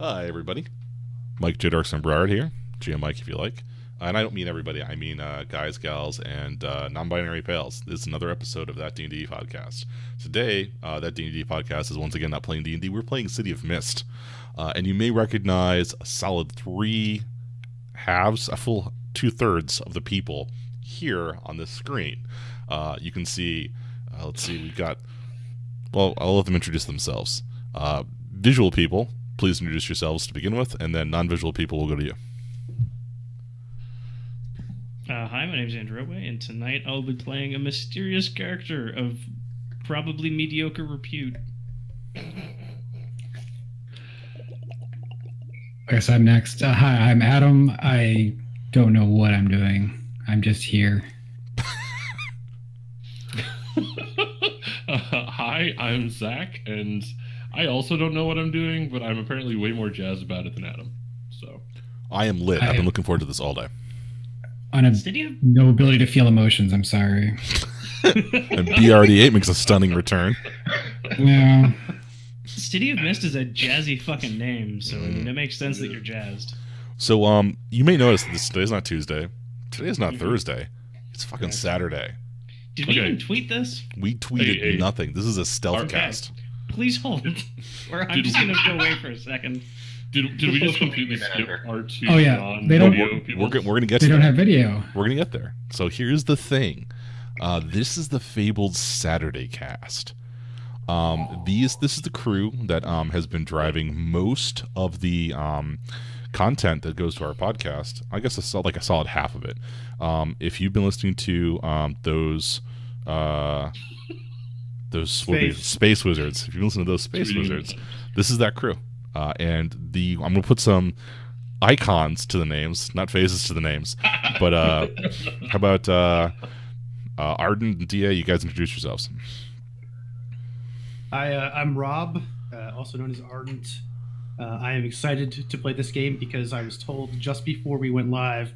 Hi, everybody. Mike J. Darkson Brard here. GM Mike, if you like. And I don't mean everybody. I mean guys, gals, and non-binary pals. This is another episode of That D&D podcast. Today, That D&D podcast is once again not playing D&D. We're playing City of Mist. And you may recognize a solid three halves, a full two-thirds of the people here on this screen. You can see, let's see, we've got, well, I'll let them introduce themselves. Visual people, please introduce yourselves to begin with, and then non-visual people will go to you. Hi, my name is Andrew Otway, and tonight I'll be playing a mysterious character of probably mediocre repute. I guess I'm next. Hi, I'm Adam. I don't know what I'm doing. I'm just here. Hi, I'm Zach, and I also don't know what I'm doing, but I'm apparently way more jazzed about it than Adam. So I am lit. I've been looking forward to this all day. On a no ability to feel emotions, I'm sorry. And BRD8 makes a stunning return. Yeah. City of Mist is a jazzy fucking name, so I mean, it makes sense that you're jazzed. So, you may notice that today's not Tuesday. Today's not Thursday. It's fucking Saturday. Did we even tweet this? We tweeted nothing. This is a stealth cast. Please hold. Or I'm just going to go away for a second. Did we just completely skip our two? Oh yeah, they don't. We're gonna get. They to don't that. have video. We're gonna get there. So here's the thing. This is the Fabled Saturday cast. This is the crew that has been driving most of the content that goes to our podcast. I guess like a solid half of it. If you've been listening to those space wizards, if you listen to those space wizards, this is that crew. And I'm gonna put some icons to the names, not faces to the names. But how about Arden and Da? You guys introduce yourselves. I'm Rob, also known as Ardent. I am excited to play this game because I was told just before we went live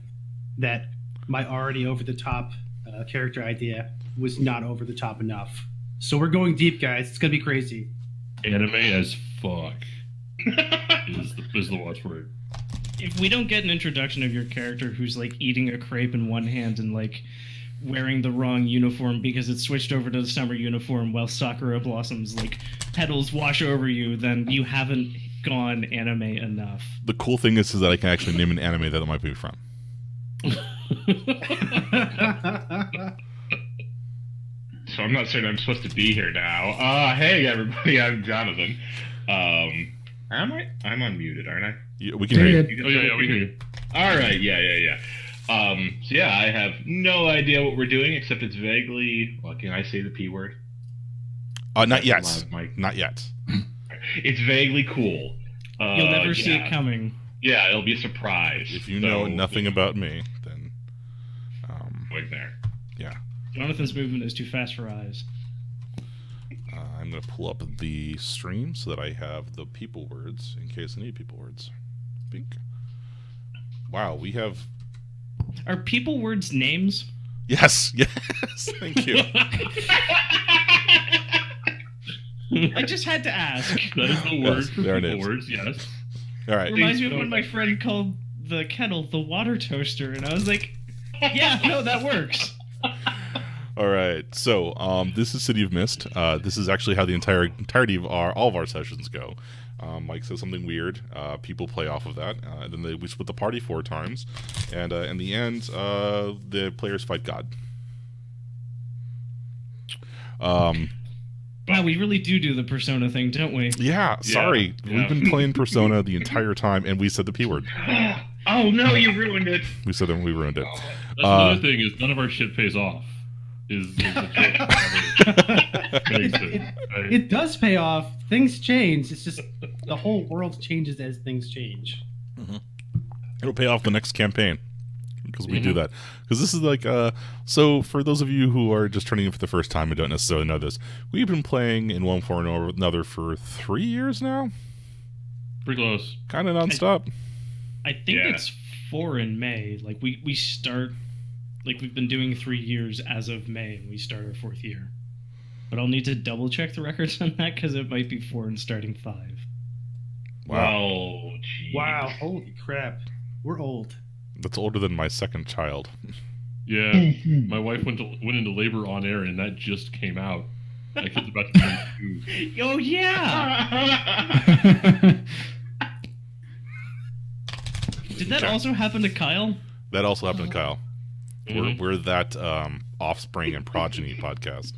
that my already over-the-top character idea was not over-the-top enough. So we're going deep, guys. It's going to be crazy. Anime as fuck is the watchword. If we don't get an introduction of your character who's like eating a crepe in one hand and like wearing the wrong uniform because it's switched over to the summer uniform while Sakura Blossom's like petals wash over you, then you haven't gone anime enough. The cool thing is that I can actually name an anime that it might be from. So I'm not saying I'm supposed to be here now. Hey everybody, I'm Jonathan. I'm unmuted, aren't I? Yeah, we can hear you. Oh yeah, we hear you. All right, yeah. So yeah, I have no idea what we're doing except it's vaguely. Well, can I say the P word? Not yet. Not yet. It's vaguely cool. You'll never see it coming. Yeah, it'll be a surprise. If you know nothing about me, then wait there. Yeah. Jonathan's movement is too fast for eyes. I'm going to pull up the stream so that I have the people words in case I need people words. Bink. Wow, we have... Are people words names? Yes. Thank you. I just had to ask. That is the word for there people words, yes. All right. Reminds me of when my friend called the kettle the water toaster, and I was like, yeah, no, that works. All right, so this is City of Mist. This is actually how the entirety of all of our sessions go. Mike says something weird. People play off of that. And then we split the party 4 times. And in the end, the players fight God. Wow, we really do the Persona thing, don't we? Yeah, sorry. Yeah. We've been playing Persona the entire time, and we said the P word. Oh no, you ruined it. We said it and we ruined it. That's another thing is none of our shit pays off. It does pay off. Things change. It's just the whole world changes as things change. Mm-hmm. It'll pay off the next campaign because we do that. Because this is like, so for those of you who are just turning in for the first time and don't necessarily know this, we've been playing in one form or another for 3 years now. Pretty close. Kind of nonstop. I think it's 4 in May. Like we start. Like, we've been doing 3 years as of May, and we start our 4th year. But I'll need to double-check the records on that, because it might be 4 and starting 5. Wow. Geez. Wow, holy crap. We're old. That's older than my second child. Yeah, my wife went into labor on air, and that just came out. That kid's about to turn 2. Oh yeah. Did that also happen to Kyle? That also happened to Kyle. Mhm. We're that offspring and progeny podcast.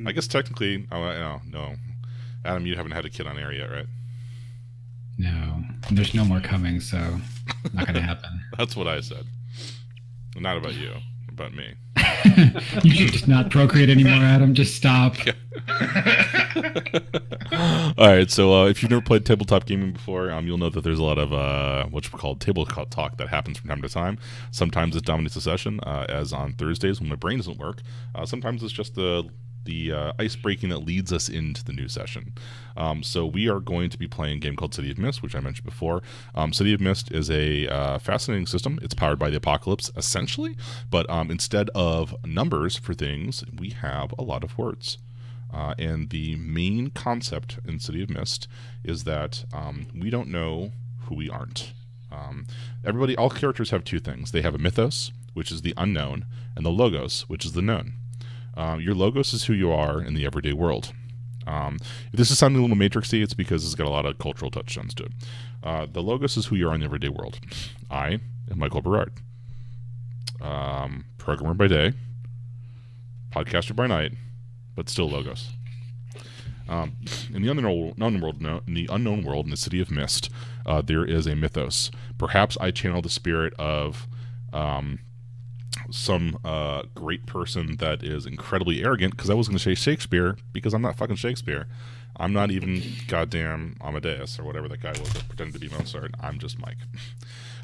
I guess technically, no. Adam, you haven't had a kid on air yet, right? No, there's no more coming, so not gonna happen. That's what I said. Not about you, about me. You should just not procreate anymore, Adam. Just stop. All right, so if you've never played tabletop gaming before, you'll know that there's a lot of what's called tabletop talk that happens from time to time. Sometimes it dominates the session, as on Thursdays when my brain doesn't work. Sometimes it's just the ice breaking that leads us into the new session. So we are going to be playing a game called City of Mist, which I mentioned before. City of Mist is a fascinating system. It's powered by the apocalypse, essentially, but instead of numbers for things, we have a lot of words. And the main concept in City of Mist is that we don't know who we aren't. All characters have two things. They have a mythos, which is the unknown, and the logos, which is the known. Your logos is who you are in the everyday world. If this is sounding a little matrixy, it's because it's got a lot of cultural touchstones to it. The logos is who you are in the everyday world. I am Michael Berard. Programmer by day, podcaster by night, but still logos. In the unknown world, in the City of Mist, there is a mythos. Perhaps I channel the spirit of some great person that is incredibly arrogant, because I was going to say Shakespeare, because I'm not fucking Shakespeare. I'm not even goddamn Amadeus or whatever that guy was that pretended to be Mozart. I'm just Mike.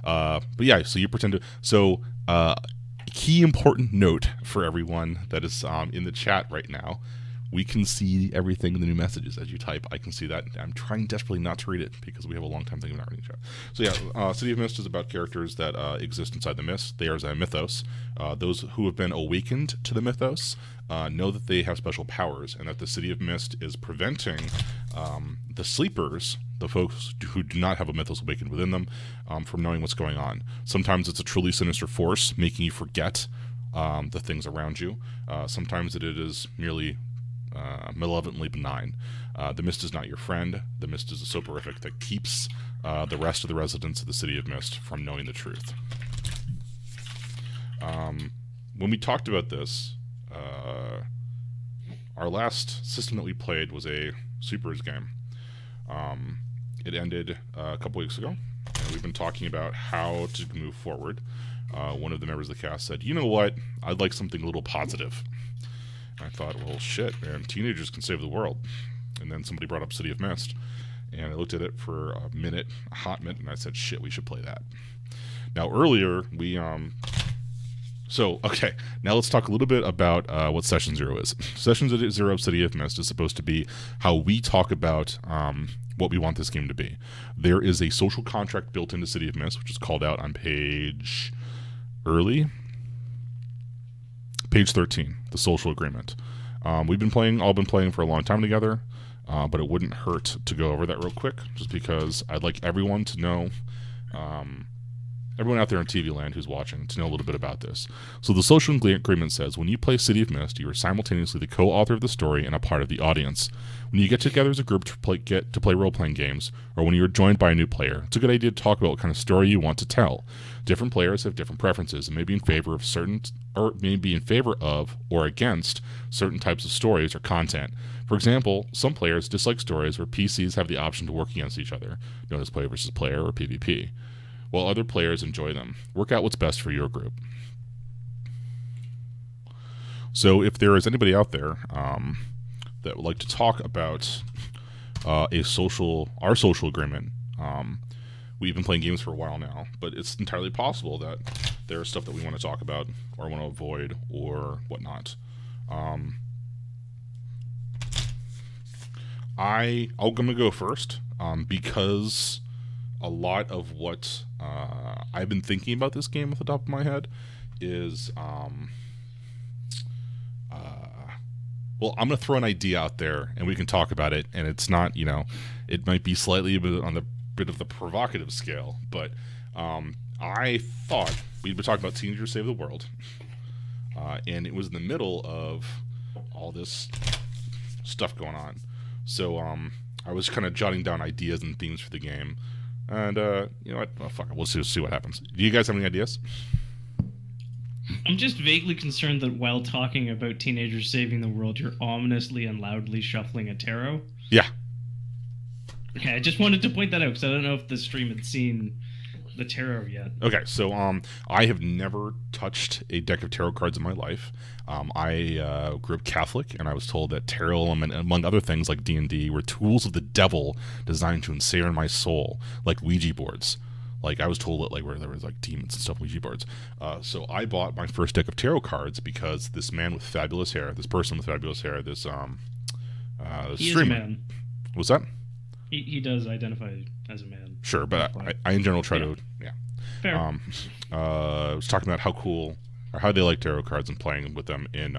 But yeah, so you pretend to. So key important note for everyone that is in the chat right now. We can see everything in the new messages as you type. I can see that. I'm trying desperately not to read it because we have a long time thinking about reading chat. So yeah, City of Mist is about characters that exist inside the mist. There's a mythos. Those who have been awakened to the mythos know that they have special powers, and that the City of Mist is preventing the sleepers, the folks who do not have a mythos awakened within them, from knowing what's going on. Sometimes it's a truly sinister force making you forget the things around you. Sometimes it is merely malevolently benign. The mist is not your friend. The mist is a soporific that keeps the rest of the residents of the City of Mist from knowing the truth. When we talked about this, our last system that we played was a Supers game. It ended a couple weeks ago, and we've been talking about how to move forward. One of the members of the cast said, "You know what? I'd like something a little positive." I thought, well, shit, man, teenagers can save the world. And then somebody brought up City of Mist, and I looked at it for a hot minute, and I said, shit, we should play that. Now, earlier, okay, now let's talk a little bit about what Session Zero is. Session Zero of City of Mist is supposed to be how we talk about what we want this game to be. There is a social contract built into City of Mist, which is called out on page 13, the social agreement. We've been playing for a long time together, but it wouldn't hurt to go over that real quick, just because I'd like everyone to know, everyone out there in TV land who's watching, to know a little bit about this. So the social agreement says, when you play City of Mist, you are simultaneously the co-author of the story and a part of the audience. When you get together as a group to play role-playing games, or when you are joined by a new player, it's a good idea to talk about what kind of story you want to tell. Different players have different preferences and may be in favor of or against certain types of stories or content. For example, some players dislike stories where PCs have the option to work against each other, known as player versus player or PvP, while other players enjoy them. Work out what's best for your group. So if there is anybody out there that would like to talk about our social agreement, we've been playing games for a while now, but it's entirely possible that there's stuff that we want to talk about or want to avoid or whatnot. I'm going to go first because a lot of what I've been thinking about this game off the top of my head is Well, I'm going to throw an idea out there, and we can talk about it. And it's not, it might be slightly a bit on the bit of the provocative scale, but I thought we'd be talking about Teenagers Save the World, and it was in the middle of all this stuff going on. So I was kind of jotting down ideas and themes for the game, and you know what? Oh, fuck it. We'll see what happens. Do you guys have any ideas? I'm just vaguely concerned that while talking about Teenagers Saving the World, you're ominously and loudly shuffling a tarot. Yeah. Okay, I just wanted to point that out because I don't know if the stream had seen the tarot yet. Okay, so I have never touched a deck of tarot cards in my life. I grew up Catholic, and I was told that tarot, among other things like D&D, were tools of the devil designed to ensnare my soul, like Ouija boards. Like, I was told that, like, where there was, like, demons and stuff, Ouija boards. So I bought my first deck of tarot cards because this man with fabulous hair, this person with fabulous hair, this He streamer. is a man. What's that? He does identify as a man. Sure, but I in general try to, yeah. Fair. I was talking about how cool, or how they like tarot cards and playing with them in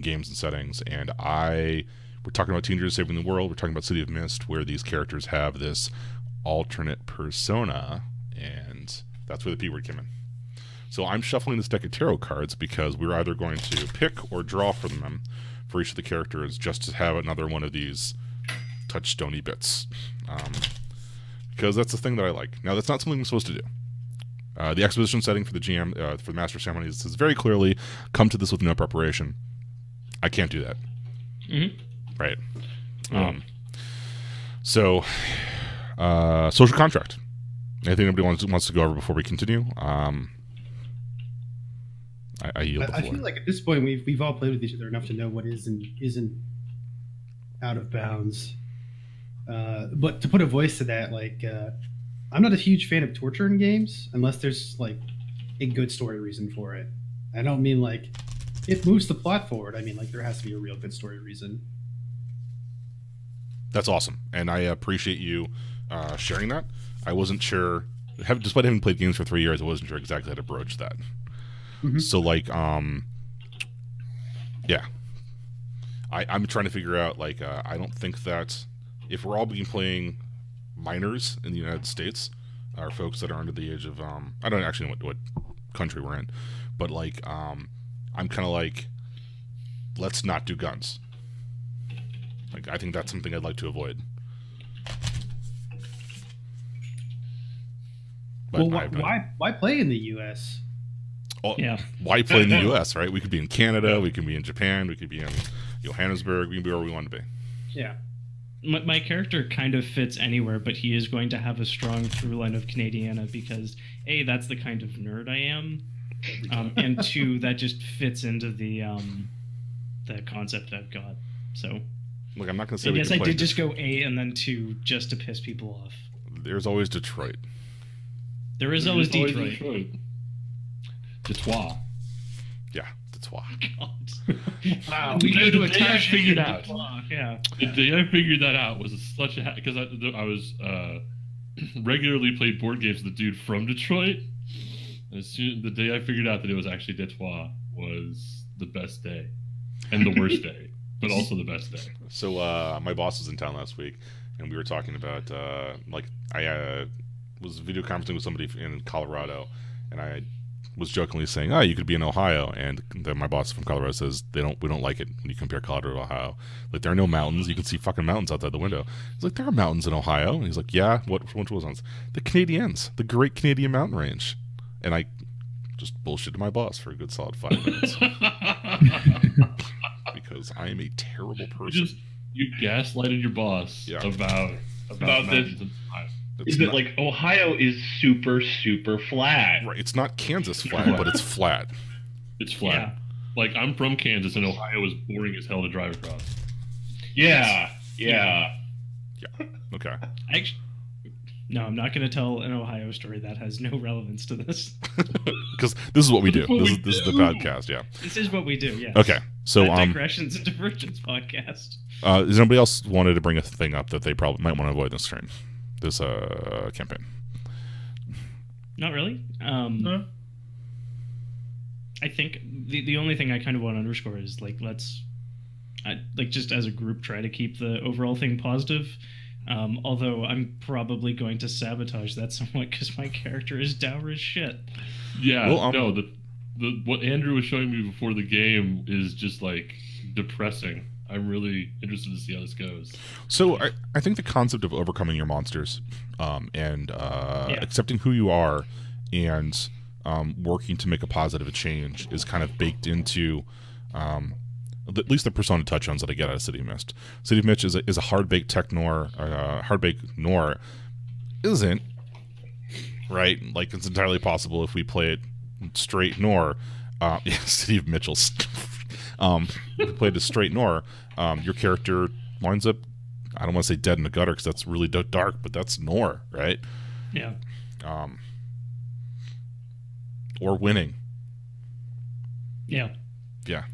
games and settings. And we're talking about Teenagers Saving the World. We're talking about City of Mist, where these characters have this alternate persona, and that's where the P word came in. So I'm shuffling this deck of tarot cards because we're either going to pick or draw from them for each of the characters, just to have another one of these touchstone-y bits. Because that's the thing that I like. Now, that's not something I'm supposed to do. The exposition setting for the GM, for the Master of Ceremonies, says very clearly, come to this with no preparation. I can't do that. Mm-hmm. Right. So, social contract. Anything anybody wants to go over before we continue? I yield the I floor. feel like at this point we've all played with each other enough to know what is and isn't out of bounds. But to put a voice to that, like, I'm not a huge fan of torture in games unless there's like a good story reason for it. I don't mean like it moves the plot forward. I mean like there has to be a real good story reason. That's awesome, and I appreciate you sharing that. I wasn't sure, despite having played games for 3 years, I wasn't sure exactly how to broach that. Mm-hmm. So, like, yeah, I'm trying to figure out, like, I don't think that if we're all playing minors in the United States, or folks that are under the age of, I don't actually know what country we're in, but, like, I'm kind of like, let's not do guns. Like, I think that's something I'd like to avoid. But Well, why play in the U.S.? Yeah. Why play in the U.S., right? We could be in Canada, we could be in Japan, we could be in Johannesburg, we can be where we want to be. Yeah. My character kind of fits anywhere, but he is going to have a strong through line of Canadiana because A, that's the kind of nerd I am, and 2, that just fits into the concept I've got. So, Look, I'm not going to say yes, I play did just go A and then 2 just to piss people off. There's always Detroit. There is always Detroit. Detroit. Yeah, Detroit. God. Wow. We go to a The day I town figured out. Yeah. The day I figured that out was such a because I was regularly played board games with the dude from Detroit. The day I figured out that it was actually Detroit was the best day, and the worst day, but also the best day. So my boss was in town last week, and we were talking about I was video conferencing with somebody in Colorado, and I was jokingly saying, "Oh, you could be in Ohio," and then my boss from Colorado says we don't like it when you compare Colorado to Ohio. Like, there are no mountains. You can see fucking mountains outside the window. He's like, there are mountains in Ohio, and he's like, yeah, which ones? The Canadians, the Great Canadian Mountain Range. And I just bullshitted my boss for a good solid 5 minutes because I am a terrible person. You gaslighted your boss about this. Ohio. Is that like Ohio is super, super flat? Right, it's not Kansas flat, but it's flat. It's flat. Yeah. Like, I'm from Kansas, and Ohio is boring as hell to drive across. Yeah. Okay. No, I'm not going to tell an Ohio story that has no relevance to this. Because this is what we do. This This is the podcast. Yeah. This is what we do. Yeah. Okay. So Digressions and Divergence podcast. Does anybody else wanted to bring a thing up that they probably might want to avoid this stream, this campaign? Not really. No. I think the only thing I kind of want to underscore is, like, let's like just as a group, try to keep the overall thing positive. Although I'm probably going to sabotage that somewhat because my character is dour as shit. Yeah, Well, no, the what Andrew was showing me before the game is just like depressing. I'm really interested to see how this goes. So I think the concept of overcoming your monsters, and accepting who you are, and working to make a positive change is kind of baked into at least the Persona touchdowns that I get out of City of Mist. City of Mist is a hard-baked tech noir. Hard-baked noir isn't, right? Like, it's entirely possible if we play it straight noir. Yeah, City of Mitchell's. If you play it as straight noir, your character winds up, I don't want to say dead in the gutter because that's really dark, but that's noir, right? Yeah. Or winning. Yeah. Yeah.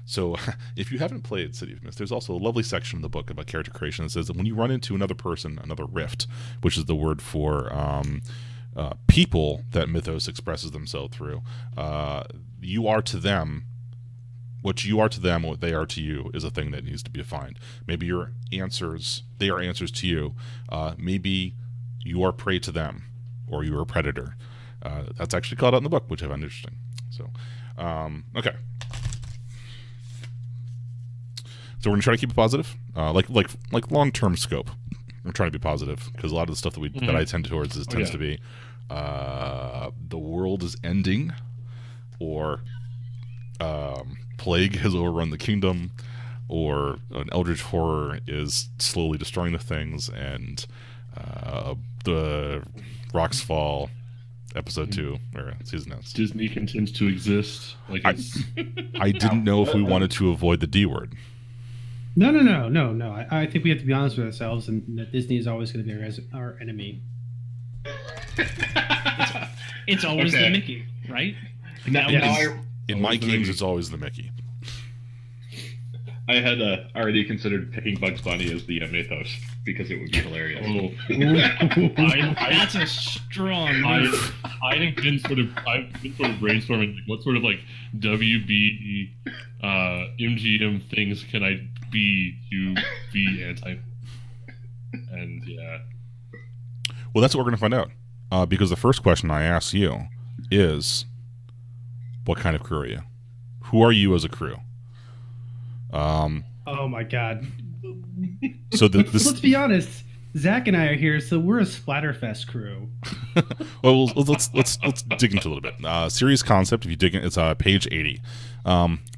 So if you haven't played City of Mist, there's also a lovely section in the book about character creation that says that when you run into another person, another rift, which is the word for people that Mythos expresses themselves through, you are to them what you are to them, what they are to you, is a thing that needs to be defined. Maybe your answers, they are answers to you. Maybe you are prey to them, or you are a predator. That's actually called out in the book, which I found interesting. So, okay. So we're gonna try to keep it positive, like long-term scope. We're trying to be positive because a lot of the stuff that that I tend towards tends to be the world is ending, or plague has overrun the kingdom, or an eldritch horror is slowly destroying the things, and the rocks fall. Episode 2 or season ends. Disney continues to exist. Like I didn't know if we wanted to avoid the D word. No. I think we have to be honest with ourselves, and that Disney is always going to be our enemy. It's always the Mickey, right? In my games, it's always the Mickey. I had already considered picking Bugs Bunny as the Mythos because it would be hilarious. That's a strong move. I've been sort of brainstorming what sort of like WB MGM things can I be to be anti, and yeah. Well, that's what we're going to find out, because the first question I ask you is, what kind of crew are you? Who are you as a crew? Oh my god. So let's be honest. Zach and I are here, so we're a Splatterfest crew. Well, let's dig into a little bit. Series concept. If you dig in, it's page 80.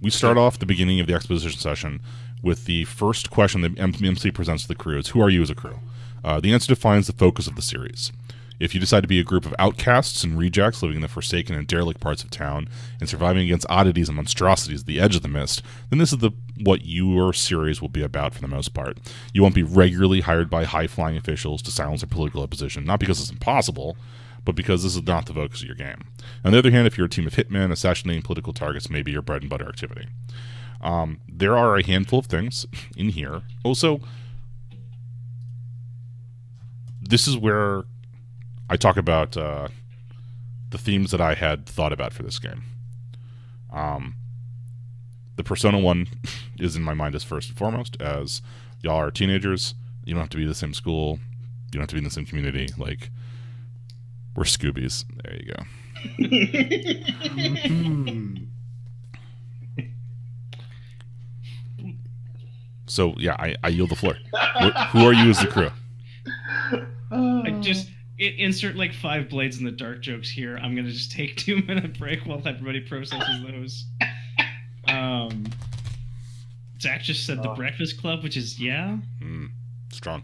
We start off the beginning of the exposition session with the first question that MC presents to the crew. Is who are you as a crew? The answer defines the focus of the series. If you decide to be a group of outcasts and rejects living in the forsaken and derelict parts of town and surviving against oddities and monstrosities at the edge of the mist, then this is what your series will be about for the most part. You won't be regularly hired by high-flying officials to silence their political opposition, not because it's impossible, but because this is not the focus of your game. On the other hand, if you're a team of hitmen, assassinating political targets may be your bread and butter activity. There are a handful of things in here. Also, this is where I talk about the themes that I had thought about for this game. The Persona 1 is in my mind as first and foremost, as y'all are teenagers. You don't have to be in the same school. You don't have to be in the same community. Like, we're Scoobies. There you go. So, yeah, I yield the floor. Who are you as the crew? I just... insert like 5 blades in the dark jokes here. I'm gonna just take 2-minute break while everybody processes those. Zach just said the Breakfast Club, which is strong.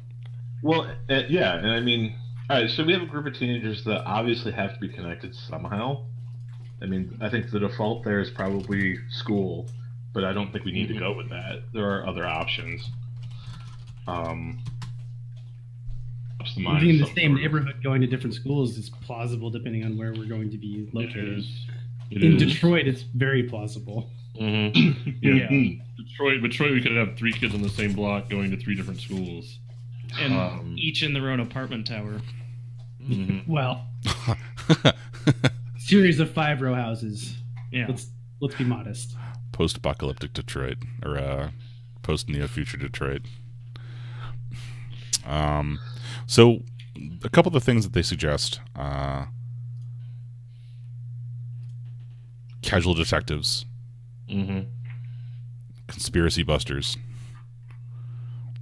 Well, yeah, and I mean, all right. So we have a group of teenagers that obviously have to be connected somehow. I mean, I think the default there is probably school, but I don't think we need to go with that. There are other options. Living in the same neighborhood, going to different schools is plausible depending on where we're going to be located. In Detroit, it's very plausible. Yeah. Detroit, we could have 3 kids on the same block going to 3 different schools, and each in their own apartment tower. Well, series of 5 row houses. Yeah, let's be modest. post-apocalyptic Detroit, or post-neo-future Detroit. So a couple of the things that they suggest: casual detectives, conspiracy busters,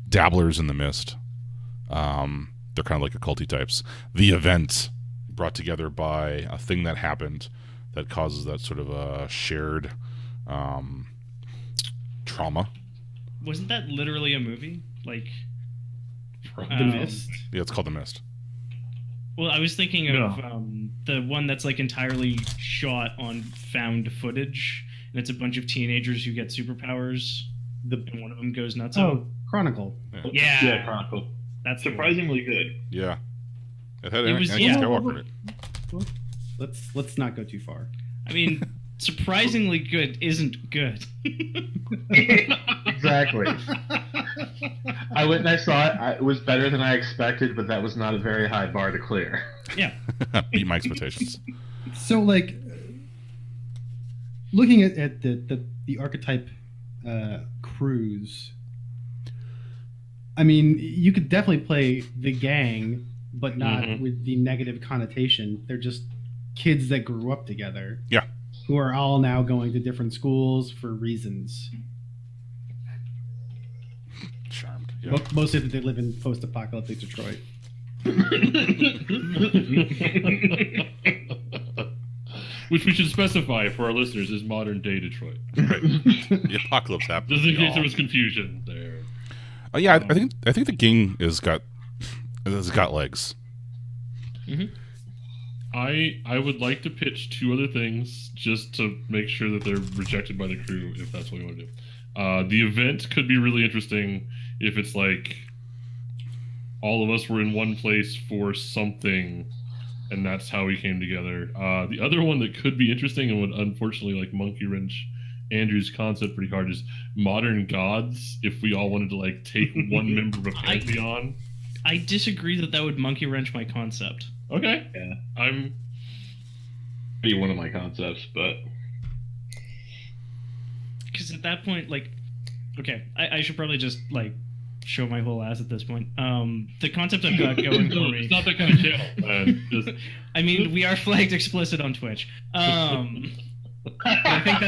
dabblers in the mist. They're kind of like occulty types. The event brought together by a thing that happened that causes that sort of a shared trauma. Wasn't that literally a movie? Like The Mist. Yeah, it's called The Mist. Well, I was thinking of the one that's like entirely shot on found footage, and it's a bunch of teenagers who get superpowers. And one of them goes nuts. Oh, Chronicle. Yeah. Yeah, Chronicle. That's the one. Surprisingly good. Yeah. It had It was- Anakin yeah. Skywalker in it. Let's not go too far. I mean, surprisingly good isn't good. Exactly. I went and I saw it. It was better than I expected, but that was not a very high bar to clear. Yeah. Beat my expectations. So, like, looking at the archetype crews, I mean, you could definitely play the gang, but not with the negative connotation. They're just kids that grew up together. Yeah. Who are all now going to different schools for reasons. Charmed. Yeah. Mostly that they live in post-apocalyptic Detroit. Which we should specify for our listeners is modern day Detroit. Right. The apocalypse happened. Just in case there was confusion there. Yeah, I think the gang has got legs. I would like to pitch two other things just to make sure that they're rejected by the crew, if that's what you want to do. The event could be really interesting if it's like all of us were in one place for something, and that's how we came together. The other one that could be interesting and would unfortunately like monkey wrench Andrew's concept pretty hard is modern gods. If we all wanted to like take one member of a pantheon. I disagree that would monkey wrench my concept. Okay. Yeah. I'm Be one of my concepts, but Because at that point, like, okay, I should probably just like show my whole ass at this point. The concept I've got going for me. It's not that kind of channel. Just, I mean, we are flagged explicit on Twitch. I think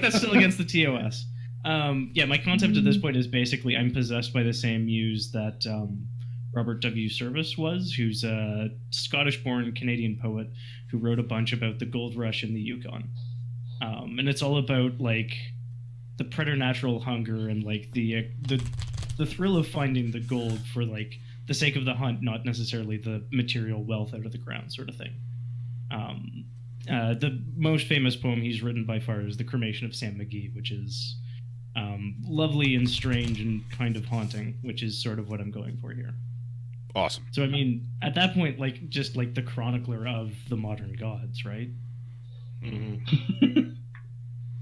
that's still against the TOS. Yeah, my concept at this point is basically I'm possessed by the same muse that Robert W. Service was, who's a Scottish-born Canadian poet who wrote a bunch about the gold rush in the Yukon. And it's all about like the preternatural hunger and like the thrill of finding the gold for like the sake of the hunt, not necessarily the material wealth out of the ground sort of thing. The most famous poem he's written by far is The Cremation of Sam McGee, which is lovely and strange and kind of haunting, which is sort of what I'm going for here. Awesome. So, I mean, at that point, like, just like the chronicler of the modern gods, right?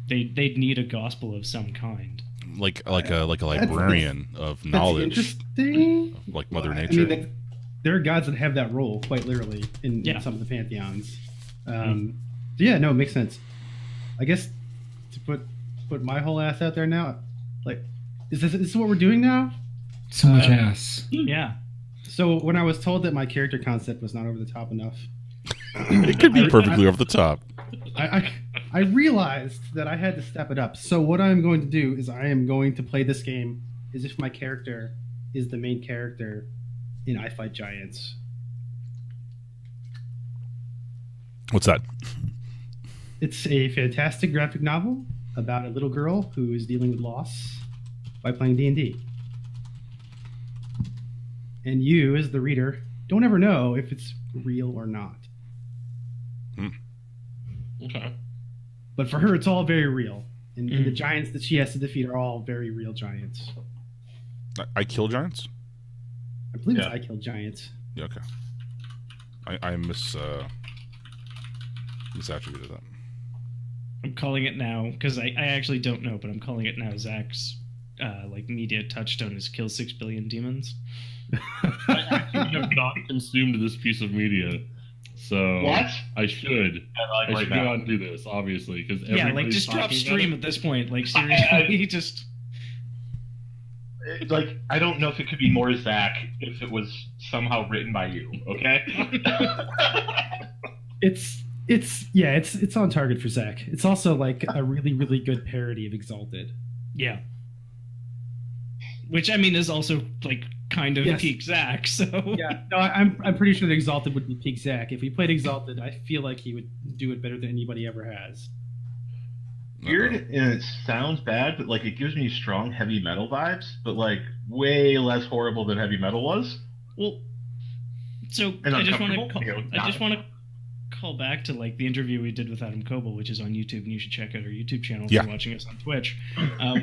They'd need a gospel of some kind. Like a librarian of knowledge, interesting. like Mother I Nature. mean, there are gods that have that role quite literally in some of the pantheons. So yeah, no, it makes sense. I guess to put my whole ass out there now, like, is this what we're doing now? So much ass. Yeah. So when I was told that my character concept was not over the top enough, It could be perfectly over the top. I realized that I had to step it up. So what I'm going to do is I am going to play this game as if my character is the main character in I Fight Giants. What's that? It's a fantastic graphic novel about a little girl who is dealing with loss by playing D&D. And you, as the reader, don't ever know if it's real or not. okay. But for her, it's all very real. And the giants that she has to defeat are all very real giants. I kill giants? I believe Yeah. it's I Kill Giants. Yeah, okay. I misattributed that. I'm calling it now, because I actually don't know, but I'm calling it now. Zach's like media touchstone is kill 6 billion demons. I actually have not consumed this piece of media So What? I should. I I should go out and do this, obviously, because Yeah, like just drop stream at this point. Like seriously, just. Like, I don't know if it could be more Zach if it was somehow written by you. Okay. It's on target for Zach. It's also like a really, really good parody of Exalted. Yeah. Which I mean is also like kind of Yes. peak Zach. So Yeah, no, I'm pretty sure that Exalted would be peak Zach. If we played Exalted, I feel like he would do it better than anybody ever has. Weird, and it sounds bad, but like it gives me strong heavy metal vibes, but like way less horrible than heavy metal was. well, so And I just want uncomfortable? to You know, I just not- want to call back to like the interview we did with Adam Coble, which is on YouTube, and you should check out our YouTube channel if Yeah. you're watching us on Twitch.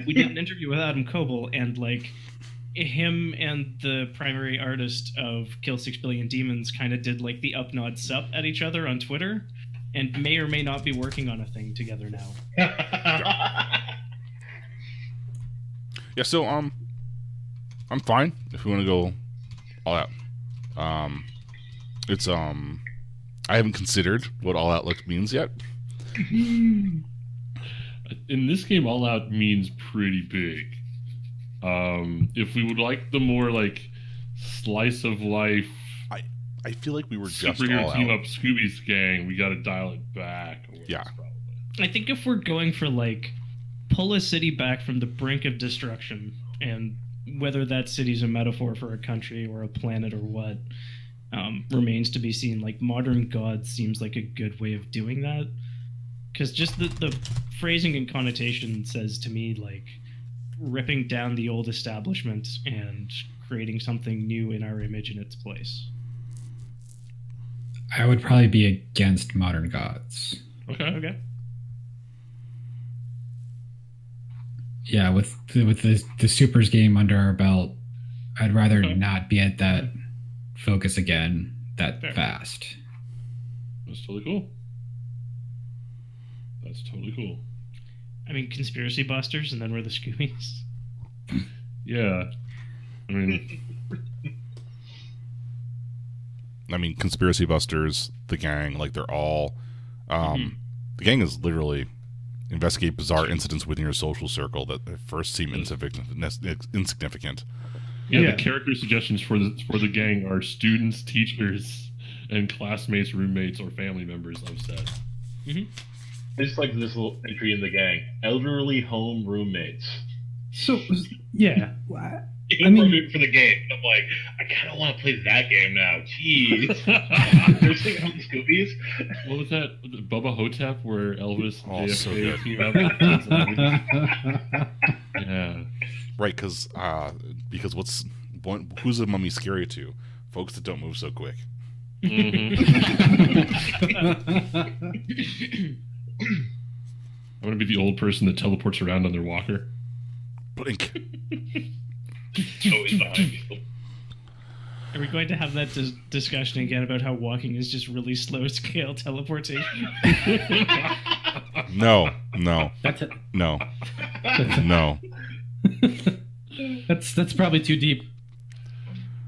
We did an interview with Adam Coble, and like him and the primary artist of Kill 6 Billion Demons kind of did like the up nod sup at each other on Twitter, and may or may not be working on a thing together now. Yeah, so I'm fine if we want to go all out. It's I haven't considered what all out look means yet. In this game, all out means pretty big. If we would like the more like slice of life I feel like we were just superhero all team out. up Scooby's gang, we got to dial it back. Yeah. Probably. I think if we're going for like pull a city back from the brink of destruction, and whether that city's a metaphor for a country or a planet or what, remains to be seen. Like Modern Gods seems like a good way of doing that, because just the phrasing and connotation says to me like ripping down the old establishment and creating something new in our image in its place. I would probably be against Modern Gods. Okay. Yeah, with the Supers game under our belt, I'd rather not be at that focus again that Fair. fast. That's totally cool. That's totally cool. I mean, Conspiracy Busters, and then we're the Scoobies. Yeah. I mean, Conspiracy Busters, the gang, like they're all the gang is literally investigate bizarre incidents within your social circle that at first seem insignificant. yeah, the character suggestions for the gang are students, teachers, and classmates, roommates, or family members of set. It's like this little entry in the gang: elderly home roommates. So, yeah. I mean, for the game, I'm like, I kind of want to play that game now. Jeez, they're singing on the Scoobies. What was that? Was it Bubba Hotep, where Elvis and Oh, so JFK good. team up? Yeah. Right, because who's a mummy scary to? Folks that don't move so quick. Mhm. I'm gonna be the old person that teleports around on their walker. Blink. Always behind you. Are we going to have that discussion again about how walking is just really slow scale teleportation? No. That's it. No. No. That's probably too deep.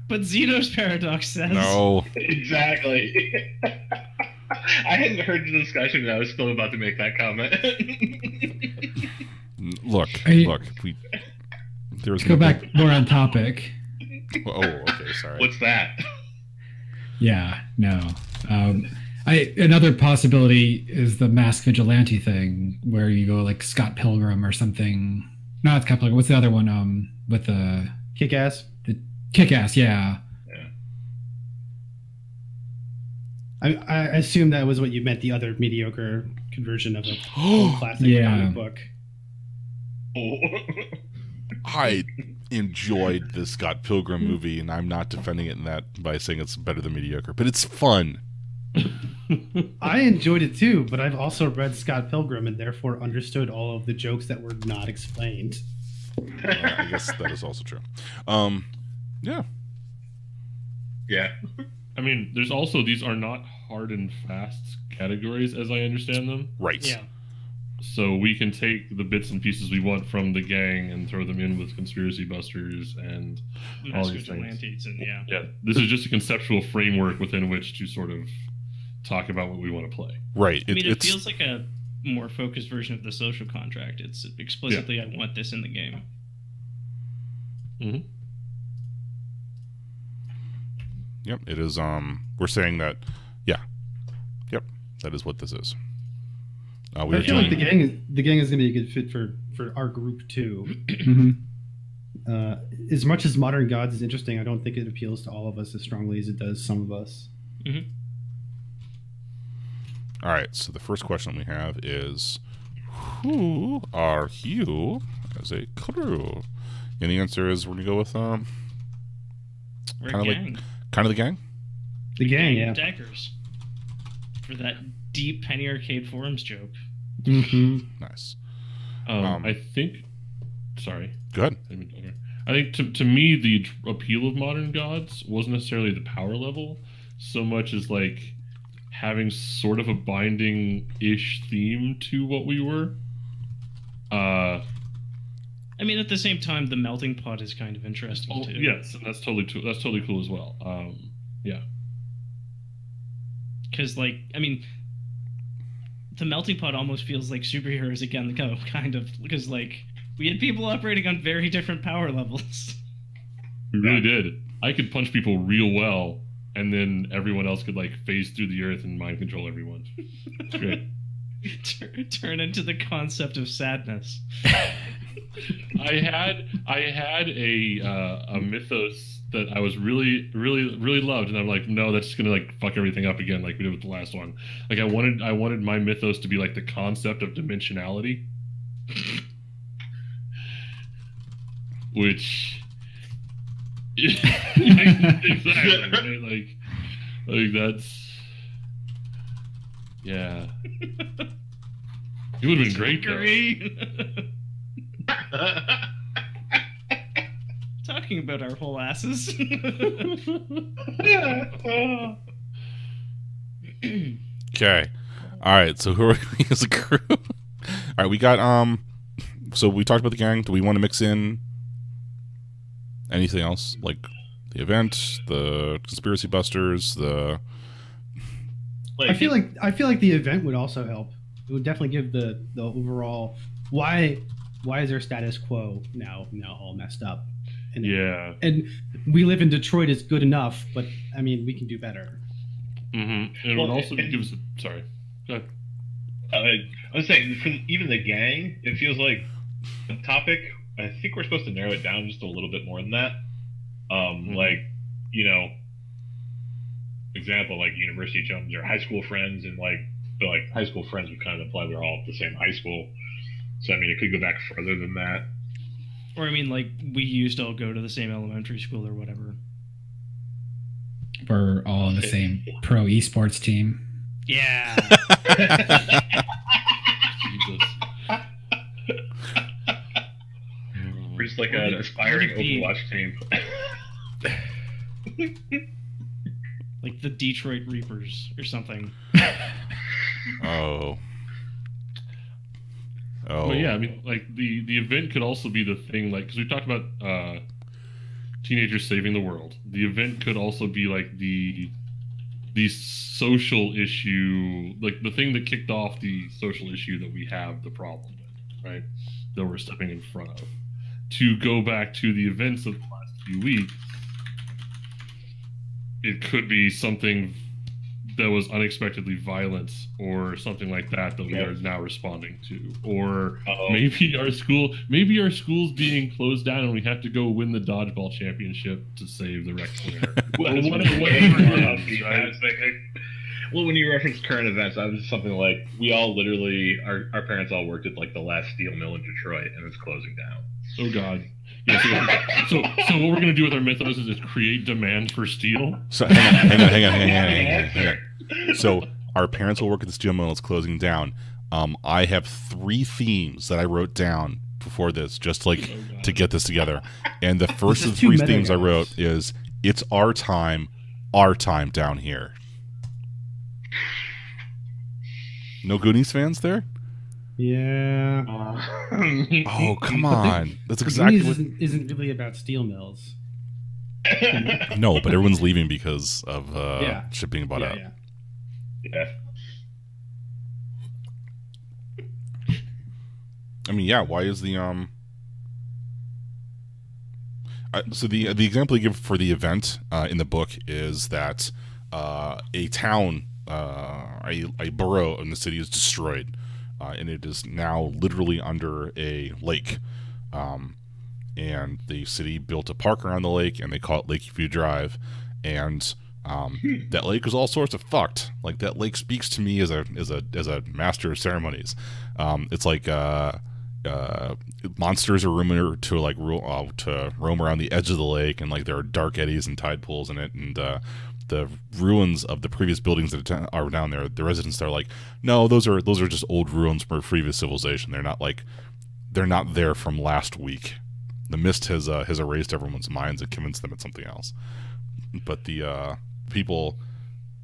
But Zeno's paradox says No. Exactly. I hadn't heard the discussion, and I was still about to make that comment. Look. There was Go back more on topic. Oh, okay, sorry. What's that? Yeah, no. Another possibility is the Masked Vigilante thing, where you go like Scott Pilgrim or something. No, it's Scott Pilgrim. What's the other one? With the Kick-Ass. Kick-Ass, yeah. I assume that was what you meant, the other mediocre conversion of a old classic Yeah. comic book. Oh. I enjoyed the Scott Pilgrim movie, and I'm not defending it in that by saying it's better than mediocre, but it's fun. I enjoyed it too, but I've also read Scott Pilgrim and therefore understood all of the jokes that were not explained. I guess that is also true. Yeah. Yeah. I mean, there's also, these are not hard and fast categories as I understand them. Right. Yeah. So we can take the bits and pieces we want from the gang and throw them in with Conspiracy Busters and all Masked these things. Vigilantes, and yeah. Yeah, this is just a conceptual framework within which to sort of talk about what we want to play. Right. I mean, it feels like a more focused version of the social contract. It's explicitly, I want this in the game. Mm-hmm. Yep, it is. We're saying that. Yeah. Yep, that is what this is. I feel like the gang is going to be a good fit for our group too. As much as Modern Gods is interesting, I don't think it appeals to all of us as strongly as it does some of us. Mm-hmm. All right, so the first question we have is, who are you as a crew? And the answer is we're going to go with We're kind a of gang. like kind of the gang. The gang, yeah. Daggers. For that deep Penny Arcade Forums joke. Mm-hmm. Nice. I think. Sorry. Go ahead. I think to me the appeal of Modern Gods wasn't necessarily the power level, so much as like having sort of a binding-ish theme to what we were. I mean, at the same time, the melting pot is kind of interesting too. Yes, and that's totally cool as well. Yeah. Because, like, I mean, the melting pot almost feels like Superheroes Again, kind of, because, like, we had people operating on very different power levels. We really did. I could punch people real well, and then everyone else could, like, phase through the earth and mind control everyone. It's great. Turn into the concept of sadness. I had a mythos that I was really loved, and I'm like, no, that's just gonna like fuck everything up again, like we did with the last one. Like I wanted my mythos to be like the concept of dimensionality, which exactly right? like that's yeah. It would have been great though. Talking about our whole asses. Okay. All right. So who are we as a crew? All right. We got So we talked about the gang. Do we want to mix in anything else, like the event, the conspiracy busters, the? I feel like the event would also help. It would definitely give the overall why is our status quo now all messed up. And, yeah. And we live in Detroit is good enough, but I mean we can do better. Mm-hmm. And it would also give us sorry. Go ahead. I was saying, for even the gang, it feels like a topic. I think we're supposed to narrow it down just a little bit more than that. Like, you know, example, like university chums or high school friends, and like high school friends would kind of imply we're all at the same high school. So I mean, it could go back further than that. Or I mean, like we used to all go to the same elementary school or whatever. We're all on the same pro esports team. Yeah. Jesus. We're just like an aspiring Overwatch team. Like the Detroit Reapers or something. Oh. Well, yeah, I mean, like the event could also be the thing, like because we talked about teenagers saving the world. The event could also be like the social issue, like the thing that kicked off the social issue that we have the problem with, right? That we're stepping in front of. To go back to the events of the last few weeks, it could be something that was unexpectedly violent or something like that we are now responding to. Or maybe our school's being closed down and we have to go win the dodgeball championship to save the Rex Winner. Well, when you reference current events, I was something like we all literally our parents all worked at like the last steel mill in Detroit and it's closing down. Oh God. Yeah, so what we're gonna do with our mythos is create demand for steel. So hang on. So our parents will work at the steel mill. It's closing down. I have 3 themes that I wrote down before this, just like to get this together. And the first of the 3 themes I wrote is it's our time down here. No Goonies fans there? Yeah. Oh, come on. That's exactly what... isn't really about steel mills. No, but everyone's leaving because of ship being bought out. Yeah. I mean, yeah. Why is the so the example you give for the event in the book is that a town, a borough in the city is destroyed, and it is now literally under a lake. And the city built a park around the lake, and they call it Lakeview Drive. And that lake was all sorts of fucked. Like, that lake speaks to me as a master of ceremonies. It's like monsters are rumored to like to roam around the edge of the lake, and like there are dark eddies and tide pools in it, and the ruins of the previous buildings that are down there, the residents are like, no, those are just old ruins from a previous civilization. They're not there from last week. The mist has erased everyone's minds and convinced them it's something else. But the people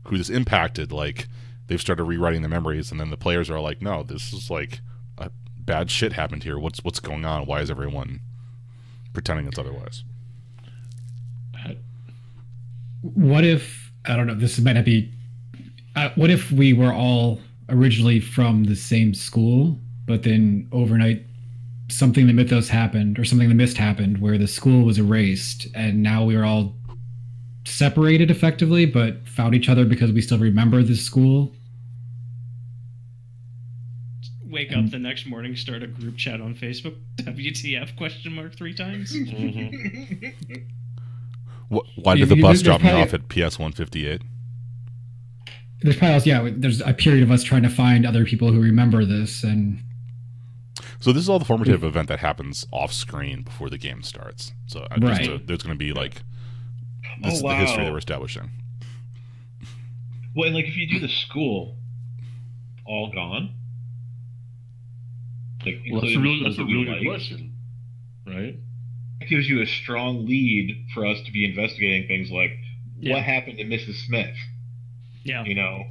who this impacted, like, they've started rewriting the memories, and then the players are like, no, this is like bad shit happened here. What's going on? Why is everyone pretending it's otherwise? What if, I don't know, this might not be, what if we were all originally from the same school, but then overnight something in the mythos happened, or something in the mist happened, where the school was erased, and now we were all separated effectively, but found each other because we still remember the school? Wake up the next morning, start a group chat on Facebook, WTF 3 times. Mm-hmm. Why did the bus drop me off at PS 158? There's probably also, there's a period of us trying to find other people who remember this, and so this is all the formative event that happens off screen before the game starts. So right. There's going to be like this is the history that we're establishing. Well, and like if you do the school, all gone. Like, well, that's a really good question, right? It gives you a strong lead for us to be investigating things like what happened to Mrs. Smith. Yeah, you know.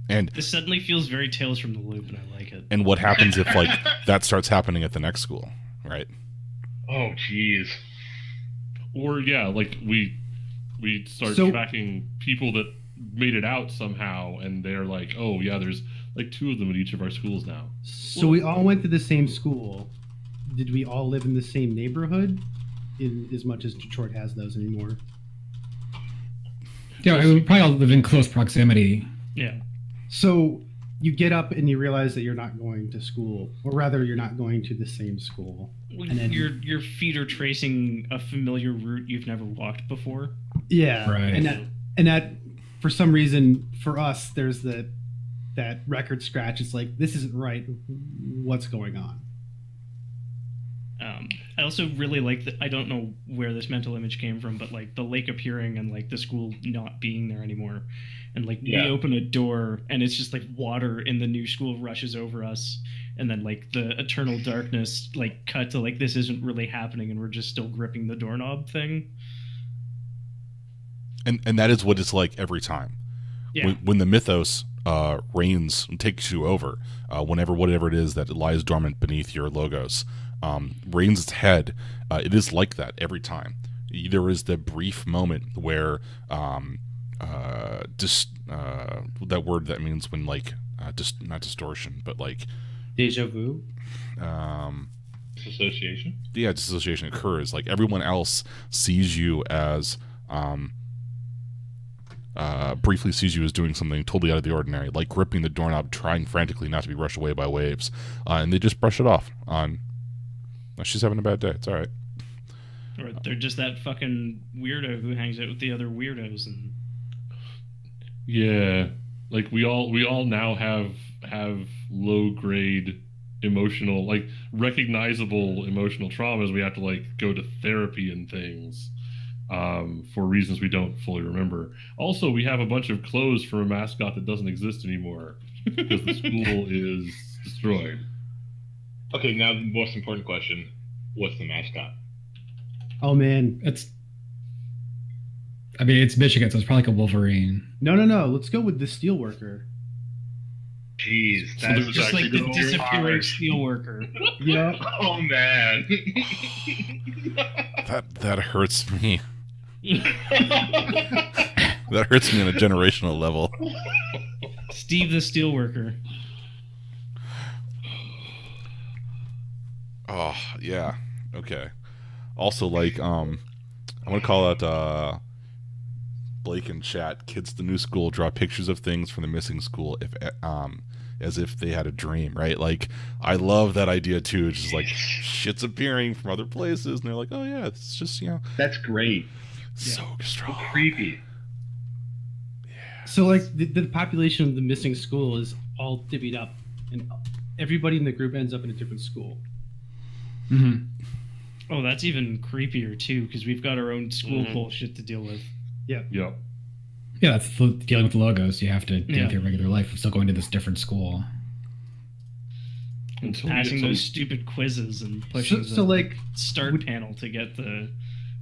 And this suddenly feels very Tales from the Loop, and I like it. And what happens if like that starts happening at the next school, right? Oh, jeez. Or like we start tracking people that made it out somehow, and they're like, oh yeah, there's like 2 of them at each of our schools now. So we all went to the same school. Did we all live in the same neighborhood? In as much as Detroit has those anymore. Yeah, we probably all live in close proximity. Yeah. So you get up and you realize that you're not going to school, or rather, you're not going to the same school. And then your feet are tracing a familiar route you've never walked before. Yeah, right. And that for some reason for us, there's that record scratch. It's like, this isn't right. What's going on? I also really like that. I don't know where this mental image came from, but like the lake appearing and like the school not being there anymore, and like we open a door and it's just like water in the new school rushes over us, and then like the eternal darkness like cut to like this isn't really happening and we're just still gripping the doorknob thing. And that is what it's like every time. Yeah. When the mythos reigns and takes you over, whatever it is that lies dormant beneath your logos reigns its head, it is like that every time. There is the brief moment where that word that means when like not distortion, but like Deja vu. Dissociation. Yeah, dissociation occurs. Like everyone else sees you as briefly sees you as doing something totally out of the ordinary, like gripping the doorknob, trying frantically not to be rushed away by waves, and they just brush it off on, she's having a bad day, it's all right. Or they're just that fucking weirdo who hangs out with the other weirdos. And yeah, like we all now have low grade emotional, like recognizable emotional traumas. We have to like go to therapy and things for reasons we don't fully remember. Also, we have a bunch of clothes for a mascot that doesn't exist anymore because the school is destroyed. Okay, now the most important question: what's the mascot? Oh man, it's Michigan, so it's probably like a Wolverine. No. Let's go with the Steelworker. Jeez, so that's just like the disappearing Steelworker. Yeah. Oh man, that hurts me. That hurts me on a generational level. Steve the Steelworker. Oh, yeah. Okay. Also, like, I'm gonna call out Blake in chat. Kids at the new school draw pictures of things from the missing school as if they had a dream, right? Like, I love that idea too. It's just like shit's appearing from other places, and they're like, oh yeah, it's just, you know, That's great. so strong. Creepy. So like the population of the missing school is all divvied up, and everybody in the group ends up in a different school. Mm-hmm. Oh, that's even creepier too, because we've got our own school bullshit to deal with. Yep. Yeah, that's dealing with the logos. You have to deal with your regular life of still going to this different school. Until Passing those stupid quizzes and pushing So the like, start panel to get the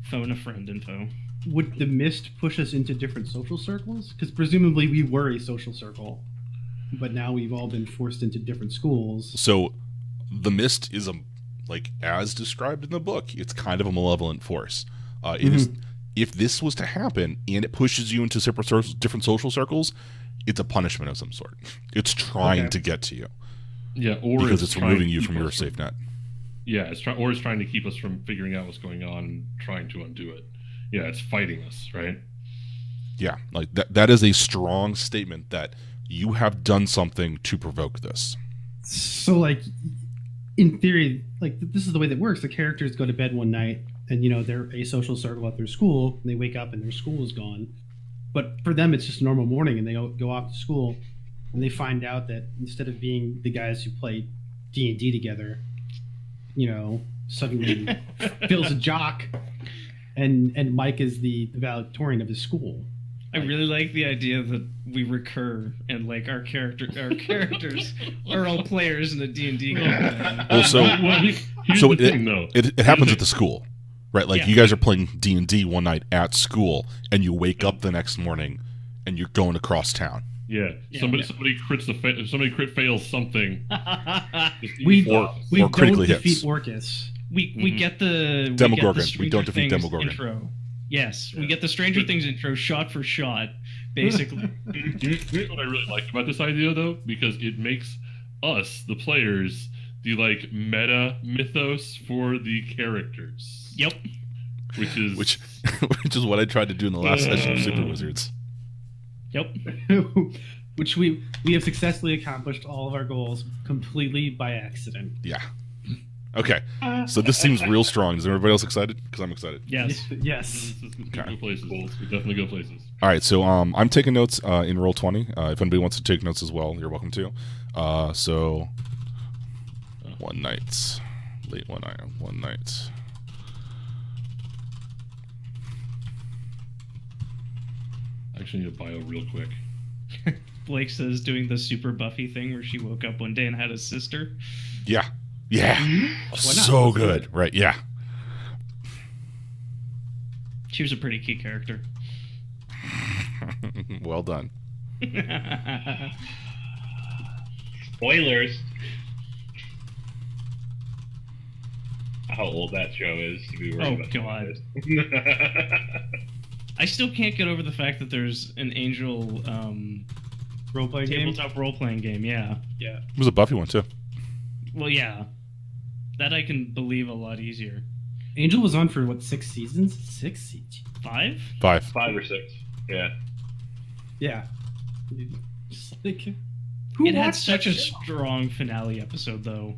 phone a friend info. would the mist push us into different social circles? Because presumably we were a social circle, but now we've all been forced into different schools. So, the mist is like as described in the book. It's kind of a malevolent force. It is. If this was to happen and it pushes you into different social circles, it's a punishment of some sort. It's trying to get to you. Yeah, or because it's trying removing to you keep from your us safe net. Yeah, it's trying to keep us from figuring out what's going on and trying to undo it. Yeah, it's fighting us, right? Yeah, like that is a strong statement that you have done something to provoke this. So like, in theory, like this is the way that works. The characters go to bed one night, and you know they're a social circle at their school. And they wake up and their school is gone. But for them, it's just a normal morning, and they go off to school, and they find out that instead of being the guys who play D&D together, you know, suddenly Phil's a jock, and Mike is the valedictorian of his school. I really like the idea that we recur and like our characters are all players in a D&D game. Well, so here's so the thing, though. it happens at the school, right? Like Yeah. you guys are playing D&D one night at school, and you wake up the next morning, and you're going across town. Yeah, somebody crits somebody crit fails something. We Or don't critically defeat hits. Orcus. We get the Demogorgon. Stranger We don't defeat Things Demogorgon. Intro. Yes, we get the Stranger Things intro shot for shot, basically. Here's what I really liked about this idea, though, because it makes us, the players, the like meta mythos for the characters. Yep. Which is Which is what I tried to do in the last session of Super Wizards. Yep. Which we have successfully accomplished all of our goals completely by accident. Yeah. Okay. So this seems real strong. Is everybody else excited? Because I'm excited. Yes. Yes. we go places. We definitely go places. All right. So I'm taking notes in Roll20. If anybody wants to take notes as well, you're welcome to. So one night, late one night. I actually need a bio real quick. Blake says doing the super Buffy thing where she woke up one day and had a sister. Yeah. Yeah. not? So good. Right. Yeah. She was a pretty key character. Well done. Spoilers. How old that show is to be worried Oh, about. God. God. I still can't get over the fact that there's an Angel Role-playing game? tabletop role-playing game. Yeah. Yeah. It was a Buffy one too. Well, yeah. That I can believe a lot easier. Angel was on for, what, 6 seasons? 6 seasons? 5? 5. 5 or 6. Yeah. Yeah. Just like, who It had watched such that a show? strong finale episode, though.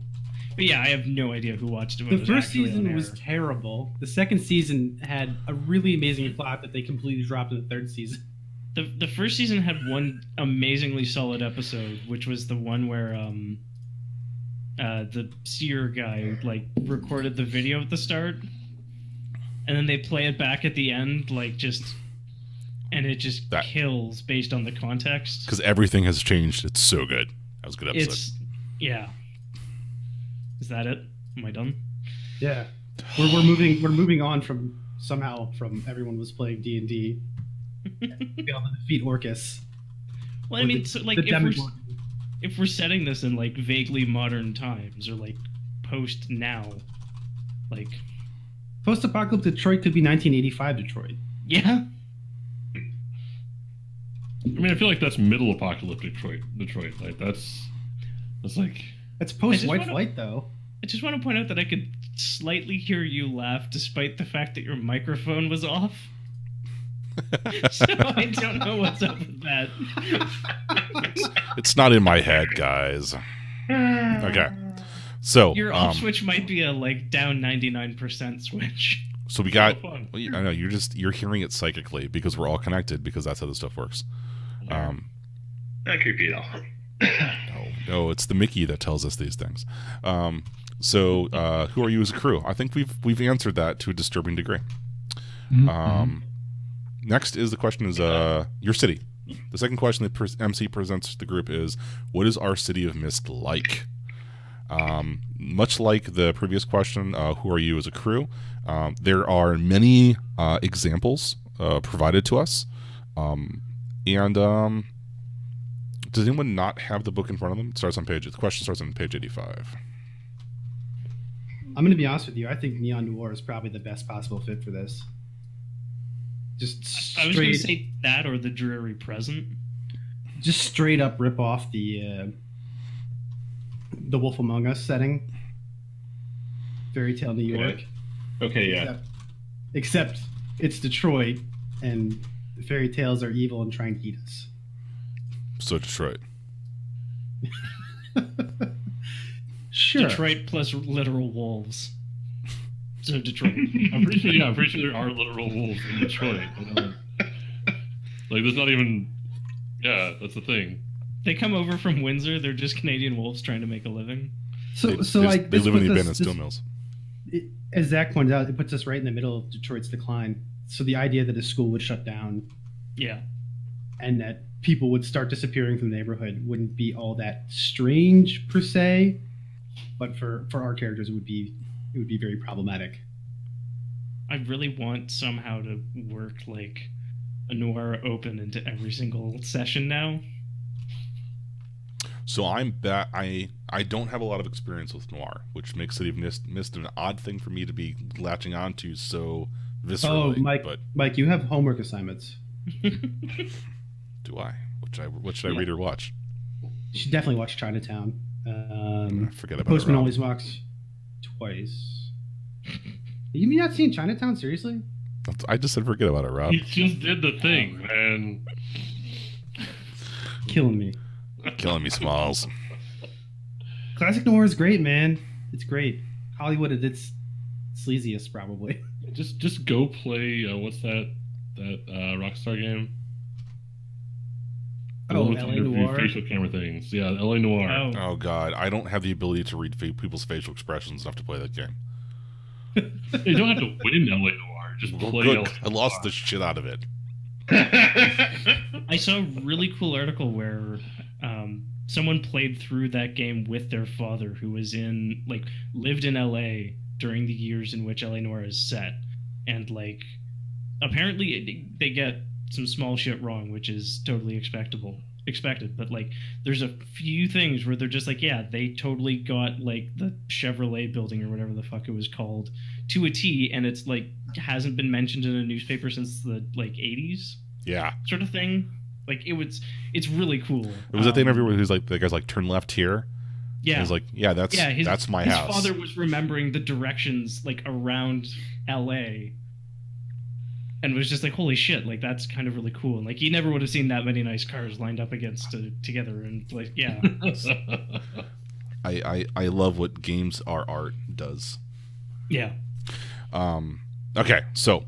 But yeah, I have no idea who watched it. When The it was first actually season on was air. terrible. The second season had a really amazing plot that they completely dropped in the third season. The first season had one amazingly solid episode, which was the one where the seer guy like recorded the video at the start, and then they play it back at the end, like and it just That- kills based on the context. Because everything has changed. It's so good. That was a good episode. Yeah. Is that it? Am I done? Yeah. We're moving on from everyone was playing D&D. Be able to defeat Orcus. Well, I mean, so like The if we're Demogorgon. if we're setting this in like vaguely modern times or like post now, like Post-apocalyptic Detroit could be 1985 Detroit. yeah, I mean, I feel like that's middle apocalyptic Detroit. Like that's like It's post I white just flight though. I just want to point out that I could slightly hear you laugh despite the fact that your microphone was off. So I don't know what's up with that. It's not in my head, guys. Okay. So Your off switch might be a like down 99% switch. so we got. Oh, fun. Well, I know you're hearing it psychically because we're all connected because that's how this stuff works. Not creepy at all. No, it's the Mickey that tells us these things. So who are you as a crew? I think we've answered that to a disturbing degree. Next is the question is your city. The second question that MC presents to the group is, what is our city of Mist like? Much like the previous question, who are you as a crew? There are many examples provided to us. Does anyone not have the book in front of them? The question starts on page 85. I'm going to be honest with you. I think Neon Noir is probably the best possible fit for this. Just I was going to straight, say that or the Dreary Present. just straight up rip off the Wolf Among Us setting. Fairy Tale New York. Okay, yeah. Except it's Detroit, and the fairy tales are evil and trying to eat us. So Detroit. Sure. Detroit plus literal wolves. So Detroit. I'm pretty sure there are literal wolves in Detroit. Like there's not even. Yeah, that's the thing. They come over from Windsor. They're just Canadian wolves trying to make a living. So They like live in the puts abandoned us- steel mills. as Zach pointed out, it puts us right in the middle of Detroit's decline. So the idea that a school would shut down Yeah. and that people would start disappearing from the neighborhood wouldn't be all that strange per se, but for our characters, it would be very problematic. I really want somehow to work like a noir open into every single session now. So I don't have a lot of experience with noir, which makes City of Mist an odd thing for me to be latching onto so viscerally. Oh, Mike, you have homework assignments. Do I? What should I read or watch? You should definitely watch Chinatown. Forget about Postman it. Rob. always walks twice. You mean not seen Chinatown? Seriously? I just said forget about it, Rob. He just did the thing, man. Killing me. Killing me, Smalls. Classic noir is great, man. It's great. Hollywood at its sleaziest, probably. Just go play. What's that Rockstar game? The one with LA the Noir. facial camera things. Yeah, LA Noir. Oh, Oh God, I don't have the ability to read people's facial expressions enough to play that game. You don't have to win LA Noir. Just Well, play good. LA I lost Noir. the shit out of it. I saw a really cool article where someone played through that game with their father, who was lived in LA during the years in which LA Noir is set, and apparently they get some small shit wrong, which is totally expected. But there's a few things where they're just they totally got the Chevrolet building or whatever the fuck it was called to a T, and it's hasn't been mentioned in a newspaper since the 80s Yeah, sort of thing. It's really cool. it was at the interview where he was like, the guy's like, turn left here. Yeah, He's like, yeah, that's my his house. father was remembering the directions around LA, and was just holy shit, that's kind of really cool. And he never would have seen that many nice cars lined up against together. And yeah, I love what games are art does. yeah. Okay, so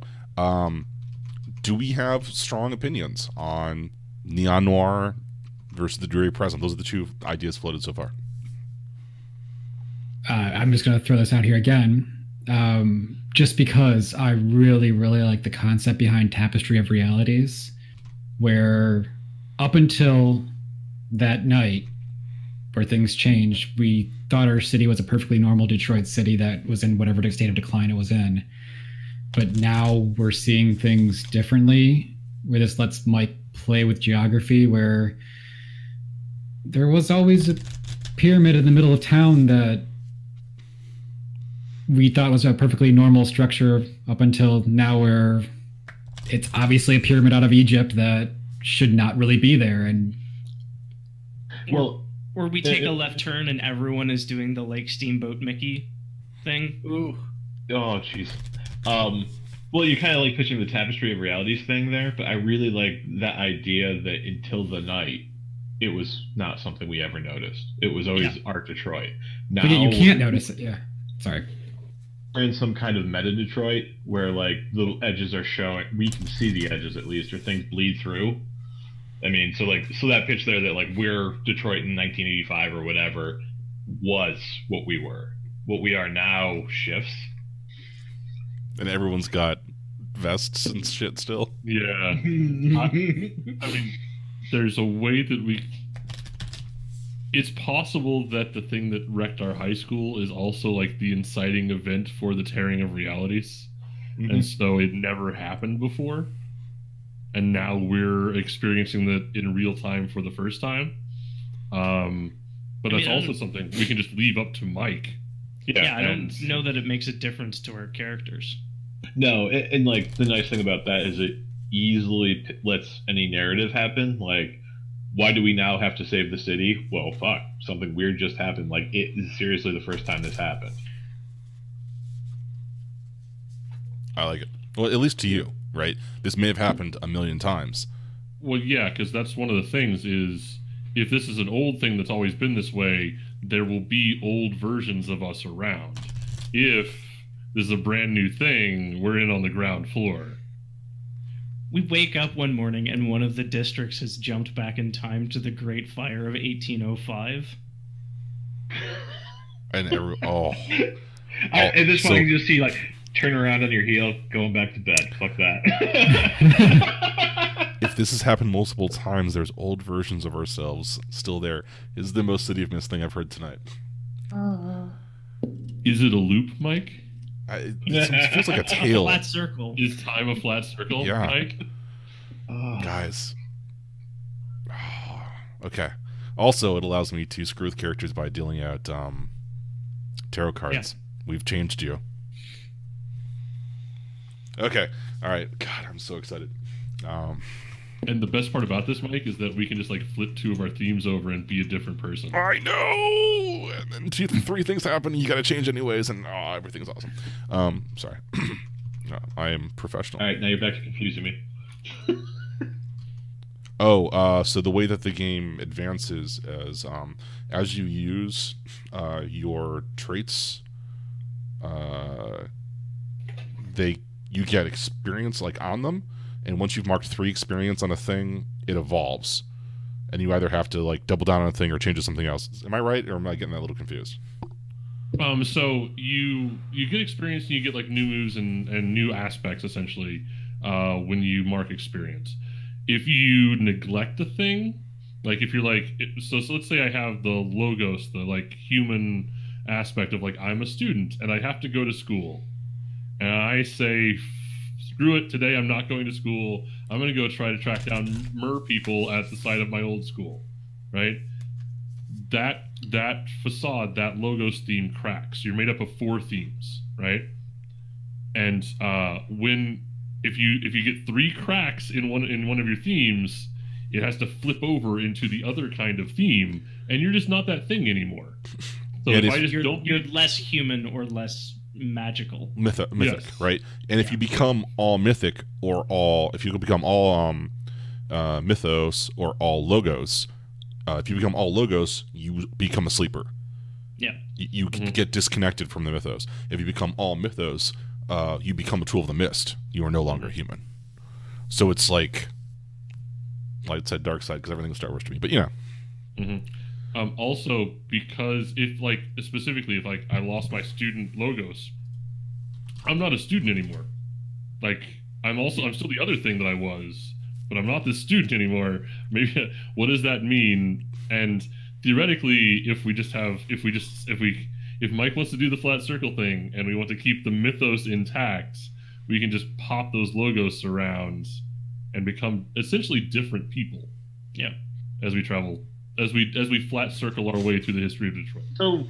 do we have strong opinions on Neon Noir versus the Dreary Present? Those are the two ideas floated so far. I'm just going to throw this out here again, just because I really, really like the concept behind Tapestry of Realities, where up until that night where things changed, we thought our city was a perfectly normal Detroit city that was in whatever state of decline it was in. But now we're seeing things differently, where this lets Mike play with geography, where there was always a pyramid in the middle of town that we thought was a perfectly normal structure up until now, where it's obviously a pyramid out of Egypt that should not really be there. And Well, Or we take a left turn and everyone is doing the like Steamboat Mickey thing. Ooh. oh jeez. Well, you kind of like pitching the tapestry of realities thing there, but I really like that idea that until the night, it was not something we ever noticed. It was always Art Detroit. Now but you can't notice it. Yeah. Sorry. we're in some kind of meta Detroit where like little edges are showing. We can see the edges at least, or things bleed through. I mean, so that pitch there that like we're Detroit in 1985 or whatever was what we were. What we are now shifts. And everyone's got vests and shit still. Yeah. I mean, there's a way that we. It's possible that the thing that wrecked our high school is also like the inciting event for the tearing of realities. Mhm. And so it never happened before. And now we're experiencing that in real time for the first time. But that's also something we can just leave up to Mike. Yeah, I don't know that it makes a difference to our characters. No, and like the nice thing about that is it easily lets any narrative happen. Like, why do we now have to save the city? Well, fuck, something weird just happened. Like, it is seriously the first time this happened. I like it. Well, at least to you, right? This may have happened a million times. Well, yeah, because that's one of the things is if this is an old thing that's always been this way, there will be old versions of us around. If this is a brand new thing, we're in on the ground floor. We wake up one morning and one of the districts has jumped back in time to the Great Fire of 1805. And At this so- point, you just see like turn around on your heel, going back to bed. Fuck that. If this has happened multiple times, there's old versions of ourselves still there. Is the most City of Mist thing I've heard tonight. Is it a loop, Mike? It feels like a A tail. flat circle. Is time a flat circle, Yeah. Mike? Guys. Okay. Also, it allows me to screw with characters by dealing out tarot cards. We've changed you. Okay. All right. God, I'm so excited. And the best part about this, Mike, is that we can just like flip two of our themes over and be a different person. I know. And then three things happen. And you got to change anyways, and everything's awesome. Sorry. No, I am professional. All right, now you're back to confusing me. So the way that the game advances is as you use your traits, you get experience like on them, and once you've marked 3 experience on a thing, it evolves, and you either have to like double down on a thing or change to something else. Am I right, or am I getting that a little confused? So you get experience and you get like new moves and new aspects essentially when you mark experience. If you neglect a thing, like if you're like, so let's say I have the logos, the like human aspect of like I'm a student and I have to go to school, and I say, screw it, today I'm not going to school. I'm going to go try to track down mer people at the site of my old school, right? That facade, that logos theme cracks. You're made up of 4 themes, right? And if you get 3 cracks in one of your themes, it has to flip over into the other kind of theme, and you're just not that thing anymore. So if I just you're less human or less magical. Mythic, Yes. right? And if you become all mythic or all, if you become all mythos or all logos, if you become all logos, you become a sleeper. Yeah. You get disconnected from the mythos. If you become all mythos, you become a tool of the mist. You are no longer human. So it's like light side, dark side, because everything's Star Wars to me. But also, because if like specifically if like I lost my student logos, I'm not a student anymore. Like I'm still the other thing that I was, but I'm not this student anymore. Maybe what does that mean? And theoretically, if Mike wants to do the flat circle thing and we want to keep the mythos intact, we can just pop those logos around and become essentially different people. Yeah. As we travel, as we flat circle our way through the history of Detroit. So,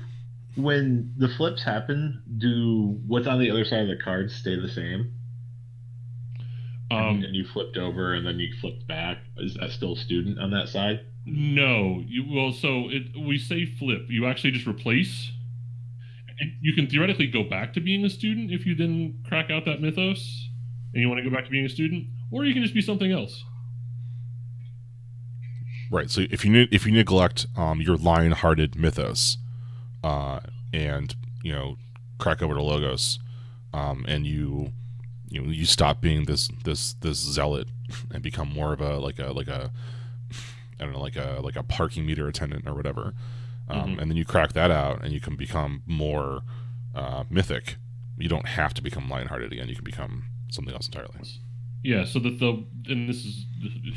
when the flips happen, do what's on the other side of the cards stay the same? And you flipped over and then you flipped back. Is that still student on that side? No, we say flip. You actually just replace. And you can theoretically go back to being a student if you then crack out that mythos, and you want to go back to being a student, or you can just be something else. Right. So if you neglect your lion-hearted mythos, and crack over to Logos, and you stop being this zealot and become more of a I don't know, like a parking meter attendant or whatever, and then you crack that out and you can become more mythic. You don't have to become lion-hearted again. You can become something else entirely. Yeah, so and this is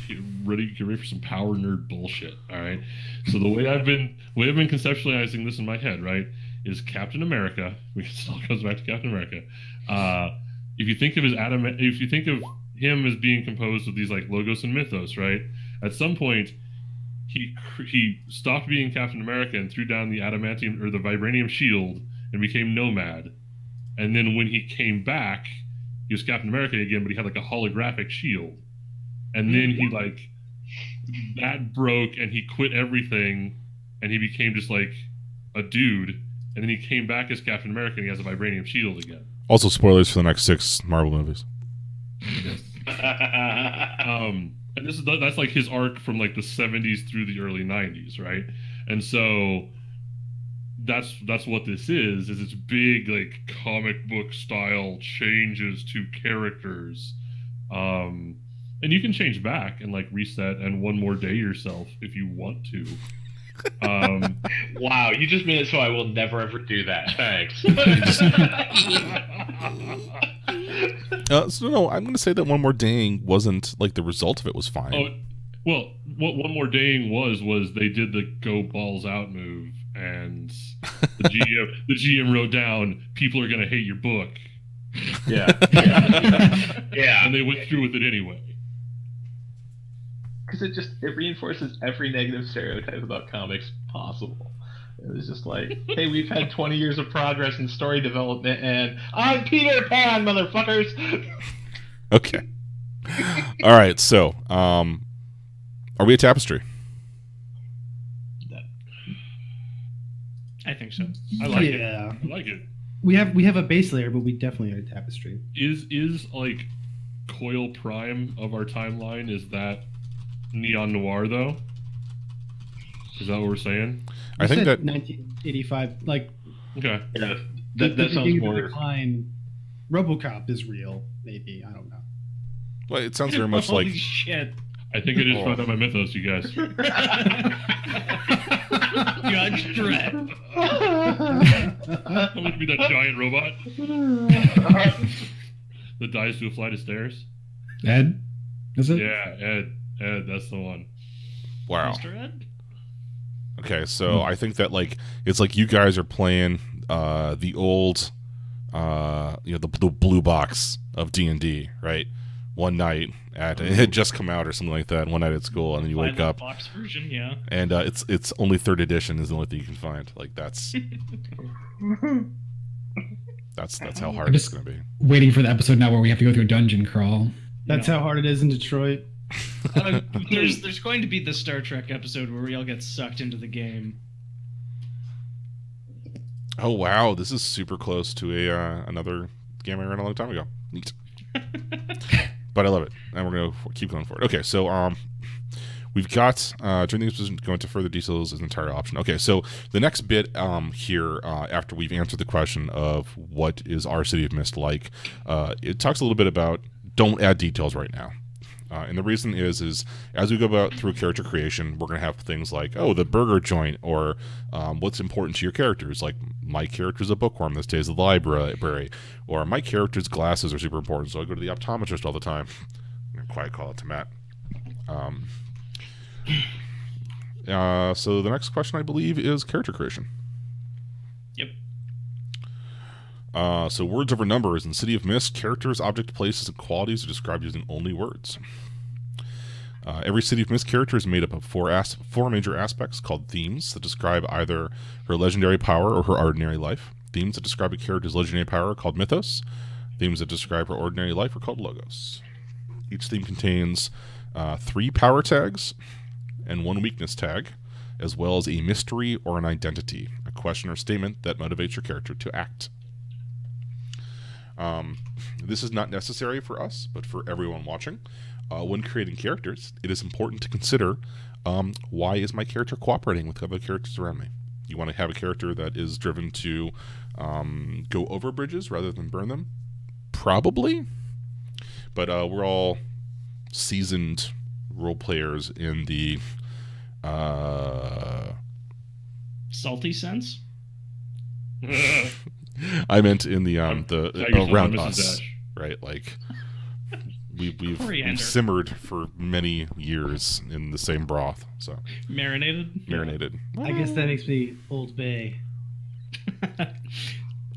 get ready for some power nerd bullshit. All right, so the way I've been conceptualizing this in my head, right, is Captain America. We still goes back to Captain America. If you think of him as being composed of these like Logos and Mythos, right? At some point, he stopped being Captain America and threw down the adamantium or the vibranium shield and became Nomad. And then when he came back, he was Captain America again, but he had like a holographic shield. And then that broke and he quit everything and he became just like a dude. And then he came back as Captain America and he has a vibranium shield again. Also, spoilers for the next 6 Marvel movies. And that's like his arc from like the 70s through the early 90s, right? And so that's what this is it's big like comic book style changes to characters. And you can change back and like reset and one more day yourself if you want to. Wow, you just made it so I will never ever do that. Thanks. So no, I'm going to say that one more daying wasn't like the result of it was fine. Oh, well, what one more daying was they did the go balls out move, and the GM wrote down people are going to hate your book. Yeah. Yeah. And they went through with it anyway. Because it reinforces every negative stereotype about comics possible. It was just like, hey, we've had 20 years of progress in story development, and I'm Peter Pan, motherfuckers! Okay. All right, so, are we a Tapestry? I think so. I like it. Yeah. I like it. We have a base layer, but we definitely are a Tapestry. Is like Coil Prime of our timeline, is that Neon Noir, though? Is that what we're saying? I think that 1985, like Okay. Yeah, the that sounds beginning of more. the decline. RoboCop is real, maybe. I don't know. well, it sounds very much Holy like shit. I think I just found out my mythos, you guys. Judge Dredd. I'm going to be that giant robot that dies to a flight of stairs. Ed, is it? Yeah, Ed, that's the one. wow. Mr. Ed? Okay, so I think that like it's like you guys are playing the old the blue box of D&D, right? One night it had just come out or something like that. One night at school, and then you wake Violent up, box version, yeah. and it's only 3rd edition is the only thing you can find. Like that's how hard it's going to be. Waiting for the episode now where we have to go through a dungeon crawl. That's how hard it is in Detroit. There's going to be the Star Trek episode where we all get sucked into the game. Oh wow, this is super close to another game I ran a long time ago. Neat. But I love it, and we're gonna keep going for it. Okay, so we've got during the episode, going into further details is an entire option. Okay, so the next bit here after we've answered the question of what is our City of Mist like, it talks a little bit about don't add details right now. And the reason is as we go about through character creation, we're going to have things like, oh, the burger joint, or what's important to your characters. Like, my character's a bookworm that stays at the library, or my character's glasses are super important, so I go to the optometrist all the time. I'm going to quiet call it to Matt. So the next question, I believe, is character creation. Yep. So words over numbers in City of Mist, characters, object, places, and qualities are described using only words. Every City of Mist character is made up of four major aspects called themes that describe either her legendary power or her ordinary life. Themes that describe a character's legendary power are called mythos. Themes that describe her ordinary life are called logos. Each theme contains 3 power tags and 1 weakness tag, as well as a mystery or an identity, a question or statement that motivates your character to act. This is not necessary for us, but for everyone watching. When creating characters, it is important to consider why is my character cooperating with other characters around me. You want to have a character that is driven to go over bridges rather than burn them? Probably. But we're all seasoned role players in the salty sense. I meant in the around Mrs. us, Dash. right? Like we've Coriander. simmered for many years in the same broth, so Marinated. I guess that makes me Old Bay.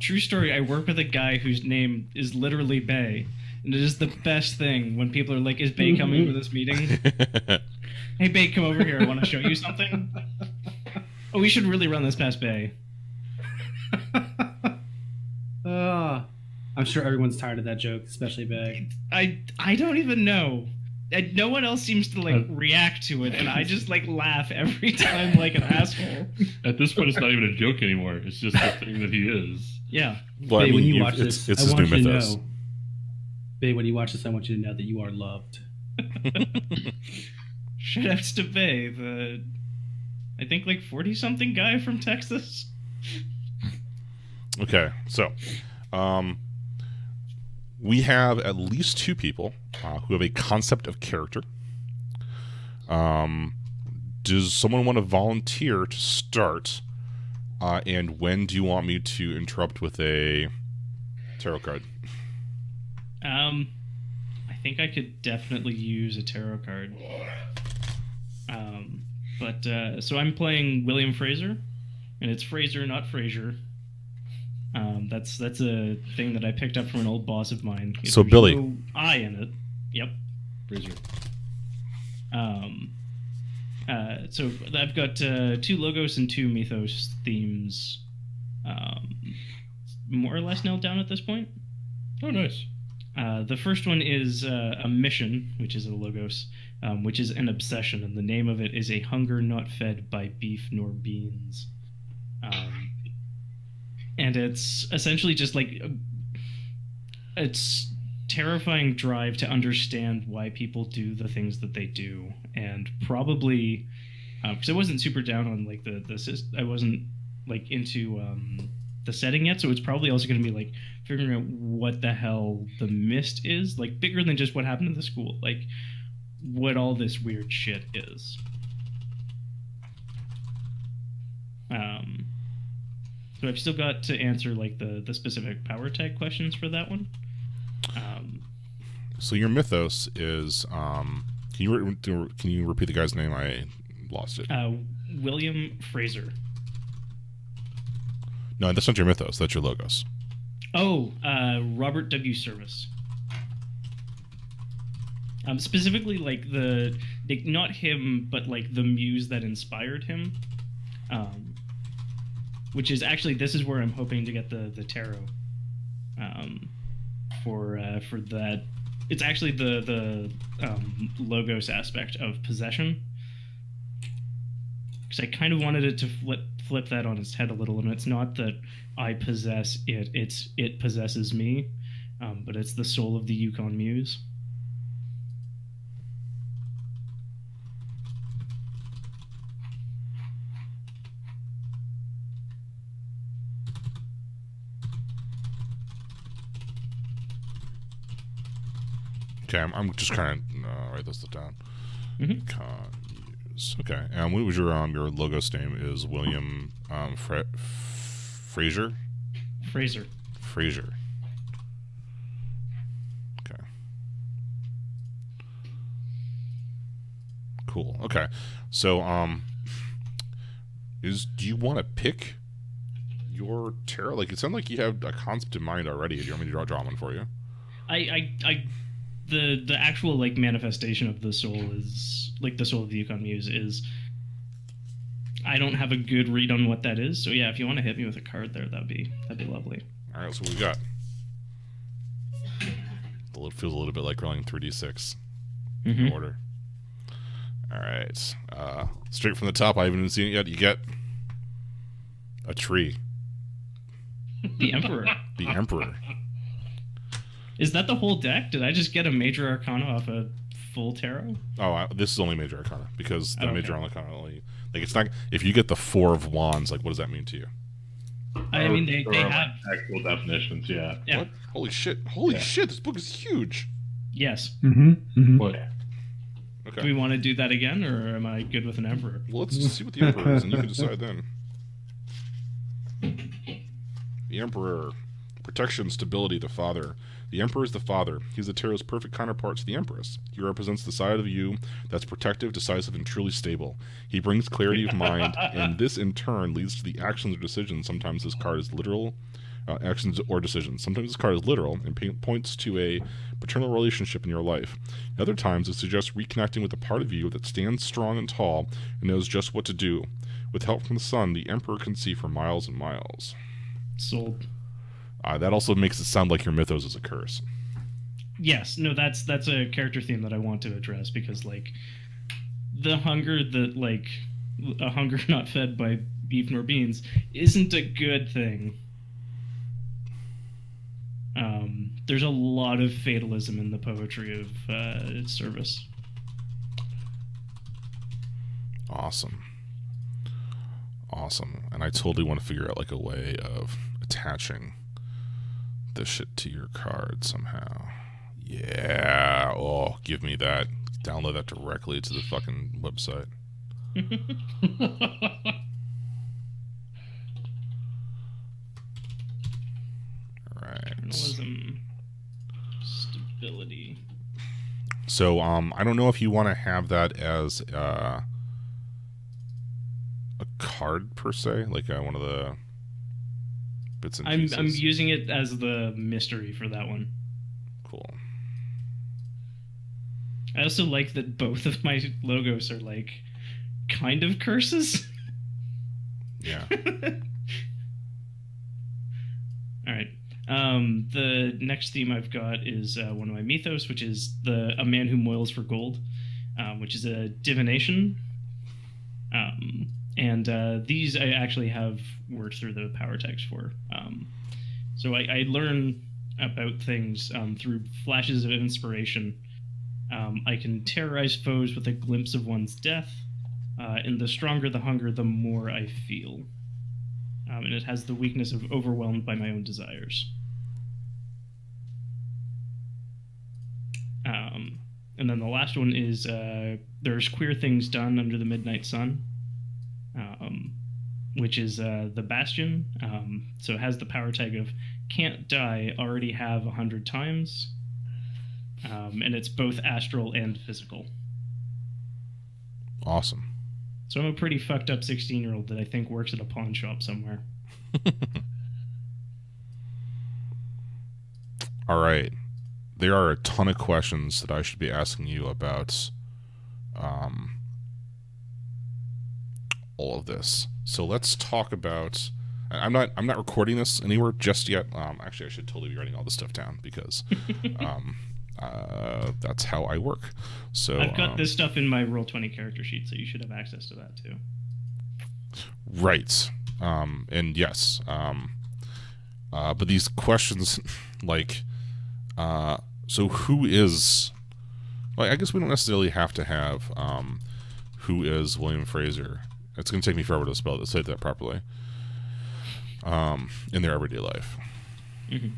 True story, I work with a guy whose name is literally Bay, and it is the best thing when people are like, is Bay coming for this meeting? Hey Bay, come over here, I want to show you something. Oh, we should really run this past Bay. I'm sure everyone's tired of that joke, especially Bay. I don't even know. No one else seems to like react to it, and I just like laugh every time like an asshole. At this point, it's not even a joke anymore. It's just the thing that he is. Yeah. Well, Bay, when you you've- watch this, it's I his want new you to mythos. know. Bay, when you watch this, I want you to know that you are loved. Shout outs to Bay, the I think like 40-something guy from Texas. Okay, so we have at least 2 people who have a concept of character. Does someone want to volunteer to start? And when do you want me to interrupt with a tarot card? I think I could definitely use a tarot card. So I'm playing William Fraser, and it's Fraser, not Fraser. That's a thing that I picked up from an old boss of mine. So There's Billy. no I in it. Yep. Fraser. So I've got 2 Logos and 2 Mythos themes, more or less nailed down at this point. Oh, nice. The first one is a mission, which is a Logos, which is an obsession, and the name of it is A Hunger Not Fed by Beef Nor Beans. And it's essentially just like it's terrifying drive to understand why people do the things that they do, and probably because I wasn't super down on like I wasn't like into the setting yet, so it's probably also going to be like figuring out what the hell the Mist is, like bigger than just what happened in the school, like what all this weird shit is. So I've still got to answer like the specific power tag questions for that one. So your mythos is can you repeat the guy's name? I lost it. William Fraser. No, that's not your mythos. That's your Logos. Oh, Robert W. Service. Specifically, like not him, but like the muse that inspired him. Which is actually, this is where I'm hoping to get the tarot. For that, it's actually the Logos aspect of possession. Because I kind of wanted it to flip that on its head a little, and it's not that I possess it; it possesses me. But it's the soul of the Yukon Muse. Okay, I'm just kind of write this down. Mm-hmm. Use. Okay, and what was your Logos name? Is William Fraser? Fraser. Fraser. Okay. Cool. Okay, so do you want to pick your tarot? Like, it sounds like you have a concept in mind already. Do you want me to draw one for you? The actual like manifestation of the soul is like the soul of the Yukon Muse is. I don't have a good read on what that is, so yeah, if you want to hit me with a card there, that'd be lovely. All right, so what we got. It feels a little bit like rolling 3d6. Mhm. order. All right. Straight from the top. I haven't even seen it yet. You get a tree. The Emperor. The Emperor. Is that the whole deck? Did I just get a Major Arcana off a full tarot? Oh, this is only Major Arcana because the Okay. Major Arcana only. Like, it's not. If you get the Four of Wands, like, what does that mean to you? I mean, they There are, have. actual definitions. Yeah. Yeah. What? Holy shit! Holy Yeah. shit! This book is huge. Yes. Mm-hmm. Mm-hmm. What? Do Okay. we want to do that again, or am I good with an Emperor? Well, let's see what the Emperor is, and you can decide then. The Emperor. Protection, stability, the father. The Emperor is the father. He's the tarot's perfect counterpart to the Empress. He represents the side of you that's protective, decisive, and truly stable. He brings clarity of mind, and this in turn leads to the actions or decisions. Sometimes this card is literal, actions or decisions. Sometimes this card is literal and points to a paternal relationship in your life. Other times it suggests reconnecting with a part of you that stands strong and tall and knows just what to do. With help from the sun, the Emperor can see for miles and miles. Sold. That also makes it sound like your mythos is a curse. Yes. No, that's a character theme that I want to address because, like, the hunger that, like, a hunger not fed by beef nor beans isn't a good thing. There's a lot of fatalism in the poetry of service. Awesome. And I totally want to figure out like a way of attaching this shit to your card somehow. Yeah. Oh, give me that. Download that directly to the fucking website. All right. Journalism. Stability. So, I don't know if you want to have that as a card per se, like one of the bits and pieces. I'm using it as the mystery for that one. Cool. I also like that both of my logos are like kind of curses. Yeah. All right. The next theme I've got is one of my mythos, which is a man who moils for gold, which is a divination. And these I actually have worked through the power text for. So I learn about things through flashes of inspiration. I can terrorize foes with a glimpse of one's death, and the stronger the hunger, the more I feel. And it has the weakness of overwhelmed by my own desires. And then the last one is there's queer things done under the midnight sun, which is the Bastion. So it has the power tag of can't die, already have 100 times. And it's both astral and physical. Awesome. So I'm a pretty fucked up 16-year-old that I think works at a pawn shop somewhere. All right. There are a ton of questions that I should be asking you about all of this. So let's talk about. I'm not recording this anywhere just yet. Actually, I should totally be writing all this stuff down because that's how I work. So I've got this stuff in my Roll20 character sheet, so you should have access to that too. Right. And yes. But these questions, like, so who is? Well, I guess we don't necessarily have to have who is William Fraser. It's going to take me forever to say that properly. In their everyday life. Mm-hmm.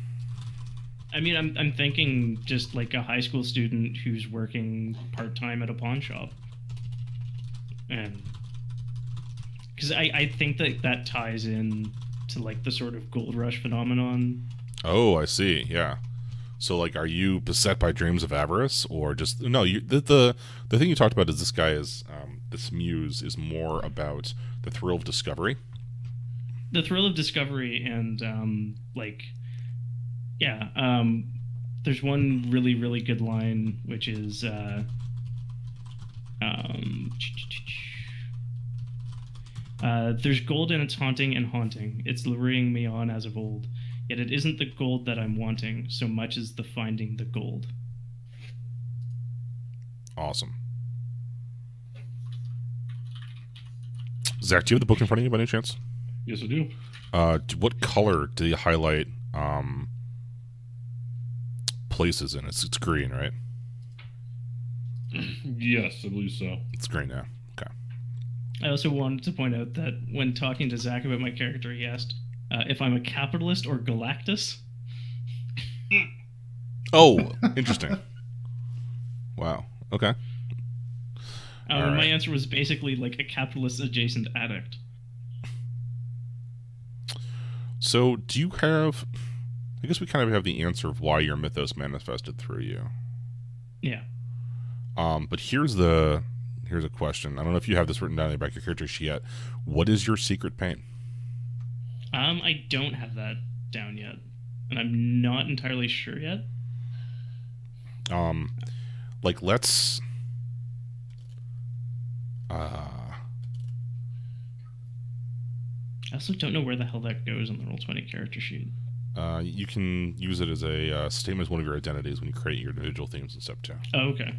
I mean, I'm thinking just like a high school student who's working part-time at a pawn shop. And because I think that ties in to like the sort of gold rush phenomenon. Oh, I see. Yeah. So, like, are you beset by dreams of avarice, or just no? The thing you talked about is this guy is this muse is more about the thrill of discovery. The thrill of discovery and like, yeah. There's one really really good line which is there's gold in its haunting and haunting. It's luring me on as of old. Yet it isn't the gold that I'm wanting so much as the finding the gold. Awesome. Zach, do you have the book in front of you by any chance? Yes, I do. What color do you highlight places in? It's green, right? Yes, I believe so. It's green now. Okay. I also wanted to point out that when talking to Zach about my character, he asked if I'm a capitalist or Galactus. Oh, interesting. Wow. Okay. And my right. answer was basically like a capitalist adjacent addict. So, do you have... I guess we kind of have the answer of why your mythos manifested through you. Yeah. But here's a question. I don't know if you have this written down about your character sheet yet. What is your secret pain? I don't have that down yet, and I'm not entirely sure yet. Like, let's... I also don't know where the hell that goes on the Roll20 character sheet. You can use it as a statement as one of your identities when you create your individual themes in Step 2. Oh, okay.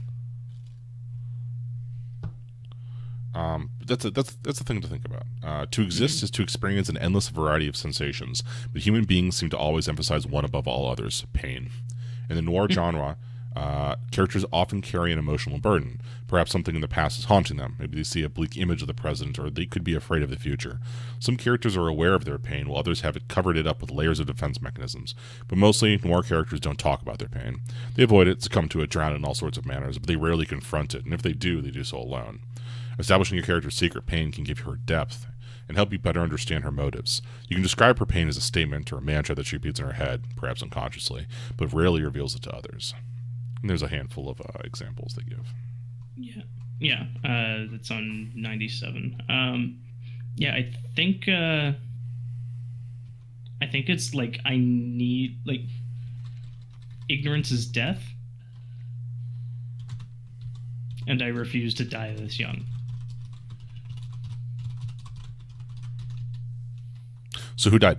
That's a thing to think about. To exist is to experience an endless variety of sensations, but human beings seem to always emphasize one above all others: pain. In the noir genre, characters often carry an emotional burden. Perhaps something in the past is haunting them. Maybe they see a bleak image of the present, or they could be afraid of the future. Some characters are aware of their pain, while others have covered it up with layers of defense mechanisms. But mostly, noir characters don't talk about their pain. They avoid it, succumb to it, drown it in all sorts of manners, but they rarely confront it, and if they do so alone. Establishing your character's secret pain can give her depth and help you better understand her motives. You can describe her pain as a statement or a mantra that she repeats in her head, perhaps unconsciously, but rarely reveals it to others. And there's a handful of examples they give. Yeah. That's on 97. Yeah, I think it's like I need like ignorance is death, and I refuse to die this young. So who died?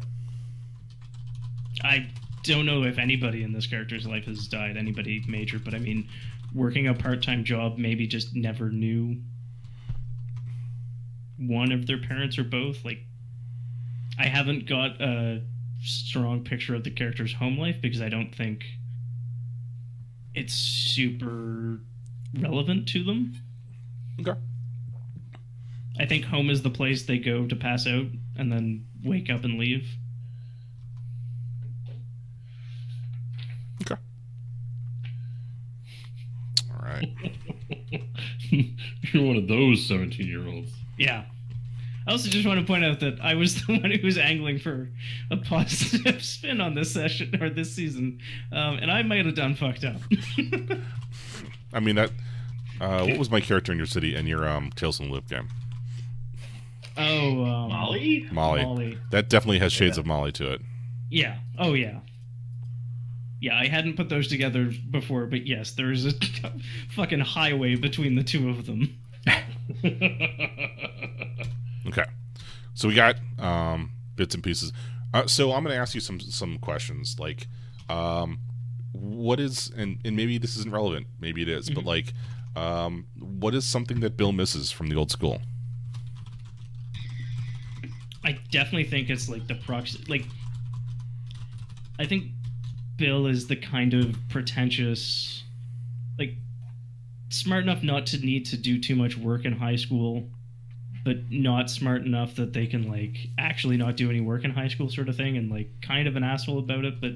I don't know if anybody in this character's life has died, anybody major, but I mean, working a part-time job, maybe just never knew one of their parents or both. Like, I haven't got a strong picture of the character's home life because I don't think it's super relevant to them. Okay. I think home is the place they go to pass out and then wake up and leave. Okay. All right. You're one of those 17-year-olds. Yeah. I also just want to point out that I was the one who was angling for a positive spin on this session or this season, and I might have done fucked up. I mean that. What was my character in your city in your Tales from the Loop game? Oh, Molly? Molly. That definitely has shades of Molly to it. Yeah. Oh, yeah. Yeah, I hadn't put those together before, but yes, there is a fucking highway between the two of them. Okay, so we got bits and pieces. So I'm going to ask you some questions, like, what is, and maybe this isn't relevant, maybe it is, but like, what is something that Bill misses from the old school? I definitely think it's like the like, I think Bill is the kind of pretentious, like, smart enough not to need to do too much work in high school, but not smart enough that they can, like, actually not do any work in high school sort of thing, and, like, kind of an asshole about it, but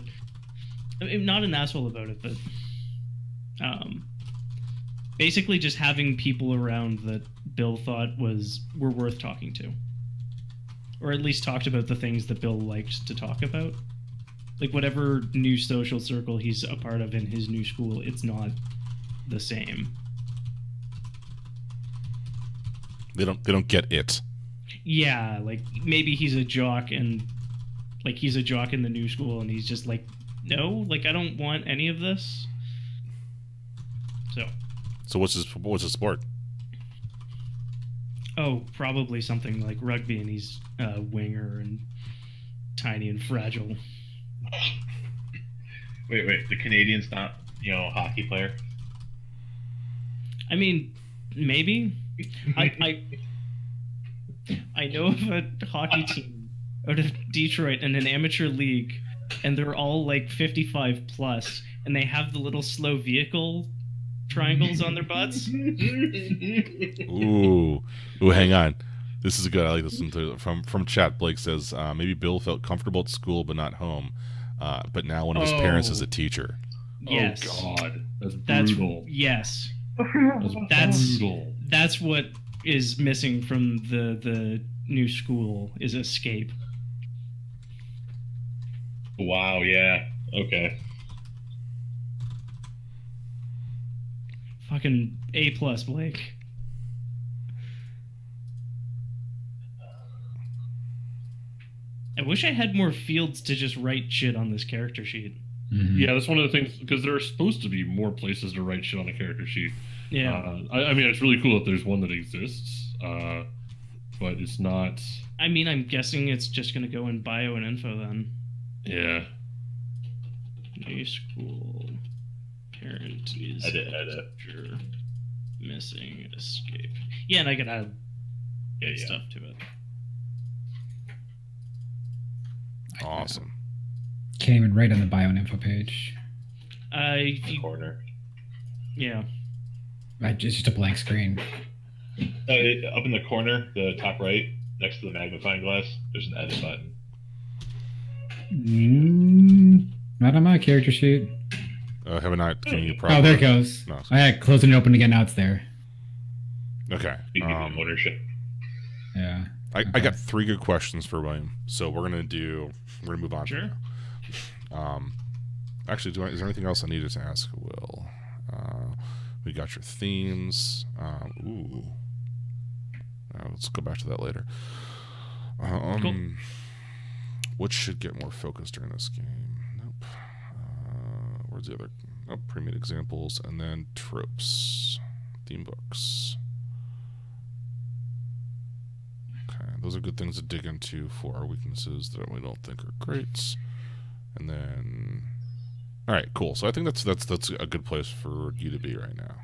I mean, not an asshole about it, but basically just having people around that Bill thought were worth talking to, or at least talked about the things that Bill liked to talk about. Like, whatever new social circle he's a part of in his new school, it's not the same. They don't get it. Yeah, like, maybe he's a jock and, like, he's a jock in the new school and he's just like, no, like, I don't want any of this. So what's his sport? Oh, probably something like rugby, and he's a winger and tiny and fragile. Wait, the Canadian's not, a hockey player? I mean, maybe. I know of a hockey team out of Detroit in an amateur league, and they're all like 55 plus, and they have the little slow vehicle triangles on their butts. Ooh, hang on. This is good. I like this one. From chat, Blake says maybe Bill felt comfortable at school but not home, but now one of his parents is a teacher. Yes. Oh God, that's brutal. Yes. That's brutal. That's what is missing from the new school is escape. Wow, yeah. Okay. Fucking A+, Blake. I wish I had more fields to just write shit on this character sheet. Mhm. Yeah, that's one of the things, because there are supposed to be more places to write shit on a character sheet. Yeah. I mean, it's really cool that there's one that exists, but it's not. I mean, I'm guessing it's just going to go in bio and info then. Yeah. New school. Parent is Edit. teacher. Missing escape. Yeah, and I can add Yeah. stuff to it. Awesome. Can't even write on the bio and info page. Corner. Yeah. It's just a blank screen. Up in the corner, the top right, next to the magnifying glass, there's an edit button. Not on my character sheet. Have I not given you a Oh, problem? there it goes. No. I had closed and opened again. Now it's there. Okay. You can give ownership. Yeah. I got 3 good questions for William, so we're gonna move on. Sure. Actually, is there anything else I needed to ask Will? We got your themes. Let's go back to that later. Cool. What should get more focus during this game? Nope. Where's the other? Oh, pre-made examples, and then tropes, theme books. Okay, those are good things to dig into for our weaknesses that we don't think are great. And then, all right, cool. So I think that's a good place for you to be right now.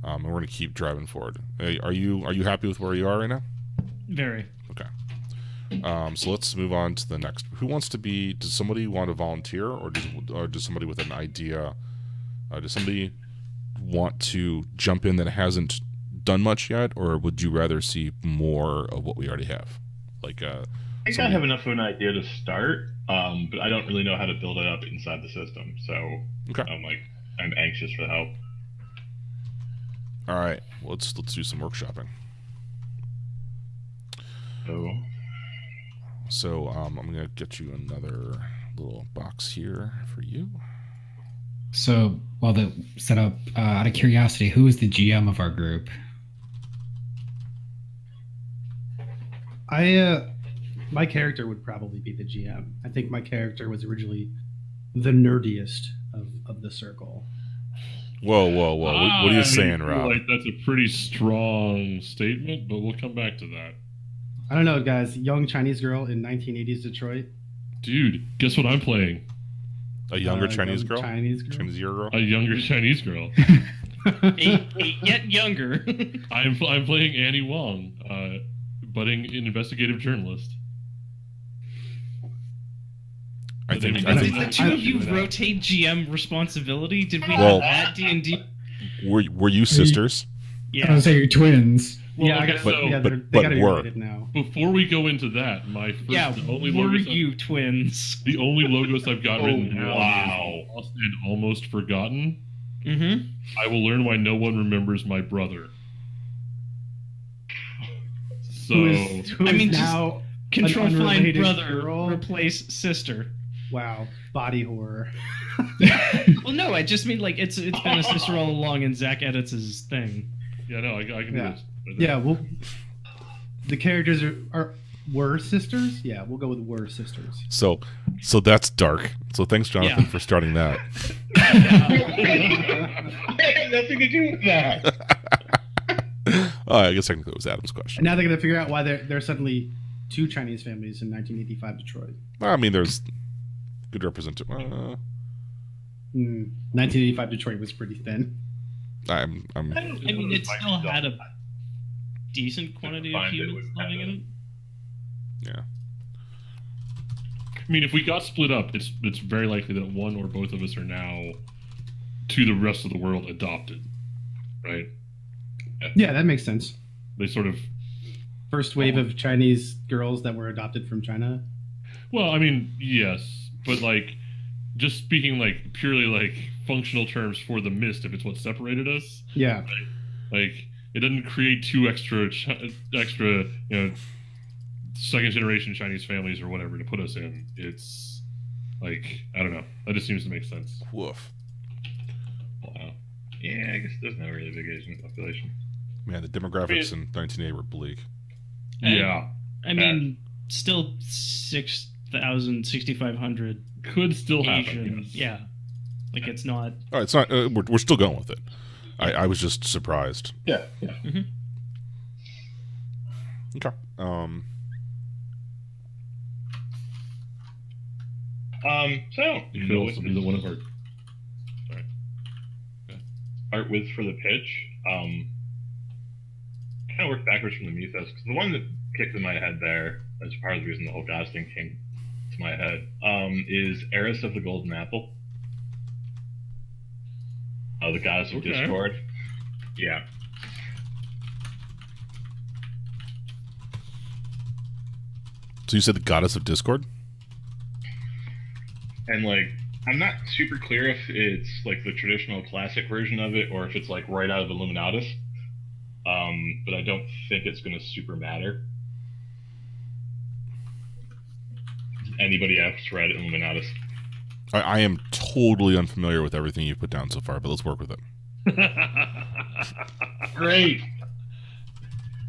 And we're gonna keep driving forward. Hey, are you happy with where you are right now? Very. Okay. So let's move on to the next. Who wants to be? Does somebody want to volunteer, or does somebody with an idea? Does somebody want to jump in that hasn't done much yet, or would you rather see more of what we already have? Like, I think I have enough of an idea to start, but I don't really know how to build it up inside the system. So Okay. I'm anxious for the help. All right, let's do some workshopping. So I'm gonna get you another little box here for you. So while the setup, out of curiosity, who is the GM of our group? My character would probably be the GM. I think my character was originally the nerdiest of the circle. Whoa! What are you saying, feel Rob? like that's a pretty strong statement, but we'll come back to that. I don't know, guys. Young Chinese girl in 1980s Detroit. Dude, guess what I'm playing? A younger Chinese young girl? Chinese girl. Chinese girl? A younger Chinese girl. a yet younger. I'm playing Annie Wong, budding investigative journalist. I think Did the two of you rotate GM responsibility? Did we Well- have that D&D? were you sisters? I Yeah. was say you're twins. Well, yeah, okay, so, yeah, but they gotta be were. related now. before we go into that, my first, Yeah, the only were logos you twins? the only logos I've got Oh, written down wow. is Lost and Almost Forgotten. Mm-hmm. I will learn why no one remembers my brother. So Who is I mean, now Control an find unrelated brother, girl? replace sister. Wow, body horror. Well, no, I just mean like it's been a sister all along, and Zach edits his thing. yeah, no, I can Yeah. do this. Yeah, well, the characters were sisters. Yeah, we'll go with were sisters. So that's dark. So thanks, Jonathan, Yeah. for starting that. I have nothing to do with that. I guess technically it was Adam's question. And now they're gonna figure out why there are suddenly two Chinese families in 1985 Detroit. I mean, there's good representation. 1985 Detroit was pretty thin. I mean, it still had a decent quantity of Find it humans was living in kinda- it. Yeah. I mean, if we got split up, it's very likely that one or both of us are now to the rest of the world adopted, right? Yeah, that makes sense. They sort of. First wave of Chinese girls that were adopted from China. Well, I mean, yes, but like, just speaking like purely like functional terms for the mist, if it's what separated us, Yeah. like it doesn't create two extra, you know, second generation Chinese families or whatever to put us in. It's like I don't know. That just seems to make sense. Woof. Wow. Yeah, I guess there's no really big Asian population. Man, the demographics in 1980 were bleak. And- Yeah, I mean, still 6,000, 6,500 could still happen. Asian. Yes. Yeah. Like, it's not. All right, it's not. We're still going with it. I was just surprised. Yeah, yeah. Okay. So You could also be the one of our. start with for the pitch. Kind of work backwards from the mythos because the one that kicked in my head there, as part of the reason the whole gods thing came to my head, is Eris of the Golden Apple. The goddess of Okay. discord. Yeah. So you said the goddess of discord? And like, I'm not super clear if it's like the traditional classic version of it or if it's like right out of Illuminatus. But I don't think it's going to super matter. Anybody else read Illuminatus? I am totally unfamiliar with everything you've put down so far, but let's work with it. Great.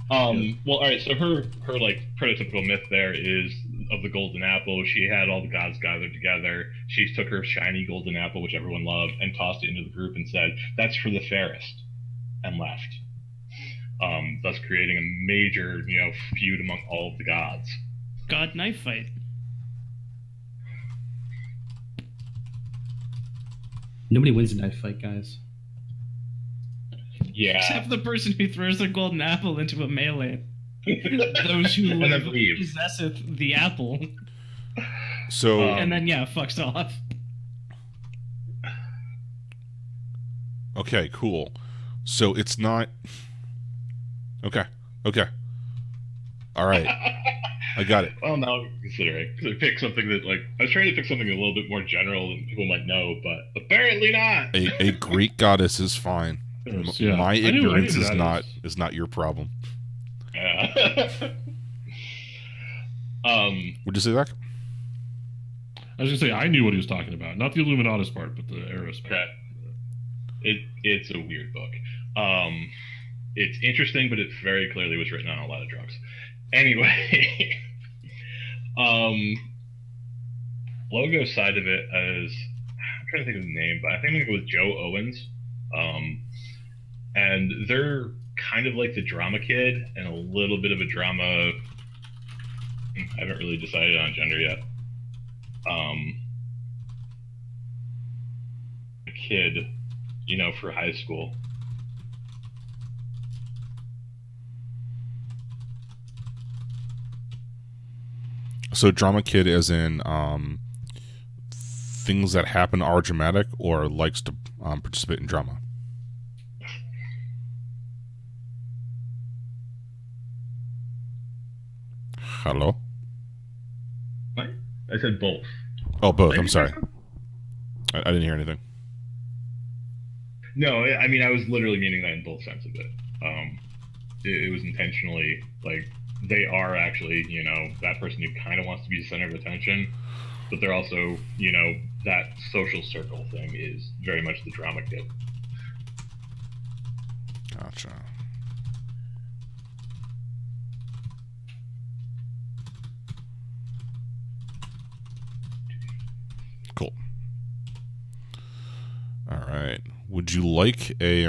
Well, all right. So her like prototypical myth there is of the golden apple. She had all the gods gathered together. She took her shiny golden apple, which everyone loved, and tossed it into the group and said, "That's for the fairest," and left. Thus creating a major, feud among all of the gods. God knife fight. Nobody wins a knife fight, guys. Yeah. Except the person who throws their golden apple into a melee. Those who And then leave. possesseth the apple. So And then, fucks off. okay, cool. So it's not. Okay. All right, I got it. Well, now I'm considering because I picked something that I was trying to pick something a little bit more general than people might know, but apparently not. A Greek goddess is fine. Yes, yeah. My I knew ignorance that is not your problem. Yeah. Would you say that? I was gonna say I knew what he was talking about, not the Illuminatus part, but the Eris part. Okay. It's a weird book. It's interesting, but it very clearly was written on a lot of drugs. Anyway, logo side of it is I'm trying to think of the name, but I think I'm gonna go with Joe Owens. And they're kind of like the drama kid and a little bit of a drama. I haven't really decided on gender yet. A kid, for high school. So drama kid as in things that happen are dramatic or likes to participate in drama. Hello? What? I said both. Oh, both. I'm sorry. I didn't hear anything. No, I mean I was literally meaning that in both sense of it. It was intentionally they are actually that person who kind of wants to be the center of attention, but they're also that social circle thing is very much the drama kid. Gotcha. Cool. All right. Would you like a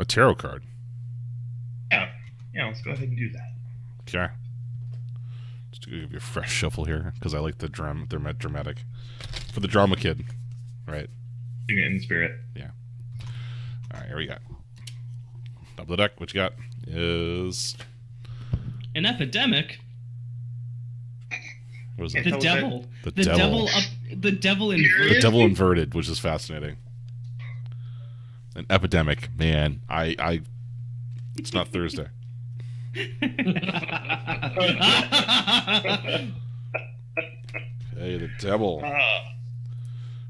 tarot card? Yeah, let's go ahead and do that. Okay. Let's To give you a fresh shuffle here because I like the dramatic for the drama kid, right? Doing it in spirit. Yeah. All right, here we go. Top of the deck. What you got is An epidemic. what is it? The devil. The The devil. devil. The devil in. The devil inverted, which is fascinating. An epidemic, man. I. It's not Thursday. Hey, the devil.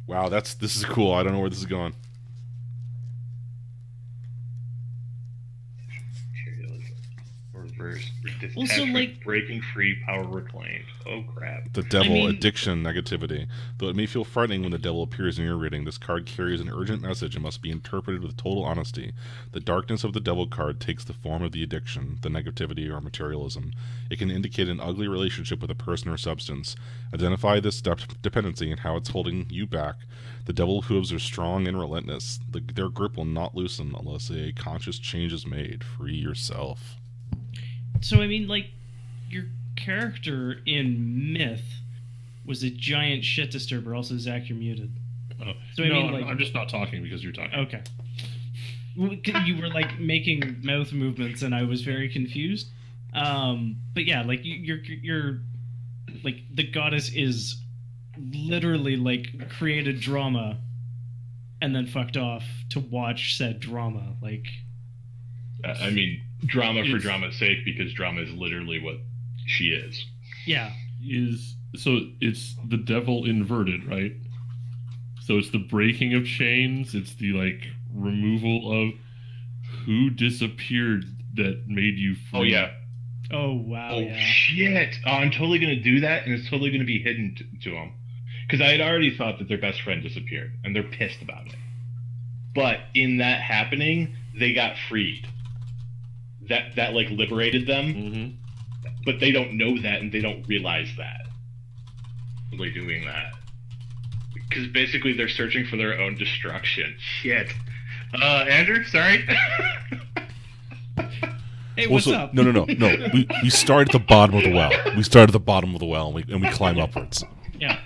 Wow, this is cool. I don't know where this is going. Reverse. Also, like- breaking free, power reclaimed. Oh crap. The devil, mean- addiction, negativity. Though it may feel frightening when the devil appears in your reading, this card carries an urgent message and must be interpreted with total honesty. The darkness of the devil card takes the form of the addiction, the negativity, or materialism. It can indicate an ugly relationship with a person or substance. Identify this dependency and how it's holding you back. The devil hooves are strong and relentless. Their grip will not loosen unless a conscious change is made. Free yourself. So I mean, like, your character in Myth was a giant shit disturber. Also, Zach, you're muted. Oh. So I no, mean, like, I'm just not talking because you're talking. Okay. You were like making mouth movements, and I was very confused. But yeah, like you're like the goddess is literally like created drama, and then fucked off to watch said drama. Like, I mean, drama for It's- drama's sake, because drama is literally what she is. yeah, So it's the devil inverted, right? So it's the breaking of chains. It's the like removal of who disappeared that made you free. Oh yeah. oh wow, Oh yeah. shit! Oh, I'm totally gonna do that, and it's totally gonna be hidden to them, because I had already thought that their best friend disappeared, and they're pissed about it. But in that happening, they got freed. That like liberated them, Mm-hmm. but they don't know that, and they don't realize that. Really doing that, because basically they're searching for their own destruction. Shit. Andrew, sorry. Hey, what's up? No. We start at the bottom of the well. We start at the bottom of the well, and we climb upwards. Yeah.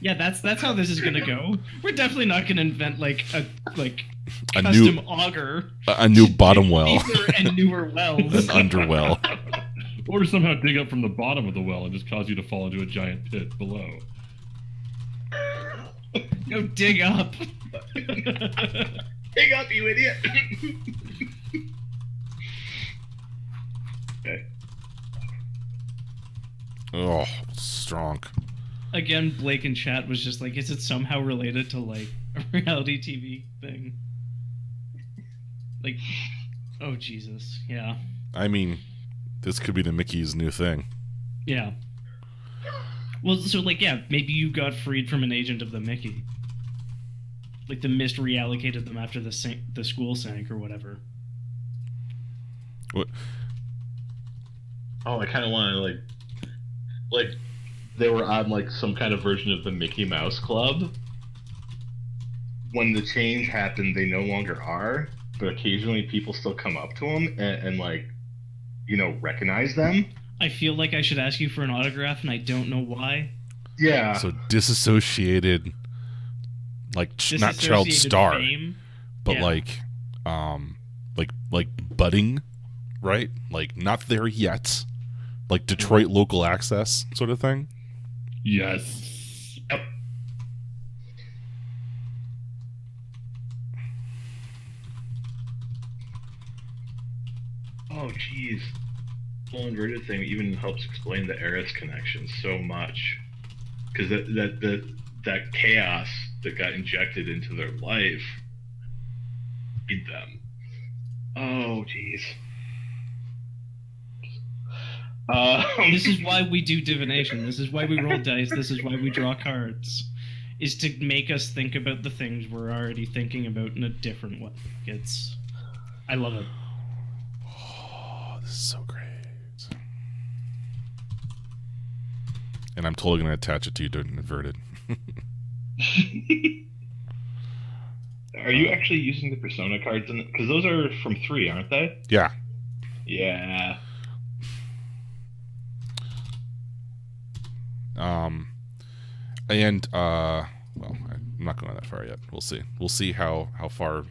Yeah, that's how this is gonna go. We're definitely not gonna invent like a A custom new auger, a new bottom well, deeper and newer wells. an underwell. Or somehow dig up from the bottom of the well and just cause you to fall into a giant pit below. Go dig up. Hang up, you idiot. Okay. Oh, strong. Again, Blake in chat was just like, is it somehow related to like a reality TV thing? Like, oh Jesus, yeah, I mean, this could be the Mickey's new thing. yeah. Well, so like, yeah, maybe you got freed from an agent of the Mickey. Like the mist reallocated them after the school sank or whatever. What? Oh, I kind of want to like they were on like some kind of version of the Mickey Mouse Club. When the change happened, they no longer are, but occasionally people still come up to them and like, you know, recognize them. I feel like I should ask you for an autograph, and I don't know why. Yeah. So disassociated, like not child Disassociated star, fame. but Yeah. like budding, right? Like not there yet, like Detroit local access sort of thing. Yes. Yep. Oh, jeez. The whole inverted thing even helps explain the Eris connection so much, because that chaos that got injected into their life feed them. Oh, jeez. This is why we do divination. This is why we roll dice. This is why we draw cards. Is to make us think about the things we're already thinking about in a different way. I love it. Oh, this is so great. And I'm totally gonna attach it to you to inverted. Are you actually using the Persona cards? Because those are from 3, aren't they? Yeah. Yeah. And well, I'm not going that far yet. We'll see. We'll see how far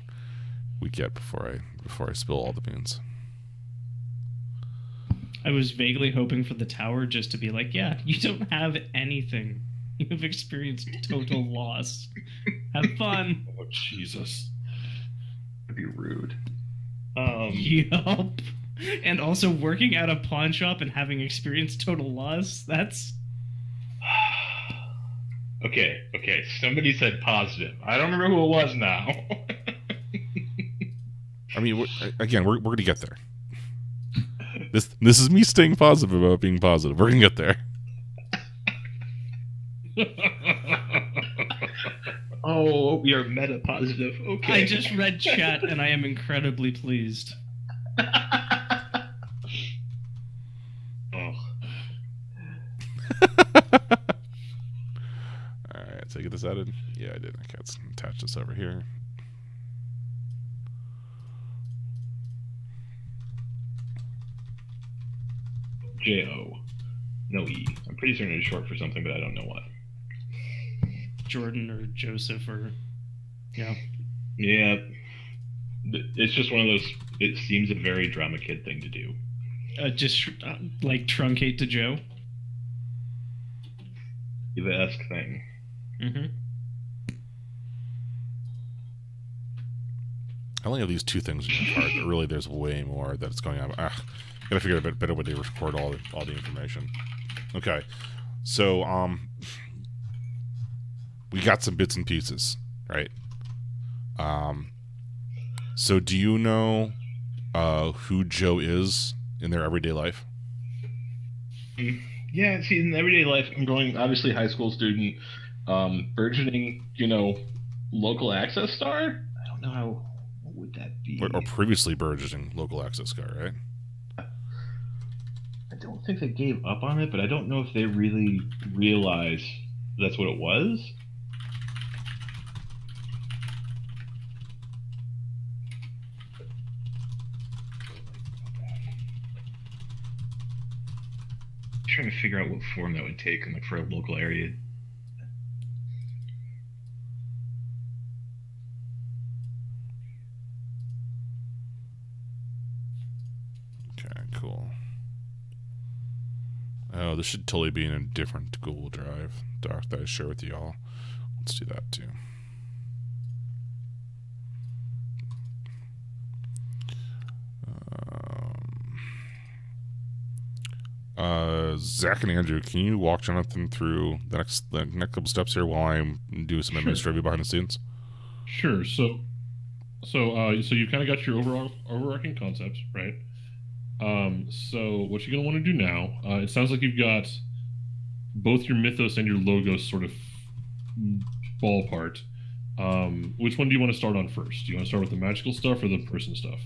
we get before I spill all the beans. I was vaguely hoping for the tower just to be like, yeah, you don't have anything. You've experienced total loss. Have fun. Oh, Jesus. That'd be rude. Yup. And also working at a pawn shop and having experienced total loss, that's... Okay. Somebody said positive. I don't remember who it was now. I mean, we're going to get there. This is me staying positive about being positive. We're going to get there. Oh, you're meta positive. Okay. I just read chat and I am incredibly pleased. Oh. Alright, so I get this added? Yeah, I did. I can attach this over here. J-O. No E. I'm pretty certain it's short for something, but I don't know what. Jordan or Joseph or... Yeah. Yeah. It's just one of those, it seems a very drama kid thing to do. Like truncate to Joe? The-esque thing. Mm-hmm. I only have these two things in the card, but really there's way more that's going on. Gotta figure out a better way to record all the information. Okay, so we got some bits and pieces, right? So do you know who Joe is in their everyday life? Yeah, see, in everyday life, I'm going, obviously, high school student, burgeoning, local access star? I don't know how, what would that be? Or previously burgeoning local access star, right? I don't think they gave up on it, but I don't know if they really realized that's what it was. Trying to figure out what form that would take in, for a local area. Okay, cool. Oh, this should totally be in a different Google Drive doc that I share with y'all. Let's do that too. Zach and Andrew, can you walk Jonathan through the next couple steps here while I'm doing some administrative behind the scenes? Sure. So you've kind of got your overarching concepts, right? So what you're gonna want to do now? It sounds like you've got both your mythos and your logos sort of ballpark. Which one do you want to start on first? Do you want to start with the magical stuff or the person stuff?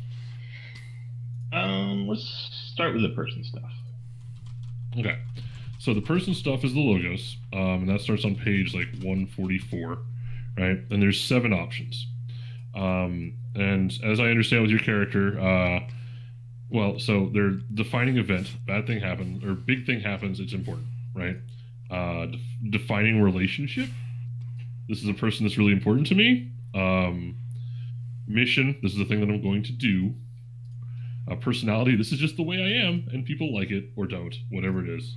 Let's start with the person stuff. Okay, so the person stuff is the logos, and that starts on page 144, right? And there's 7 options. And as I understand with your character, well, so they're defining event, bad thing happens, or big thing happens, it's important, right? Defining relationship, this is a person that's really important to me. Mission, this is the thing that I'm going to do. Personality, this is just the way I am, and people like it or don't, whatever it is.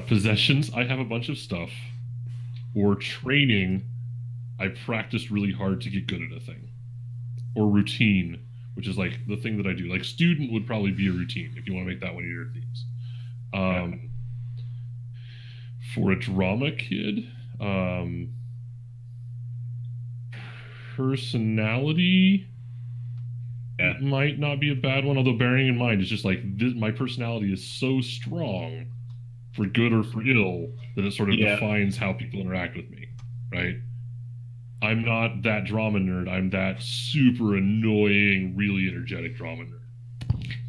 Possessions, I have a bunch of stuff. Or training, I practiced really hard to get good at a thing. Or routine, which is like the thing that I do. Like student would probably be a routine if you want to make that one of your themes. For a drama kid, personality might not be a bad one, although bearing in mind it's just like my personality is so strong for good or for ill that it sort of defines how people interact with me, right? I'm not that drama nerd, I'm that super annoying, really energetic drama nerd.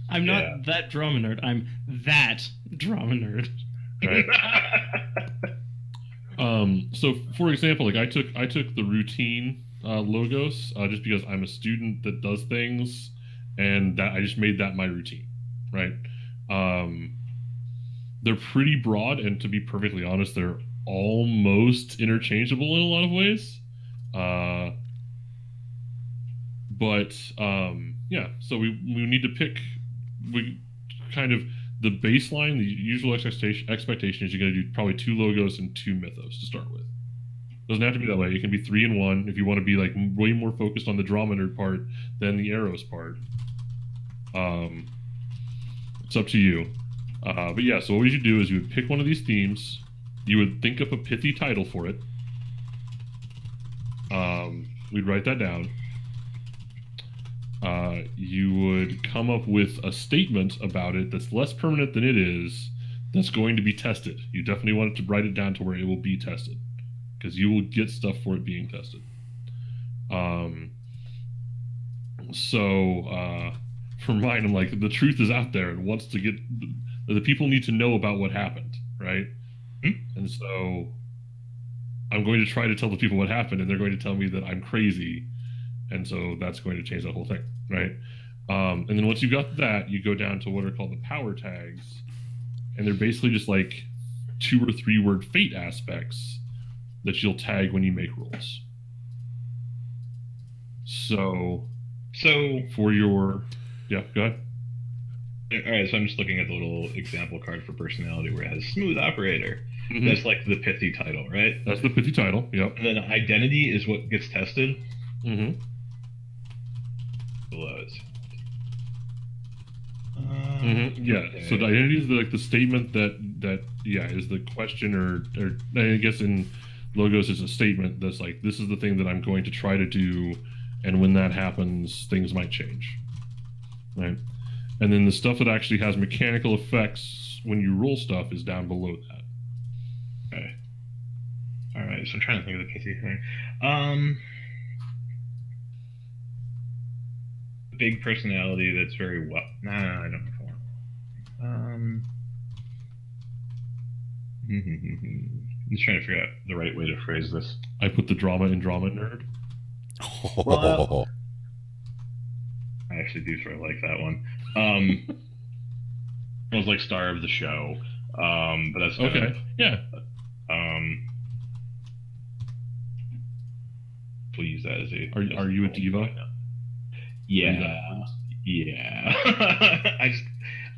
I'm not that drama nerd, I'm that drama nerd. Right. So for example, like I took the routine logos just because I'm a student that does things, and that I just made that my routine, right? they're pretty broad, and to be perfectly honest, they're almost interchangeable in a lot of ways. Yeah, so we need to pick the baseline. The usual expectation is you're going to do probably 2 logos and 2 mythos to start with. Doesn't have to be that way. It can be 3 and 1 if you want to be like way more focused on the drama nerd part than the arrows part. It's up to you. But yeah, so what you do is you would pick one of these themes. You would think up a pithy title for it. We'd write that down. You would come up with a statement about it that's less permanent than it is, that's going to be tested. You definitely want to write it down to where it will be tested, because you will get stuff for it being tested. For mine, I'm like, the truth is out there and wants to get... The people need to know about what happened, right? And so I'm going to try to tell the people what happened, and they're going to tell me that I'm crazy, and so that's going to change that whole thing, right? And then once you've got that, you go down to what are called the power tags, and they're basically just like 2 or 3 word fate aspects that you'll tag when you make rolls. So for your... Yeah, go ahead. All right, so I'm just looking at the little example card for personality where it has smooth operator. Mm-hmm. That's like the pithy title, right? That's the pithy title, yep. And then identity is what gets tested. Mm-hmm. Below it. Yeah. Okay. So the identity is the statement that is the question, or I guess in logos is a statement that's like, this is the thing that I'm going to try to do, and when that happens, things might change, right? And then the stuff that actually has mechanical effects when you roll stuff is down below that. Okay. All right. So I'm trying to think of the pithy thing. Big personality that's very well. No, I don't know. I'm just trying to figure out the right way to phrase this. I put the drama in drama nerd. Well, I actually do sort of like that one. It was like star of the show, but that's kind Okay. of, Yeah. we'll use that as a. Are you a diva? Yeah.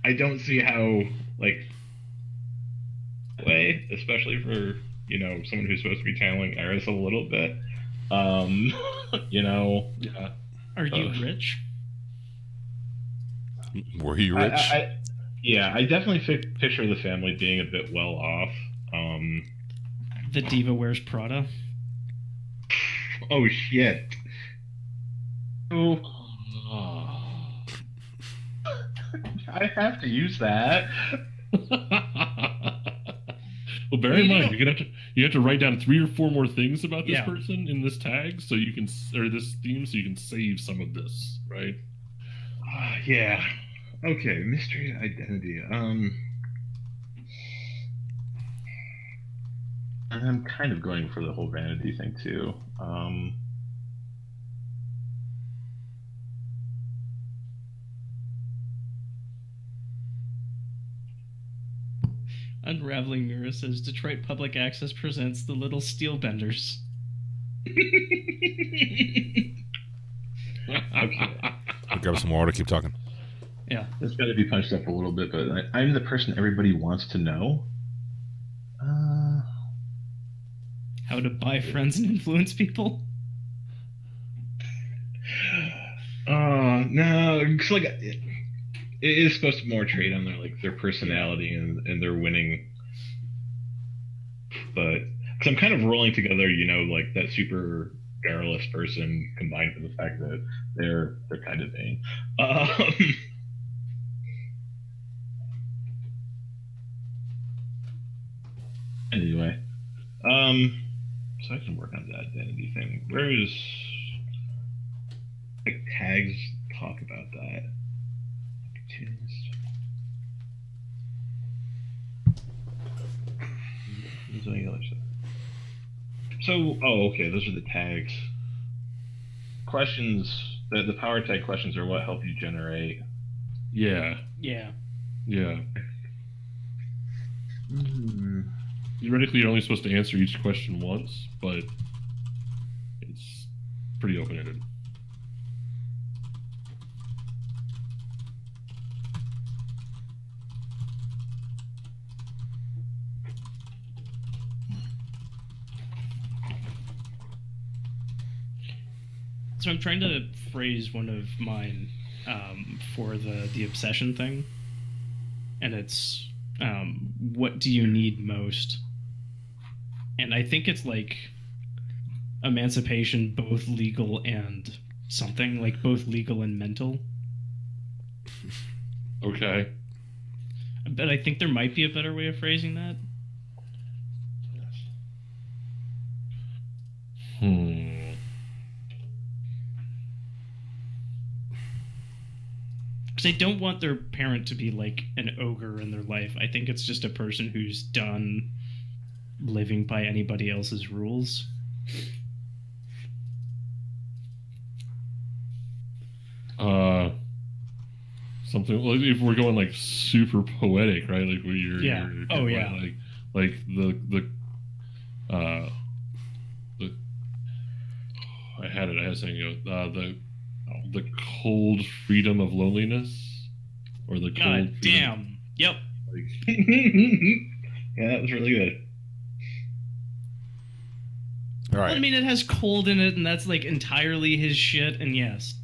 I don't see how, like, way, especially for someone who's supposed to be channeling Eris a little bit. Yeah. Are you rich? Were you rich? I definitely picture the family being a bit well off. The diva wears Prada. Oh shit. Oh. I have to use that. Well, bear in mind, you have to write down 3 or 4 more things about this Yeah. person in this tag, so you can, or this theme, so you can save some of this, right? Yeah. Okay, mystery identity. I'm kind of going for the whole vanity thing too. Unraveling Mirror says Detroit Public Access presents the Little Steel Benders. I'll grab some water. Keep talking. Yeah. It's got to be punched up a little bit, but I'm the person everybody wants to know. How to buy friends and influence people. No, it's like it is supposed to more trade on their personality and their winning. But because I'm kind of rolling together, like that super garrulous person combined with the fact that they're kind of vain. Anyway, so I can work on that identity thing. Where is tags talk about that? There's any other stuff. So, okay, those are the tags. Questions. The power tag questions are what help you generate. Yeah. Yeah. Yeah. Theoretically, you're only supposed to answer each question once, but it's pretty open-ended. So I'm trying to phrase one of mine for the obsession thing, and it's what do you need most? And I think it's like emancipation, both legal and something, like both legal and mental. Okay. But I think there might be a better way of phrasing that. Because I don't want their parent to be like an ogre in their life. I think it's just a person who's done living by anybody else's rules. Something like if we're going like super poetic, right? Like Yeah. Oh, yeah. Like the I had it. I had saying the cold freedom of loneliness, or the cold God freedom, damn. Yep. like, Yeah, that was really good. All right. I mean, it has cold in it, and that's like entirely his shit. And yes,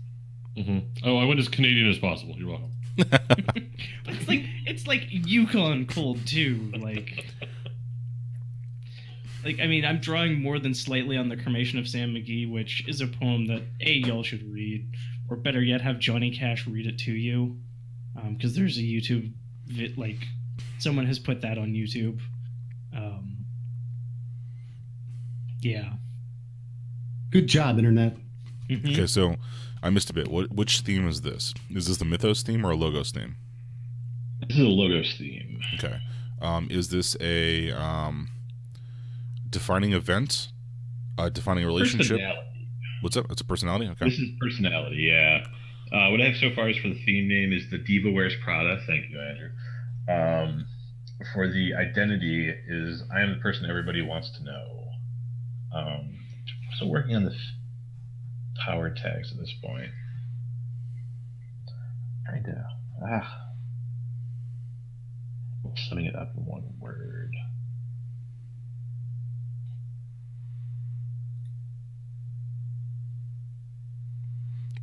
Oh, I went as Canadian as possible. You're welcome. but it's like Yukon cold too. Like I mean, I'm drawing more than slightly on the Cremation of Sam McGee, which is a poem that y'all should read, or better yet, have Johnny Cash read it to you, because there's a YouTube like someone has put that on YouTube. Yeah. Good job, Internet. Mhm. Okay, so I missed a bit. Which theme is this? Is this the Mythos theme or a Logos theme? This is a Logos theme. Okay. Is this a defining event? A defining relationship? Personality. What's up? It's a personality? Okay. This is personality, yeah. What I have so far is for the theme name is The Diva Wears Prada. Thank you, Andrew. For the identity is I am the person everybody wants to know. So working on the power tags at this point. Trying to summing it up in one word.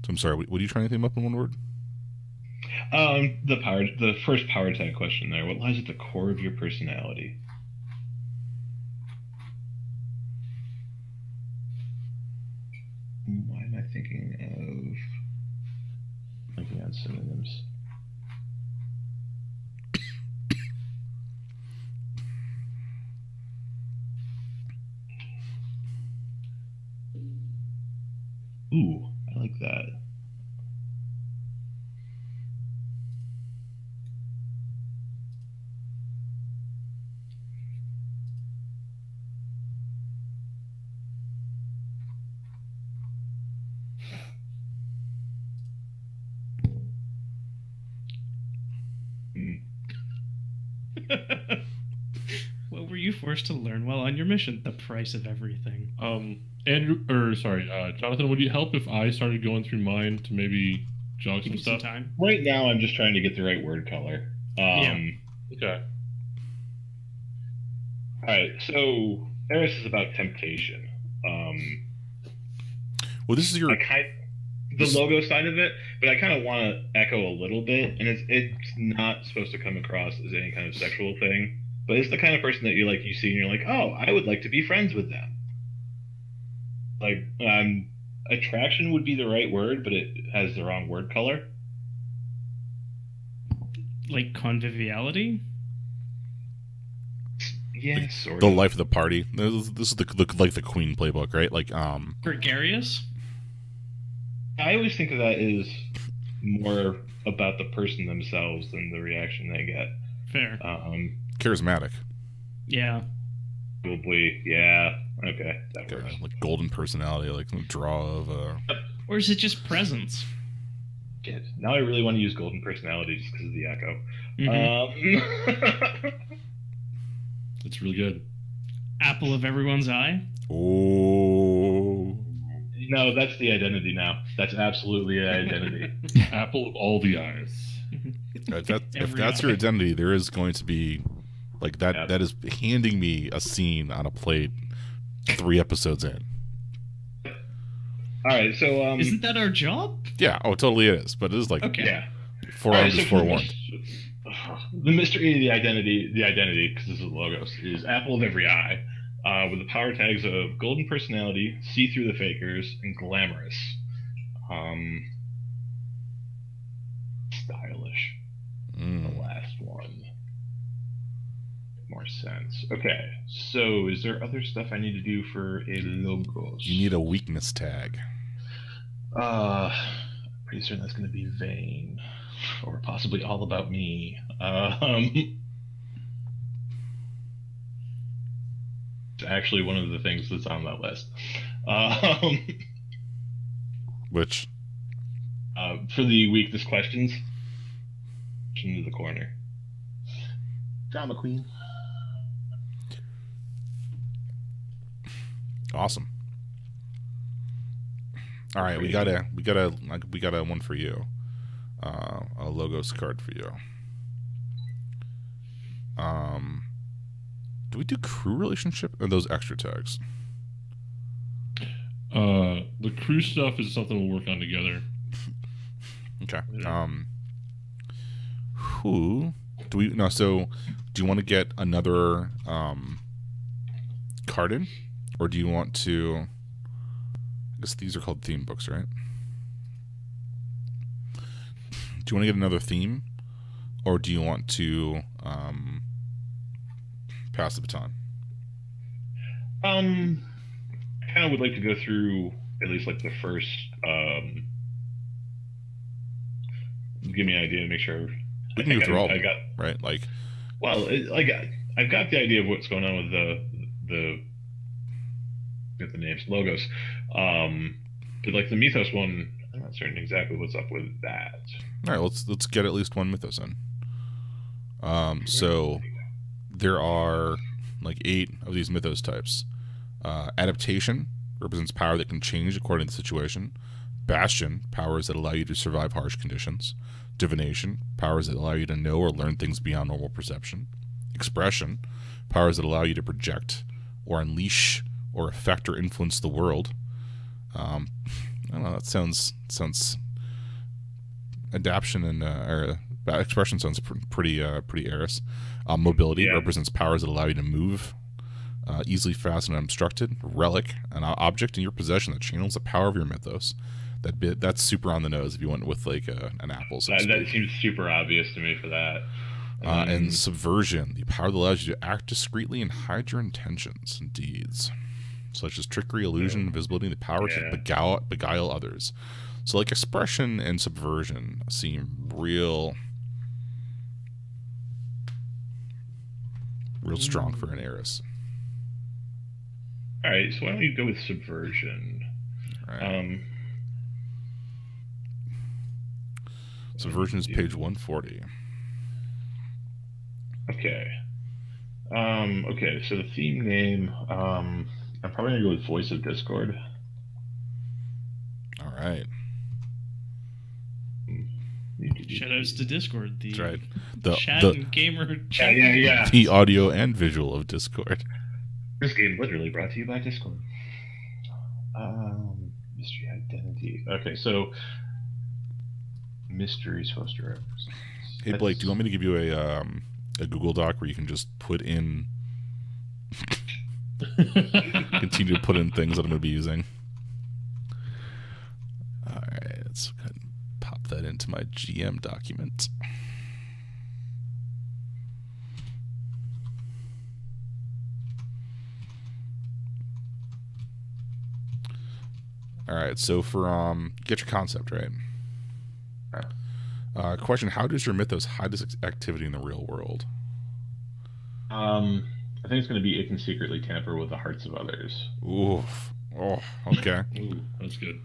So I'm sorry. What are you trying to theme up in one word? The first power tag question there. What lies at the core of your personality? Why am I thinking on synonyms? Ooh, I like that. What were you forced to learn while on your mission? The price of everything. Jonathan, would you help if I started going through mine to maybe jog Give some you some stuff? time. Right now, I'm just trying to get the right word color. Okay. All right, so Eris is about temptation. Well, this is your. The logo side of it, but I kind of want to echo a little bit, and it's not supposed to come across as any kind of sexual thing, but it's the kind of person that you see and you're like, oh, I would like to be friends with them. Like, attraction would be the right word, but it has the wrong word color. Like conviviality? Yeah, sort The of. life of the party. This is the like the Queen playbook, right? Like Gregarious? I always think of that as more about the person themselves than the reaction they get. Fair. charismatic. Yeah. Probably, yeah. Okay, that works. Like golden personality, like the draw of. Or is it just presence? Shit. Now I really want to use golden personality just because of the echo. Mhm. It's really good. Apple of everyone's eye. Oh. No, that's the identity now. That's absolutely the identity. Apple of all the eyes. If that's your identity, there is going to be like that. Yep. That is handing me a scene on a plate 3 episodes in. All right, so Isn't that our job? Yeah. Oh, totally it is. But it is like Okay. yeah. forearmed so is for forewarned. The mystery of the identity, because this is Logos, is Apple of every eye, with the power tags of golden personality, see through the fakers, and glamorous. Stylish. The last one. More sense. Okay, so is there other stuff I need to do for a Logos? You need a weakness tag. Pretty certain that's going to be vain, or possibly all about me. It's actually one of the things that's on that list. Which For the weakness questions, into the corner. Drama queen. awesome. All right, we got a one for you. A Logos card for you. Do we do crew relationship or those extra tags? The crew stuff is something we'll work on together. Okay. Who do we no? So, do you want to get another card in, or do you want to? I guess these are called theme books, right? Do you want to get another theme, or do you want to pass the baton? I kind of would like to go through at least like the first. Give me an idea to make sure. We can go through all of I them, got. right? Like, Well, I've got the idea of what's going on with the get the names Logos, but like the Mythos one, I'm not certain exactly what's up with that. all right, let's get at least one mythos in. So there are like 8 of these mythos types. Adaptation represents power that can change according to the situation. Bastion, powers that allow you to survive harsh conditions. Divination, powers that allow you to know or learn things beyond normal perception. Expression, powers that allow you to project or unleash or affect or influence the world. I don't know, that sounds adaption and or expression sounds pretty Eris. Mobility represents powers that allow you to move easily, fast, and unobstructed. Relic, an object in your possession that channels the power of your mythos. That's super on the nose if you went with like an apple. So That seems super obvious to me for that. And subversion, the power that allows you to act discreetly and hide your intentions and deeds, such as trickery, illusion, invisibility, the power to beguile others. So like expression and subversion seem real strong for an Eris. All right, so why don't we go with subversion? All right. Subversion is page 140. Okay. Okay, so the theme name, I'm probably gonna go with Voice of Discord. All right. Shoutouts to Discord, the That's right. The chat and gamer chat. Yeah. the audio and visual of Discord. This game literally brought to you by Discord. Mystery identity. Okay, so mystery is supposed to represent. Hey Blake, do you want me to give you a Google Doc where you can just put in continue to put in things that I'm going to be using? All right, let's go ahead and pop that into my GM document. All right, so for get your concept right. Question: how does your mythos hide this activity in the real world? I think it's going to be it can secretly tamper with the hearts of others. Oof. Oh, okay. Ooh, that's good.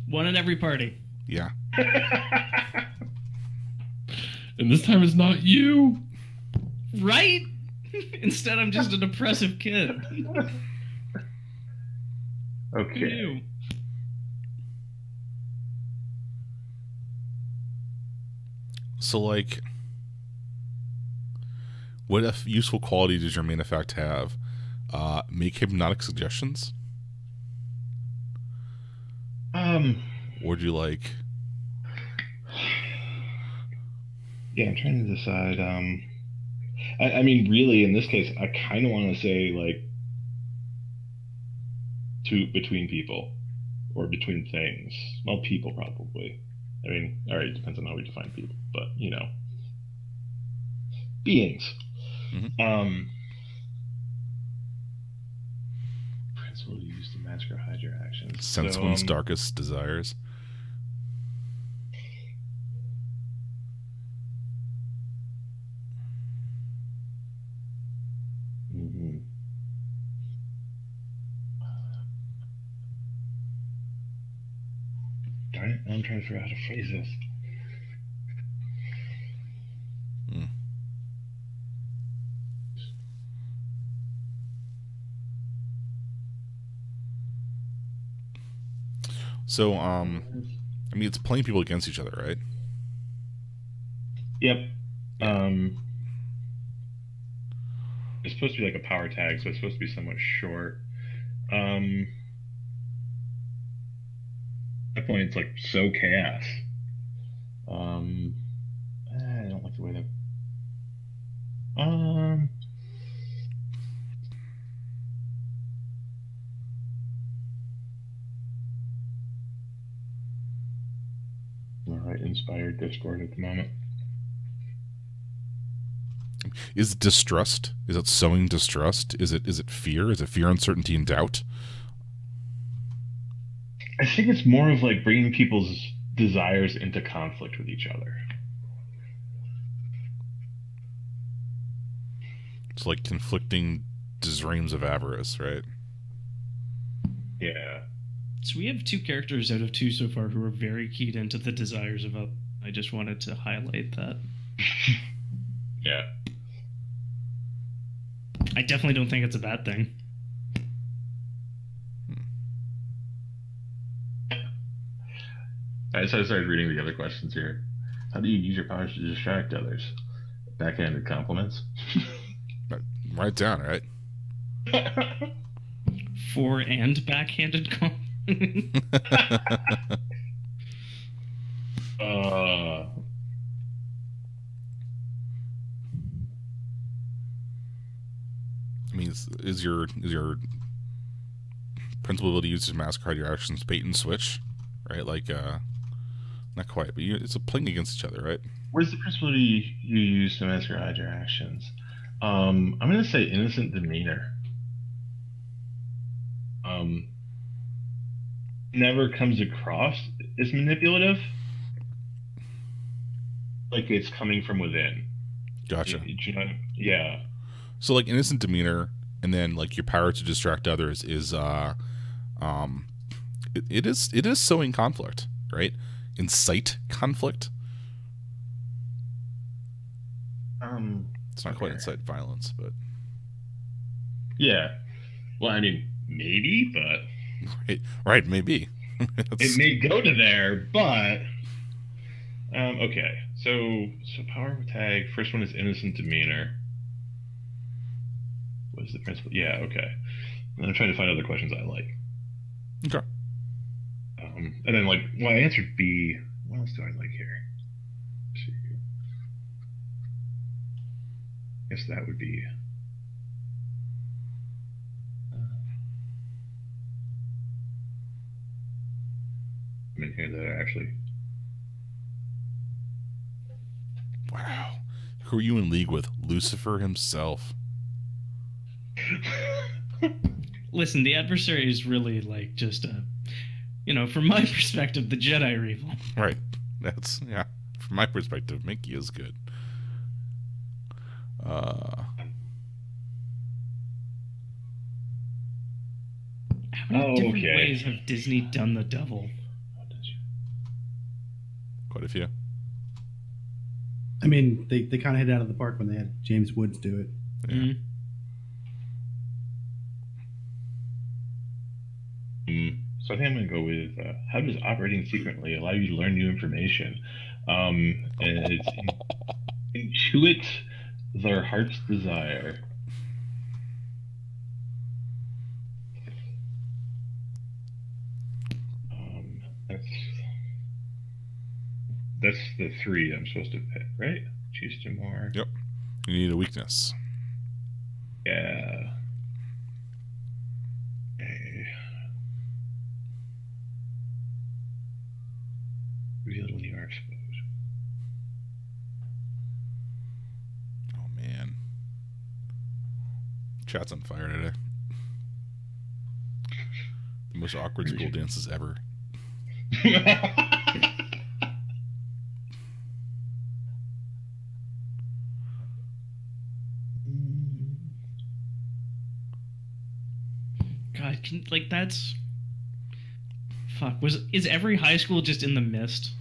One in every party. Yeah. And this time it's not you. Right? Instead, I'm just a depressive kid. Who Okay. knew? So, like, what useful quality does your main effect have? Make hypnotic suggestions? Or do you like... Yeah, I'm trying to decide. I mean, really, in this case, I kind of want to say like between people or between things. Well, people probably. I mean, all right, it depends on how we define people, but you know, beings. Mhm. Principle used to mask or hide your actions. Sense So, one's darkest desires? mhm. Darn it! Now I'm trying to figure out how to phrase this. So, I mean, it's playing people against each other, right? Yep. It's supposed to be like a power tag, so it's supposed to be somewhat short. That point, it's like so chaos. I don't like the way that. All right, inspired Discord at the moment. Is it distrust? Is it sowing distrust? Is it fear? Is it fear, uncertainty, and doubt? I think it's more of like bringing people's desires into conflict with each other. It's like conflicting dreams of avarice, right? Yeah. So we have 2 characters out of 2 so far who are very keyed into the desires of others. I just wanted to highlight that. Yeah. I definitely don't think it's a bad thing. Alright, so I started reading the other questions here. How do you use your powers to distract others? Backhanded compliments. Write it down, right? For and backhanded compliment. I mean, is your principal ability used to masquerade your actions, bait and switch, right? Like, not quite, but it's a playing against each other, right? Where's the principle you use to masquerade your actions? I'm gonna say innocent demeanor. Never comes across as manipulative. Like it's coming from within. Gotcha. You know, yeah. So, like, innocent demeanor, and then like your power to distract others is it is sowing conflict, right? Incite conflict. It's not quite incite violence, but yeah. Well, I mean, maybe, but right, maybe. it may go to there, but okay. So power tag. First one is innocent demeanor. What is the principle? Yeah, okay. And then I'm trying to find other questions I like. Okay. And then like, well, I answered B. What else do I like here? Let's see. I guess that would be. I'm in here that I actually. Wow. Who are you in league with? Lucifer himself. Listen, the adversary is really like just a, from my perspective, the Jedi are evil. Right. That's, yeah. From my perspective, Mickey is good. How many different ways have Disney done the devil? Quite a few. I mean, they kind of hit it out of the park when they had James Woods do it. Yeah. So I think I'm going to go with how does operating secretly allow you to learn new information? And it's intuit their heart's desire. That's the 3 I'm supposed to pick, right? Choose 2 more. Yep. You need a weakness. Yeah. Okay. Revealed when you are exposed. Oh man. Chat's on fire today. The most awkward school dances ever. God, like that's fuck. Is every high school just in the mist?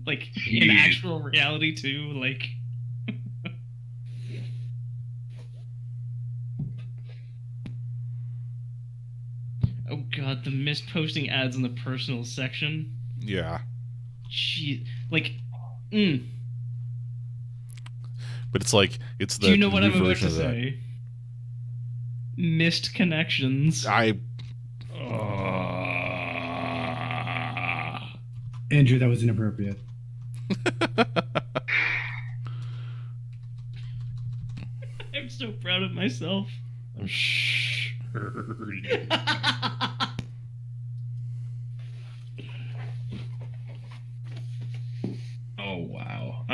Like in actual reality too? Like. Oh god, the mist posting ads in the personal section. Yeah. Gee, like, But it's like it's the do you know what I'm new about version to of that. say? Missed connections. Andrew, that was inappropriate. I'm so proud of myself. I'm sure. Oh wow.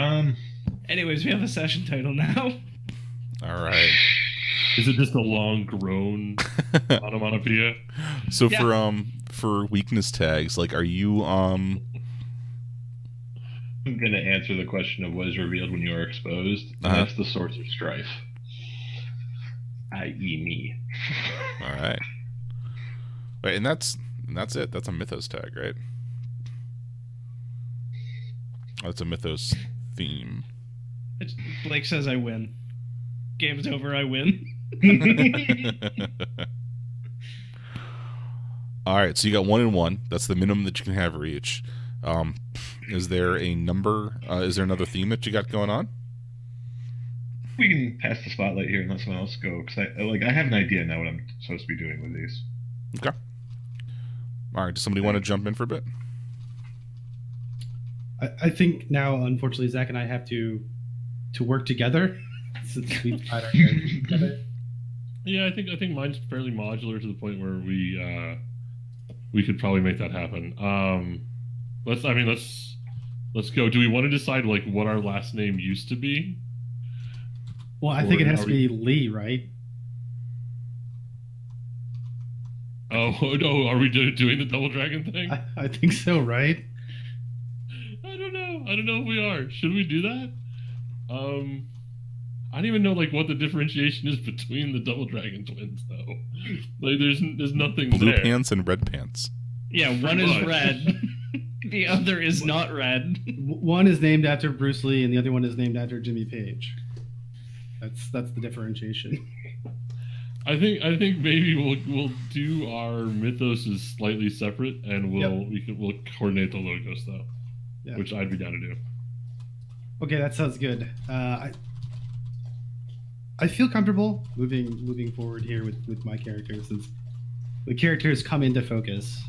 Anyways, we have a session title now. All right. Is it just a long groan onomatopoeia? So Yeah. for weakness tags, like, are you I'm going to answer the question of what is revealed when you are exposed. And that's the source of strife, i.e., me. all right? Wait, and that's it. That's a mythos tag, right? That's a mythos theme. Blake says I win. Game's over, I win. All right, so you got 1 and 1. That's the minimum that you can have for each. Is there a number? Is there another theme that you got going on? We can pass the spotlight here and let someone else go, because I have an idea now what I'm supposed to be doing with these. Okay. All right. Does somebody want to jump in for a bit? I think now, unfortunately, Zach and I have to work together since we've tied our characters together. Yeah, I think mine's fairly modular to the point where we could probably make that happen. Let's go. Do we want to decide like what our last name used to be? Well, I think it has to be Lee, right? Oh no, are we doing the Double Dragon thing? I think so, right? I don't know if we are. Should we do that? I don't even know like what the differentiation is between the Double Dragon twins though. Like there's nothing Blue there. pants and red pants. Yeah, one Pretty is much. red. The other is not red. One is named after Bruce Lee, and the other one is named after Jimmy Page. That's the differentiation. I think maybe we'll do our mythos is slightly separate, and we'll coordinate the logos though, Yeah. which I'd be down to do. Okay, that sounds good. I feel comfortable moving forward here with my character since the characters come into focus.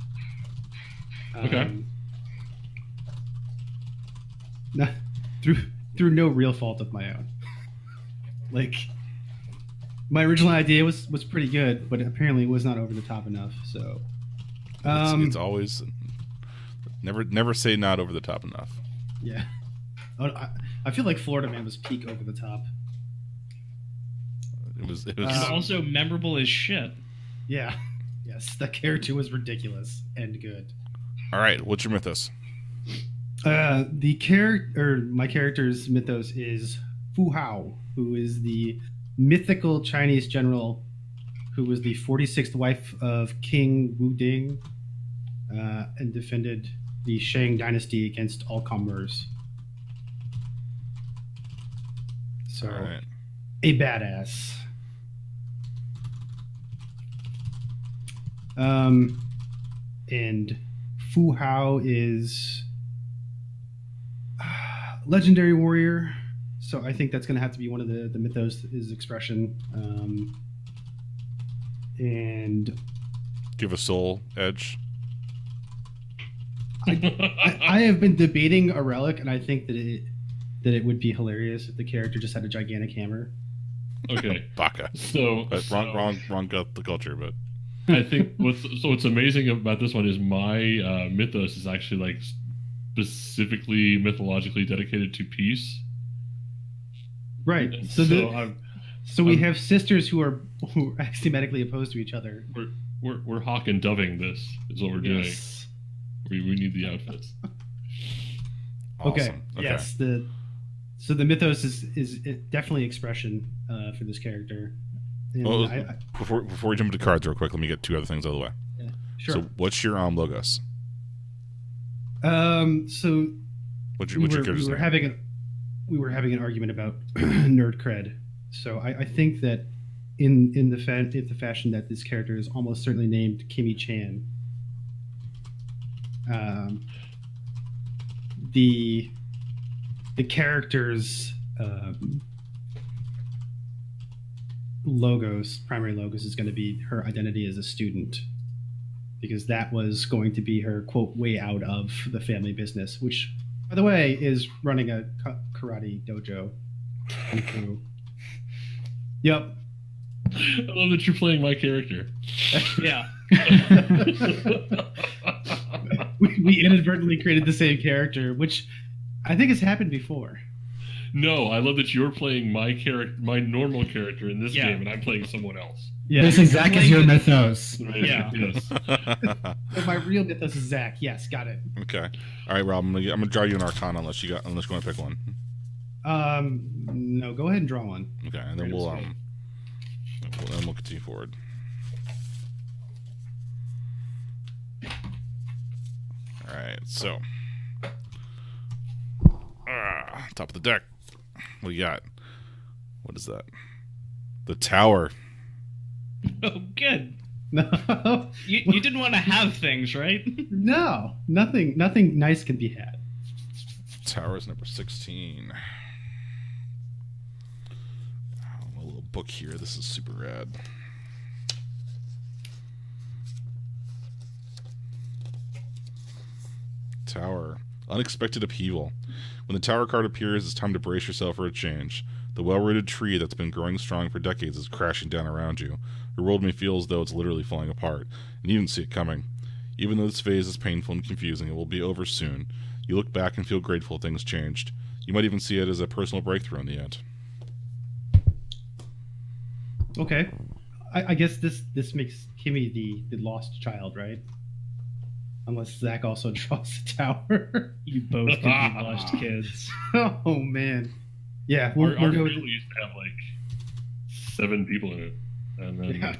Okay. Not, through no real fault of my own. Like my original idea was pretty good, but apparently it was not over the top enough. So It's always never say not over the top enough. yeah. I feel like Florida Man was peak over the top. It was It's also memorable as shit. Yeah. Yes, that character was ridiculous and good. all right. What's your mythos? My character's mythos is Fu Hao, who is the mythical Chinese general who was the 46th wife of King Wu Ding and defended the Shang dynasty against all comers. So All right. a badass. And Fu Hao is legendary warrior, so I think that's going to have to be one of the mythos is expression. And Do you have a soul edge? I have been debating a relic, and I think that it would be hilarious if the character just had a gigantic hammer. Okay. Baka. So Wrong got the culture, but I think what's amazing about this one is my mythos is actually like specifically mythologically dedicated to peace. Right. And So we have sisters who are axiomatically opposed to each other. We're hawk and doving this is what we're doing. Yes. We need the outfits. Okay. awesome. Yes. So the mythos is definitely expression for this character. And Oh, before we jump into cards real quick, let me get two other things out of the way. sure. So what's your logos? So What's we your were character's name? having an argument about nerd cred. So I think that in the fashion that this character is almost certainly named Kimmy Chan. The character's primary logos is going to be her identity as a student, because that was going to be her quote way out of the family business, which by the way is running a karate dojo. Yep. I love that you're playing my character. Yeah. we inadvertently created the same character, which I think has happened before. No, I love that you're playing my normal character in this Yeah. game, and I'm playing someone else. Yeah. Basically, Zach is your mythos. Yeah. Yes. So my real mythos is Zach. Yes, got it. Okay. All right, Rob. I'm gonna draw you an Arcana unless you want to pick one. No, go ahead and draw one. Okay, and then we'll continue forward. All right. So, top of the deck. What do you got? What is that? The Tower. Oh, good. No, You didn't want to have things, right? no, nothing nice can be had. Tower is number 16. A little book here. This is super rad. Tower. Unexpected upheaval. When the Tower card appears, it's time to brace yourself for a change. The well-rooted tree that's been growing strong for decades is crashing down around you. Your world may feel as though it's literally falling apart, and you didn't see it coming. Even though this phase is painful and confusing, it will be over soon. You look back and feel grateful things changed. You might even see it as a personal breakthrough in the end. Okay, I guess this makes Kimmy the lost child, right? Unless Zach also draws the tower. You both could be lost kids. Oh man, yeah. Our We'll go family with used to have like 7 people in it, and then yeah.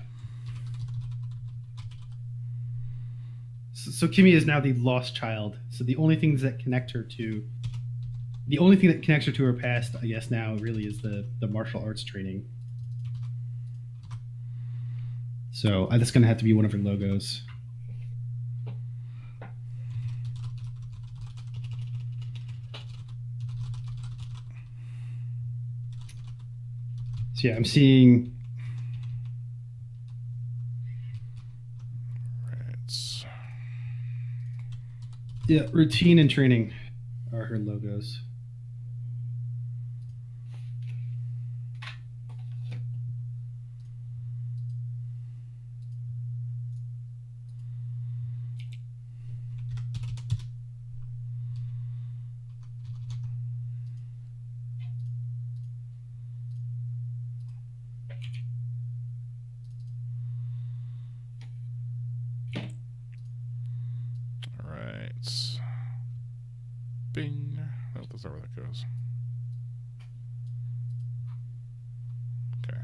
So Kimmy is now the lost child. So the only thing that connects her to her past, I guess now really is the martial arts training. So that's going to have to be one of her logos. So yeah, I'm seeing. Right. Yeah, routine and training are her logos. All right. Bing. No, that's not where that goes. Okay.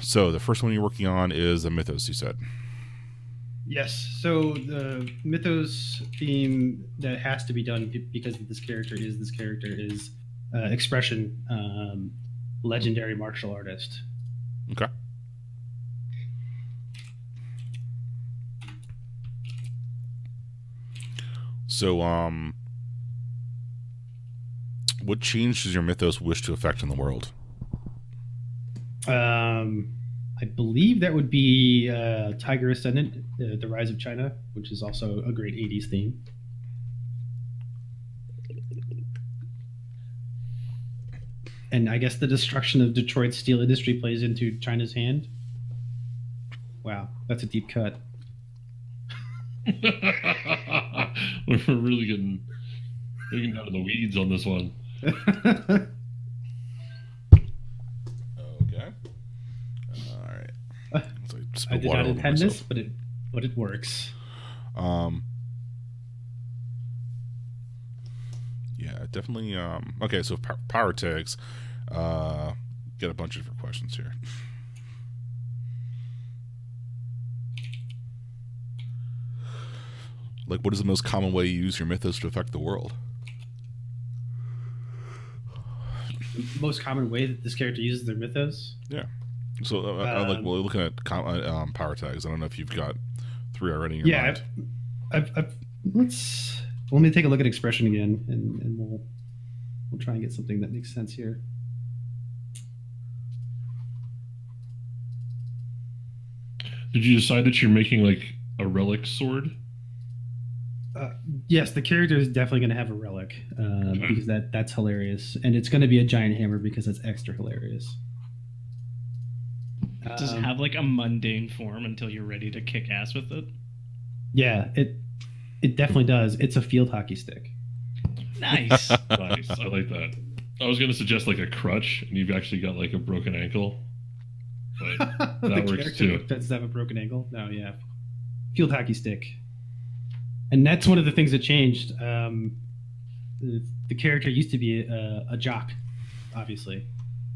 So the first one you're working on is a mythos, you said. Yes. So the mythos theme that has to be done because this character is expression, legendary martial artist. Okay. So, what change does your mythos wish to affect in the world? I believe that would be Tiger Ascendant, The Rise of China, which is also a great 80s theme. And I guess the destruction of Detroit's steel industry plays into China's hand. Wow, that's a deep cut. We're really getting down in the weeds on this one. Okay. All right. I did not intend this, but it works. Yeah, definitely. Okay, so power tags. Get a bunch of different questions here. Like, what is the most common way you use your mythos to affect the world? The most common way that this character uses their mythos? Yeah. So, we're looking at power tags. I don't know if you've got 3 already in your mind. Let me take a look at expression again, and we'll try and get something that makes sense here. Did you decide that you're making like a relic sword? Yes, the character is definitely going to have a relic because that's hilarious, and it's going to be a giant hammer because that's extra hilarious. Does it have like a mundane form until you're ready to kick ass with it? Yeah, it definitely does. It's a field hockey stick. Nice. Nice. I like that. I was going to suggest like a crutch, and you've actually got like a broken ankle. But that works too. Does have a broken ankle? No, yeah. Field hockey stick. And that's one of the things that changed. The character used to be a jock, obviously.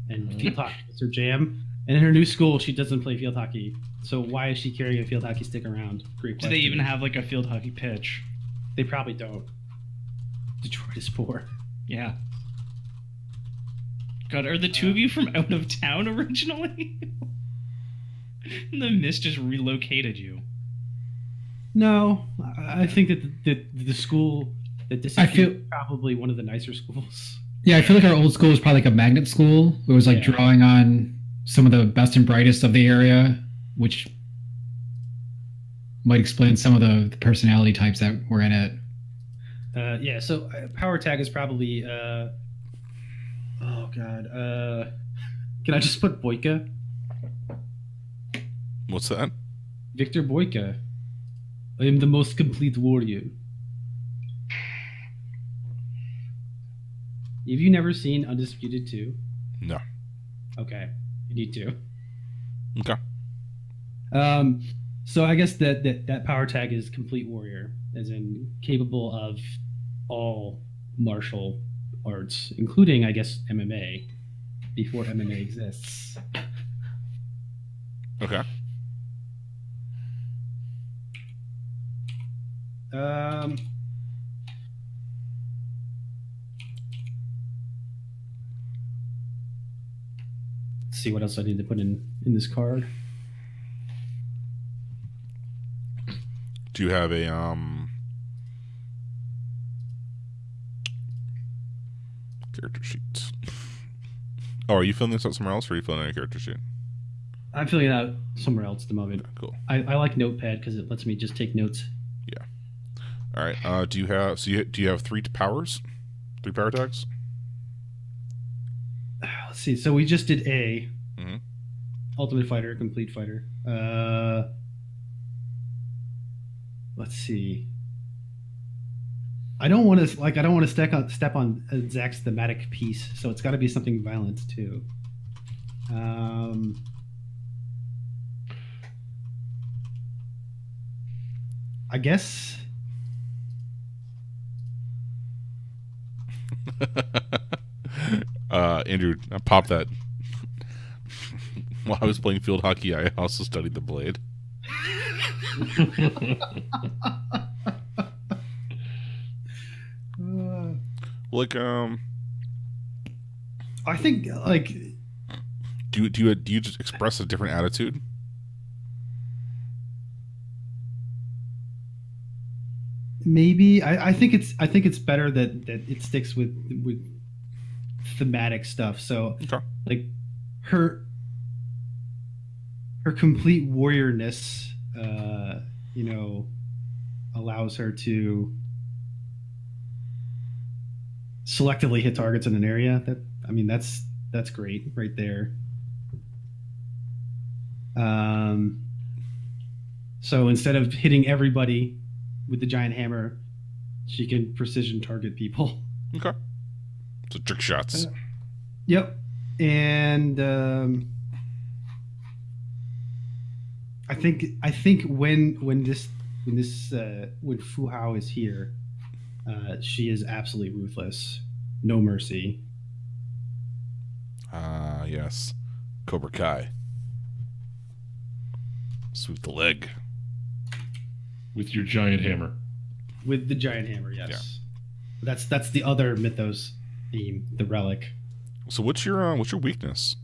And field hockey is her jam. And in her new school, she doesn't play field hockey. So why is she carrying a field hockey stick around? Great question. Do they even have like a field hockey pitch? They probably don't. Detroit is poor. Yeah. God, are the two of you from out of town originally? The mist just relocated you. No, I think that the school that this is probably one of the nicer schools. Yeah, I feel like our old school was probably like a magnet school. It was like drawing on some of the best and brightest of the area, which might explain some of the personality types that were in it. Yeah, so power tag is probably oh god, can I just put Boyka? What's that? Victor Boyka. I am the most complete warrior. Have you never seen Undisputed 2? No. Okay, you need to. Okay. So I guess that power tag is complete warrior, as in capable of all martial arts, including, I guess, MMA, before MMA exists. Okay. Let's see what else I need to put in this card. Do you have a character sheet? Oh, are you filling this out somewhere else, or are you filling out a character sheet? I'm filling it out somewhere else at the moment. Okay, cool. I like Notepad because it lets me just take notes. Yeah. All right. Do you have do you have 3 powers? 3 power tags? Let's see. So we just did A. Mm-hmm. Ultimate Fighter, Complete Fighter. Let's see. I don't want to step on Zach's thematic piece, so it's got to be something violent too. I guess. Andrew, I popped that. While I was playing field hockey, I also studied the blade. Uh, Like, I think like Do you just express a different attitude? maybe I think it's better that it sticks with thematic stuff. So Okay. like her complete warriorness, allows her to selectively hit targets in an area. That's great right there. So instead of hitting everybody with the giant hammer, she can precision target people. Okay. So trick shots. Yep. And I think when Fu Hao is here, she is absolutely ruthless, no mercy. Yes. Cobra Kai. Sweep the leg. With your giant hammer. With the giant hammer, yes. Yeah. That's the other Mythos theme, the relic. So what's your weakness?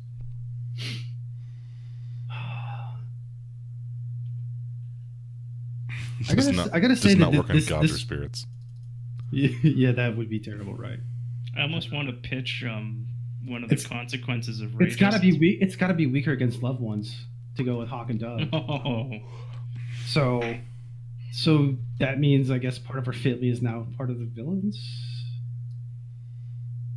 I gotta say does that not work on this, gods or this spirits. yeah, that would be terrible, right? I almost want to pitch one of the consequences of rage. It's gotta be weak. It's gotta be weaker against loved ones to go with Hawk and Dove. Oh. So that means I guess part of her family is now part of the villains,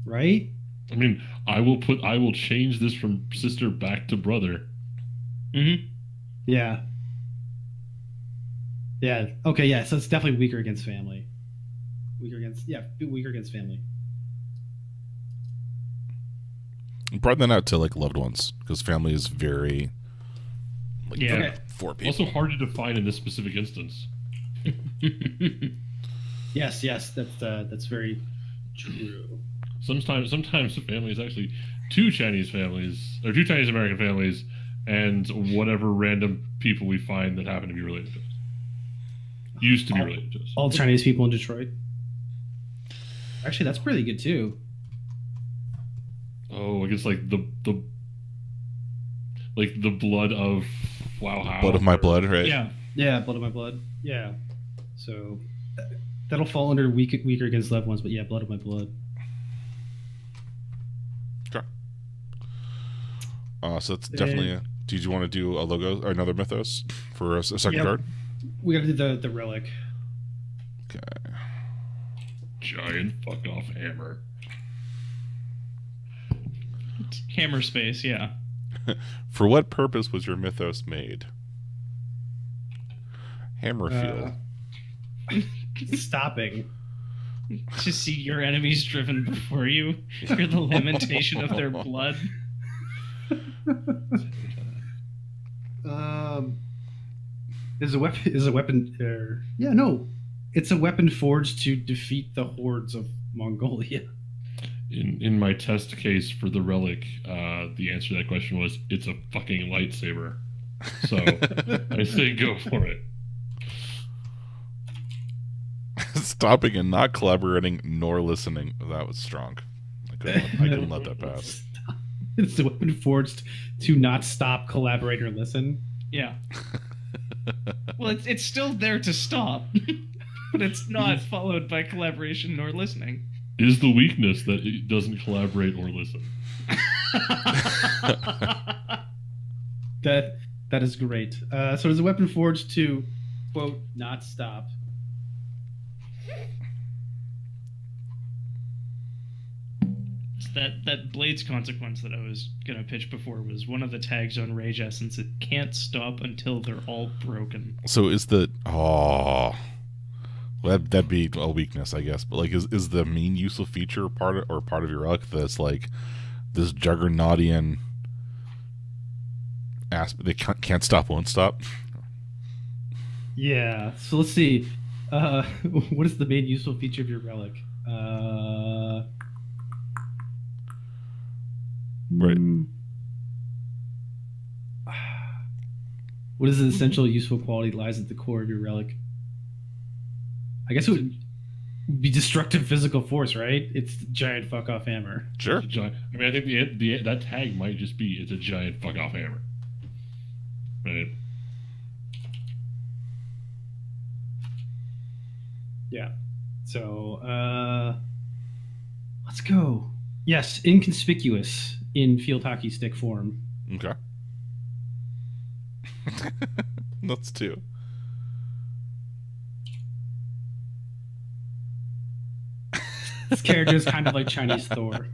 right? I mean, I will change this from sister back to brother. Mm-hmm. Yeah. Yeah. Okay. Yeah. So it's definitely weaker against family. Weaker against family. Broaden that out to like loved ones, because family is very like Yeah. for people. Also hard to define in this specific instance. Yes. That's very true. Sometimes the family is actually two Chinese families or two Chinese American families and whatever random people we find that happen to be related to us. Used to be related to us. All Chinese people in Detroit. Actually, that's pretty good too. Oh, I guess like the blood of Wow. Blood of my blood, right? Yeah. Yeah, blood of my blood. Yeah. So that'll fall under weaker against loved ones, but yeah, blood of my blood. Okay. So it's definitely. Did you want to do a logo or another mythos for a second card? We got to do the relic. Okay. Giant fuck off hammer. Hammer space, yeah. For what purpose was your mythos made? Hammerfield. Stopping. To see your enemies driven before you. Hear the lamentation of their blood. Is a weapon? Yeah, no. It's a weapon forged to defeat the hordes of Mongolia. In my test case for the relic, the answer to that question was it's a fucking lightsaber. So I say go for it. Stopping and not collaborating nor listening. That was strong. I couldn't let that pass. It's a weapon forged to not stop, collaborate, or listen. Yeah. Well, it's still there to stop, but it's not followed by collaboration nor listening. Is the weakness that it doesn't collaborate or listen? That is great. So there's a weapon forged to, quote, not stop. That Blades consequence that I was gonna pitch before was one of the tags on Rage Essence. It can't stop until they're all broken. So is the that'd be a weakness, I guess. But like, is the main useful feature part of your relic that's like this Juggernautian aspect? They can't stop, won't stop. Yeah. So let's see. What is the main useful feature of your relic? Right. What is an essential useful quality that lies at the core of your relic? I guess it would. be destructive physical force, right? It's the giant fuck off hammer. Sure. It's a giant, I mean, I think that tag might just be it's a giant fuck off hammer. Right. Yeah. So let's go. Yes, inconspicuous in field hockey stick form. Okay. That's 2. This character is kind of like Chinese Thor.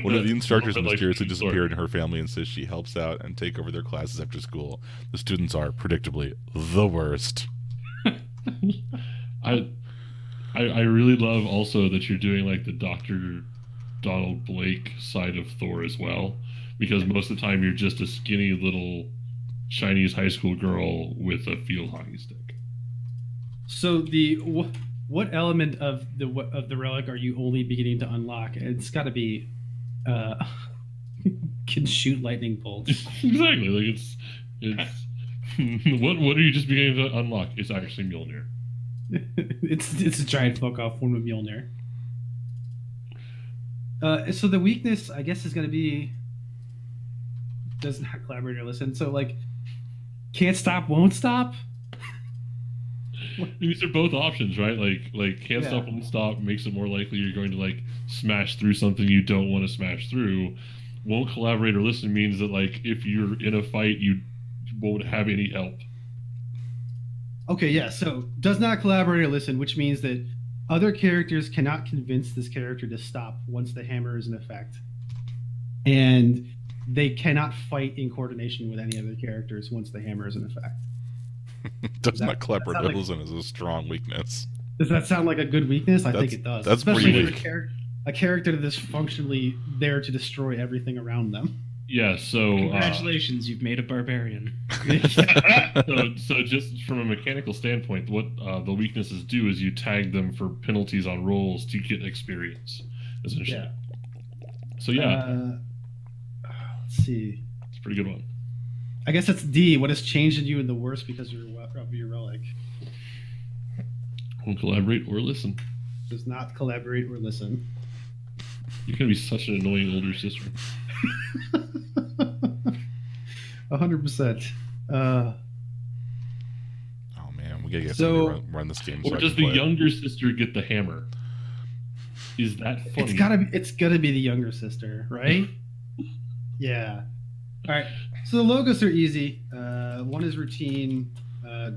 One of the instructors Like mysteriously Thor. disappeared, and her family insists she helps out and take over their classes after school. The students are, predictably, the worst. I really love also that you're doing like the Dr. Donald Blake side of Thor as well, because most of the time you're just a skinny little Chinese high school girl with a field hockey stick. So what element of the relic are you only beginning to unlock? It's got to be can shoot lightning bolts. Exactly, like it's what are you just beginning to unlock? It's actually Mjolnir. It's a giant fuck off form of Mjolnir. So the weakness, I guess, is going to be does not collaborate or listen. So like, can't stop, won't stop. These are both options, right? Like can't Yeah. stop, won't stop makes it more likely you're going to like smash through something you don't want to smash through. Won't collaborate or listen means that like if you're in a fight you won't have any help. Okay, yeah. So does not collaborate or listen, which means that other characters cannot convince this character to stop once the hammer is in effect, and they cannot fight in coordination with any other characters once the hammer is in effect. Does That- not collaborate that sound like- listen is a strong weakness. Does that sound like a good weakness? I think That's- it does. that's Especially pretty for weak. a character that is functionally there to destroy everything around them. Yeah, so Congratulations, you've made a barbarian. so just from a mechanical standpoint, what the weaknesses do is you tag them for penalties on rolls to get experience, essentially. Yeah. So yeah, Let's see. it's a pretty good one. I guess that's D. What has changed in you in the worst because of your relic? Won't collaborate or listen. Does not collaborate or listen. You're gonna be such an annoying older sister. 100%. Oh man, we gotta get So- somebody to run this game. So Or I does can the play it. younger sister get the hammer? Is that funny? It's gotta be the younger sister, right? Yeah. All right. So the logos are easy. One is routine.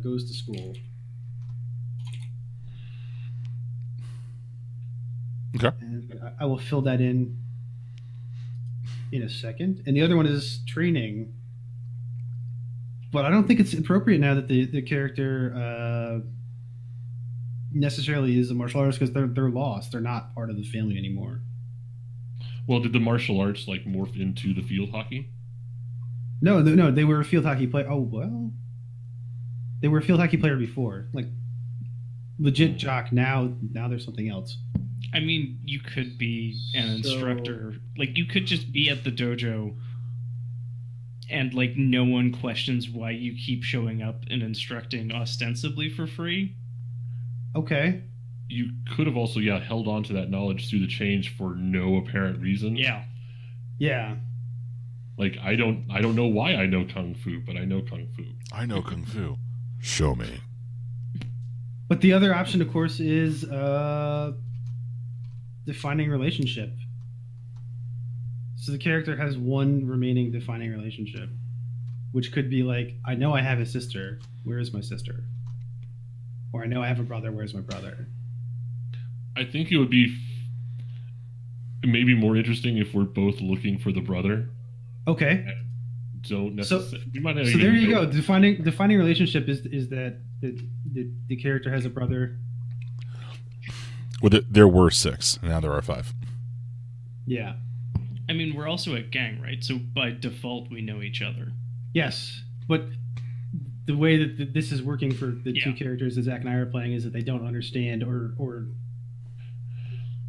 Goes to school. Okay. And I will fill that in a second. And the other one is training. But I don't think it's appropriate now that the character necessarily is a martial artist because they're lost. They're not part of the family anymore. Well, did the martial arts like morph into the field hockey? No, they were a field hockey player. Oh well, they were a field hockey player before, like legit jock. Now they're something else. I mean, you could be an instructor. Like, you could just be at the dojo and, like, no one questions why you keep showing up and instructing ostensibly for free. Okay. You could have also, held on to that knowledge through the change for no apparent reason. Yeah. Yeah. Like I don't know why I know kung fu, but I know kung fu. I know kung fu. Show me. But the other option, of course, is defining relationship. So the character has one remaining defining relationship, which could be like, I know I have a sister. Where is my sister? Or I know I have a brother. Where's my brother? I think it would be maybe more interesting if we're both looking for the brother. Okay. Don't necessarily. We might not So even there you know. go. Defining relationship is that the character has a brother. Well, there were 6. Now there are 5. Yeah. I mean, we're also a gang, right? So by default, we know each other. Yes, but the way that this is working for the two Yeah. characters that Zach and I are playing is that they don't understand or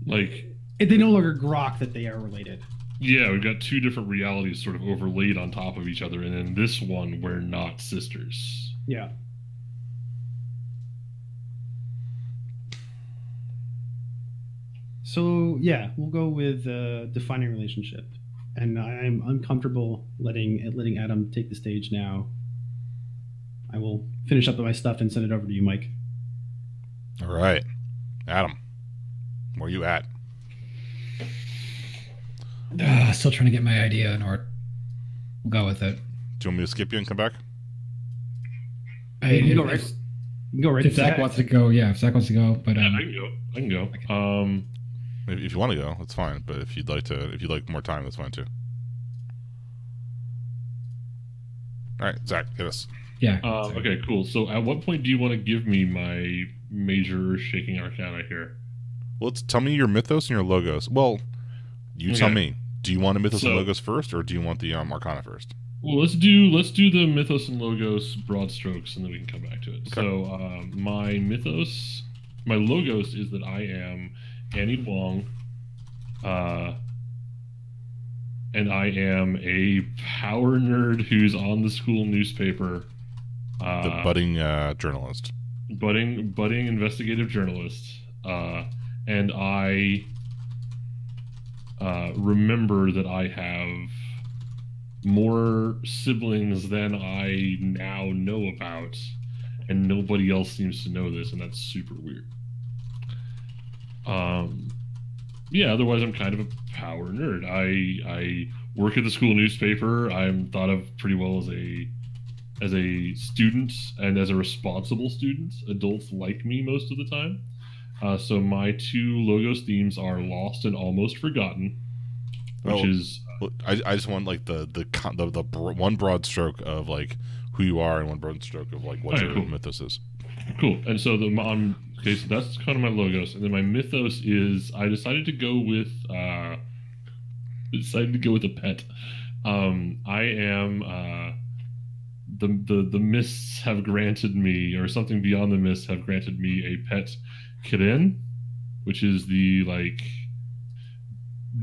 Like, they no longer grok that they are related. yeah, we've got two different realities sort of overlaid on top of each other, and in this one, we're not sisters. Yeah. So yeah, we'll go with defining relationship, and I'm uncomfortable letting Adam take the stage now. I will finish up my stuff and send it over to you, Mike. All right, Adam, where you at? Still trying to get my idea in order. We'll go with it. Do you want me to skip you and come back? You can go right. You can go right. If Zach wants to go, yeah. If Zach wants to go, but I can go. If you want to go, that's fine. But if you'd like more time, that's fine too. All right, Zach, hit us. Yeah. Okay, cool. So at what point do you want to give me my major shaking arcana here? Well, tell me your mythos and your logos. Well, you tell me. Do you want a mythos and logos first, or do you want the arcana first? Well, let's do the mythos and logos broad strokes, and then we can come back to it. Okay. So my logos is that I am Annie Wong, and I am a power nerd who's on the school newspaper. The budding journalist. Budding investigative journalist. And I remember that I have more siblings than I now know about, and nobody else seems to know this, and that's super weird. Yeah, otherwise I'm kind of a power nerd. I work at the school newspaper. I'm thought of pretty well as a student and as a responsible student. Adults like me most of the time. So my two logos themes are Lost and Almost Forgotten, which is... I just want like the one broad stroke of like who you are and one broad stroke of like what your mythos is. Cool. And so okay, so that's kind of my logos, and then my mythos is I decided to go with a pet. I am the mists have granted me, or something beyond the mists have granted me a pet Kirin, which is the like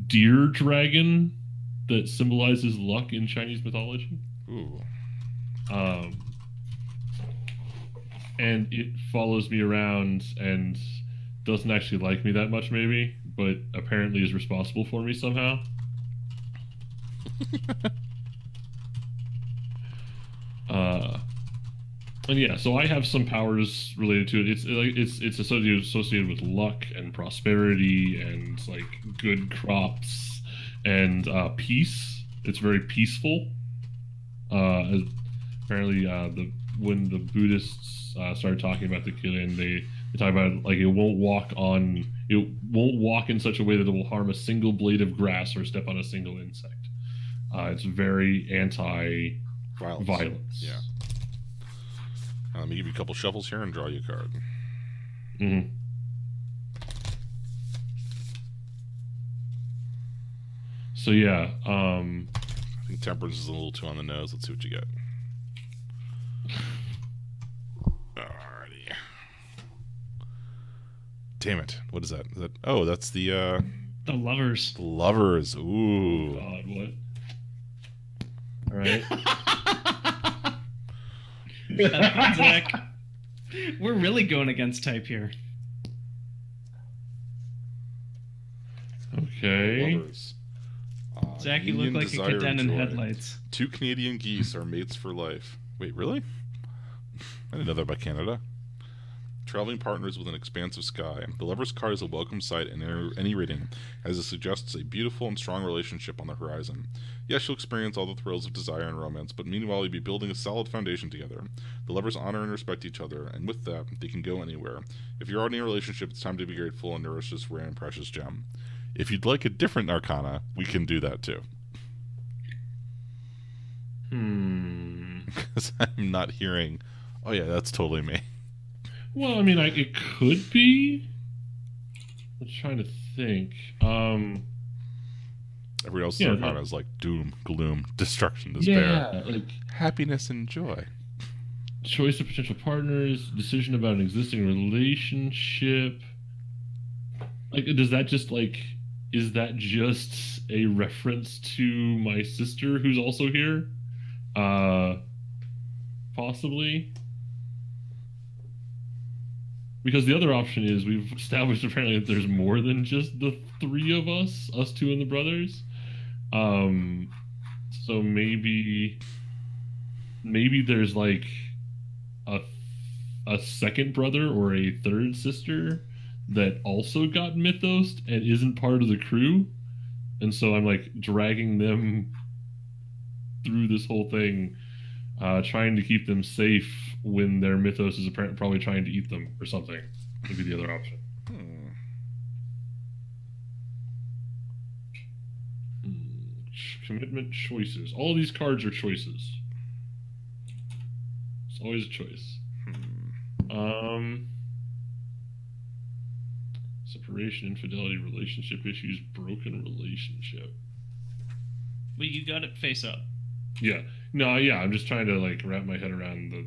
deer dragon that symbolizes luck in Chinese mythology. Ooh. And it follows me around and doesn't actually like me that much, maybe, but apparently is responsible for me somehow. And yeah, so I have some powers related to it. It's associated with luck and prosperity and like good crops and peace. It's very peaceful. Apparently, when the Buddhists started talking about the Kirin, they talk about like it won't walk in such a way that it will harm a single blade of grass or step on a single insect. It's very anti-violence. Yeah. Let me give you a couple shuffles here and draw you a card. Mm-hmm. So yeah, I think temperance is a little too on the nose. Let's see what you get. Alrighty. Damn it! What is that? Is that? Oh, that's the lovers. The lovers. Ooh. Oh, God, what? All right. Zach. We're really going against type here. Okay. Lovers. Zach, you look like a cadet in headlights. 2 Canadian geese are mates for life. Wait, really? I didn't know that about Canada. Traveling partners with an expansive sky. The Lover's card is a welcome sight in any reading, as it suggests a beautiful and strong relationship on the horizon. Yes, you'll experience all the thrills of desire and romance, but meanwhile you'll be building a solid foundation together. The lovers honor and respect each other, and with that, they can go anywhere. If you're already in a relationship, it's time to be grateful and nourish this rare and precious gem. If you'd like a different arcana, we can do that too. Because I'm not hearing, oh yeah, that's totally me. Well, I mean, it could be. I'm trying to think. Everybody else's arcana is like doom, gloom, destruction, despair, happiness, and joy. Choice of potential partners, decision about an existing relationship. Like, does that just is that just a reference to my sister who's also here? Possibly. because the other option is we've established apparently that there's more than just the three of us two and the brothers. So maybe there's like a second brother or a third sister that also got mythosed and isn't part of the crew, and so I'm like dragging them through this whole thing, trying to keep them safe when their mythos is apparently probably trying to eat them or something. Would be the other option. Commitment choices. All these cards are choices. It's always a choice. Separation, infidelity, relationship issues, broken relationship. Well, you got it face up. Yeah. No, yeah, I'm just trying to like wrap my head around the...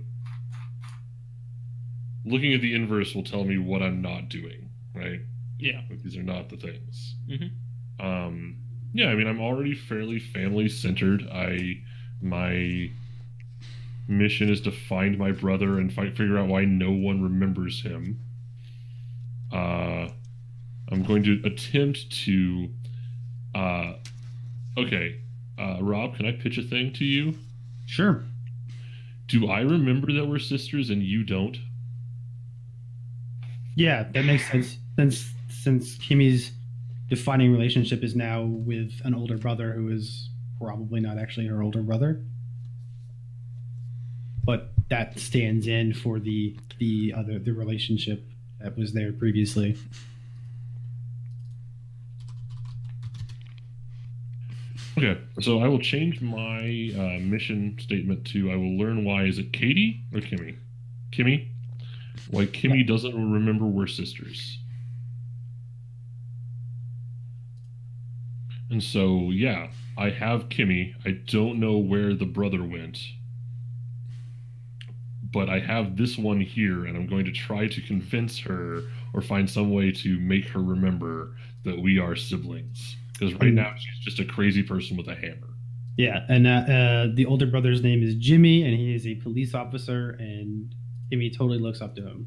Looking at the inverse will tell me what I'm not doing, right? Yeah. Like, these are not the things. Mm-hmm. Yeah, I mean, I'm already fairly family-centered. My mission is to find my brother and figure out why no one remembers him. I'm going to attempt to... Okay, Rob, can I pitch a thing to you? Sure. Do I remember that we're sisters and you don't? Yeah, that makes sense. Since Kimmy's defining relationship is now with an older brother who is probably not actually her older brother, but that stands in for the relationship that was there previously. Okay, so I will change my mission statement to I will learn why. Is it Katie or Kimmy? Kimmy? Why Kimmy doesn't remember we're sisters. And so, yeah, I have Kimmy. I don't know where the brother went. But I have this one here, and I'm going to try to convince her or find some way to make her remember that we are siblings. Because right now, she's just a crazy person with a hammer. Yeah, and the older brother's name is Jimmy, and he is a police officer, and Kimmy totally looks up to him.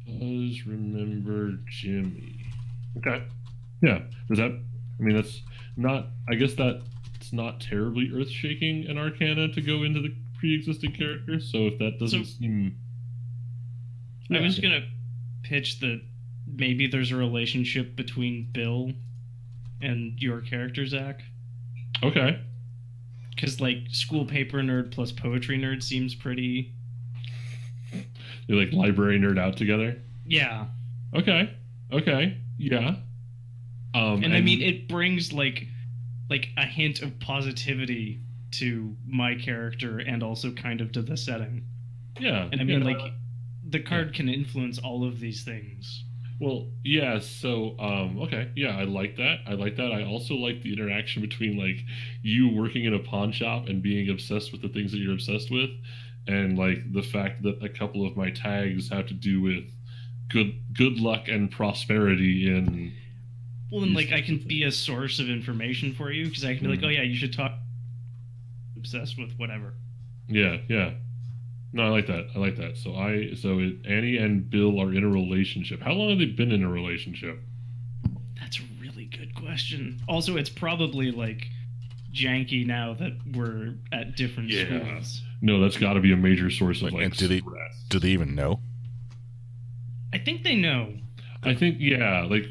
Does remember Jimmy. Okay. Yeah. Does that... I mean, that's not... I guess that's not terribly earth-shaking in Arcana to go into the pre-existing character, so if that doesn't seem... I was going to pitch that maybe there's a relationship between Bill and your character, Zach. Okay. Because, like, school paper nerd plus poetry nerd seems pretty... They like library nerd out together? Yeah. Okay. Yeah. And I mean, it brings, like a hint of positivity to my character and also kind of to the setting. Yeah. And I mean, the card can influence all of these things. Well, yeah, so, okay, yeah, I like that. I also like the interaction between, like, you working in a pawn shop and being obsessed with the things that you're obsessed with, and, like, the fact that a couple of my tags have to do with good luck and prosperity in... Well, and, like, I can be a source of information for you, because I can be like, oh, yeah, you should talk... Obsessed with whatever. Yeah. No, I like that. So Annie and Bill are in a relationship. How long have they been in a relationship? That's a really good question. Also, it's probably like janky now that we're at different schools. No, that's got to be a major source of like stress. Do they even know? I think they know. I think like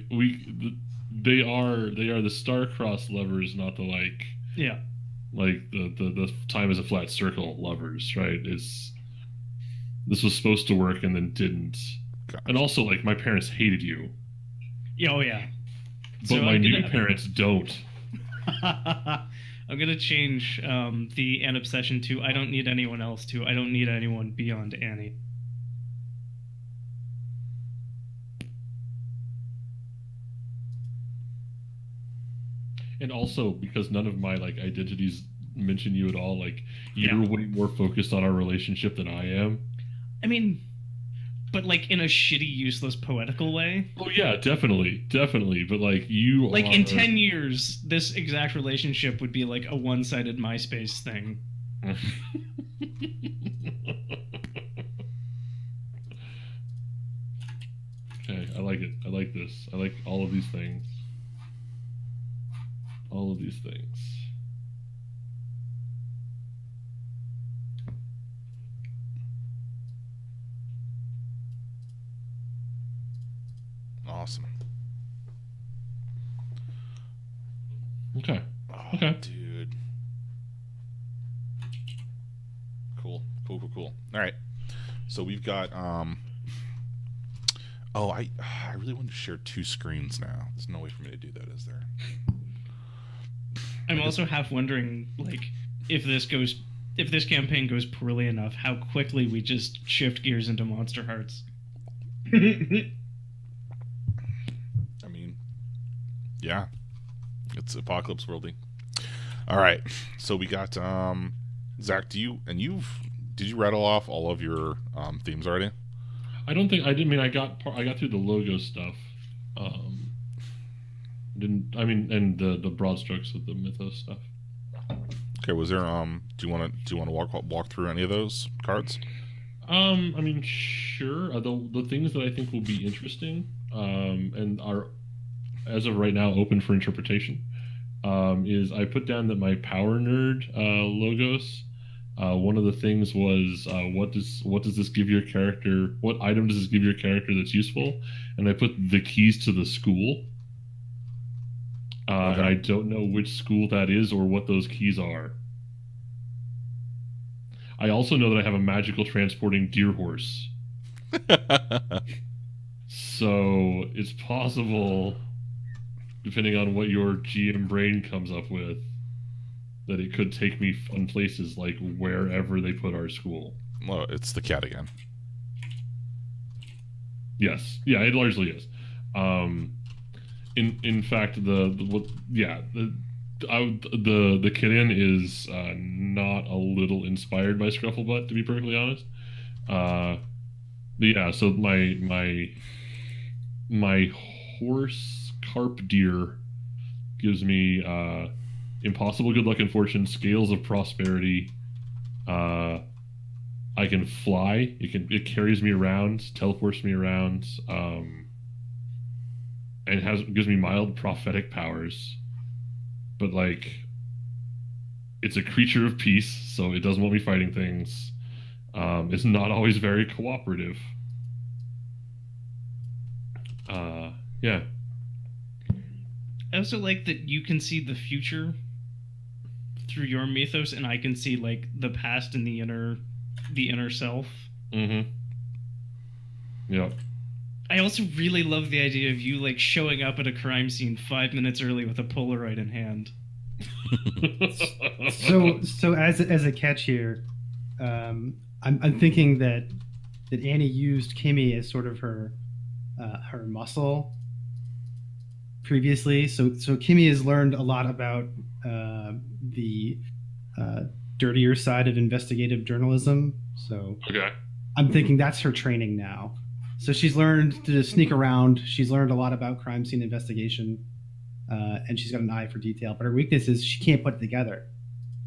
they are the star-crossed lovers, not the like the time is a flat circle lovers, right? This was supposed to work and then didn't. Gotcha. And also, like, my parents hated you. Oh, yeah. But so my new parents don't. I'm going to change the An Obsession to I don't need anyone else to I don't need anyone beyond Annie. And also, because none of my, like, identities mention you at all, like, you're way more focused on our relationship than I am. I mean, but like in a shitty, useless, poetical way. Oh yeah, definitely. But like you, like in 10 years, this exact relationship would be like a one-sided MySpace thing. Okay, I like it. I like this. I like all of these things. All of these things. Awesome. Okay. Oh, Okay. dude. Cool. Cool. All right. So we've got oh, I really want to share 2 screens now. There's no way for me to do that, is there? I'm also half wondering, like, if this campaign goes poorly enough, how quickly we just shift gears into Monster Hearts. I mean, yeah. It's Apocalypse Worldy. All right. So we got Zach, did you rattle off all of your themes already? I don't think I did. I mean, I got through the logo stuff. And the broad strokes of the mythos stuff. Okay, was there do you want to walk through any of those cards? I mean, sure. The things that I think will be interesting and are, as of right now, open for interpretation is I put down that my power nerd logos. One of the things was what does this give your character? What item does this give your character that's useful? And I put the keys to the school. Okay. And I don't know which school that is or what those keys are. I also know that I have a magical transporting deer horse. So it's possible, depending on what your GM brain comes up with, that it could take me fun places like wherever they put our school. Well, it's the cat again. Yes. Yeah, it largely is. In fact, the kid-in is not a little inspired by Scrufflebutt, to be perfectly honest. But yeah, so my horse carp deer gives me impossible good luck and fortune, scales of prosperity. I can fly. It carries me around, teleports me around. And gives me mild prophetic powers, but like it's a creature of peace, so it doesn't want me fighting things. It's not always very cooperative. Yeah. I also like that you can see the future through your mythos, and I can see like the past and the inner self. Mm-hmm. Yep. I also really love the idea of you like showing up at a crime scene 5 minutes early with a Polaroid in hand. So as a catch here, I'm thinking that Annie used Kimmy as sort of her muscle previously. So Kimmy has learned a lot about the dirtier side of investigative journalism. So Okay. I'm thinking that's her training now. So she's learned to sneak around. She's learned a lot about crime scene investigation, and she's got an eye for detail. But her weakness is she can't put it together.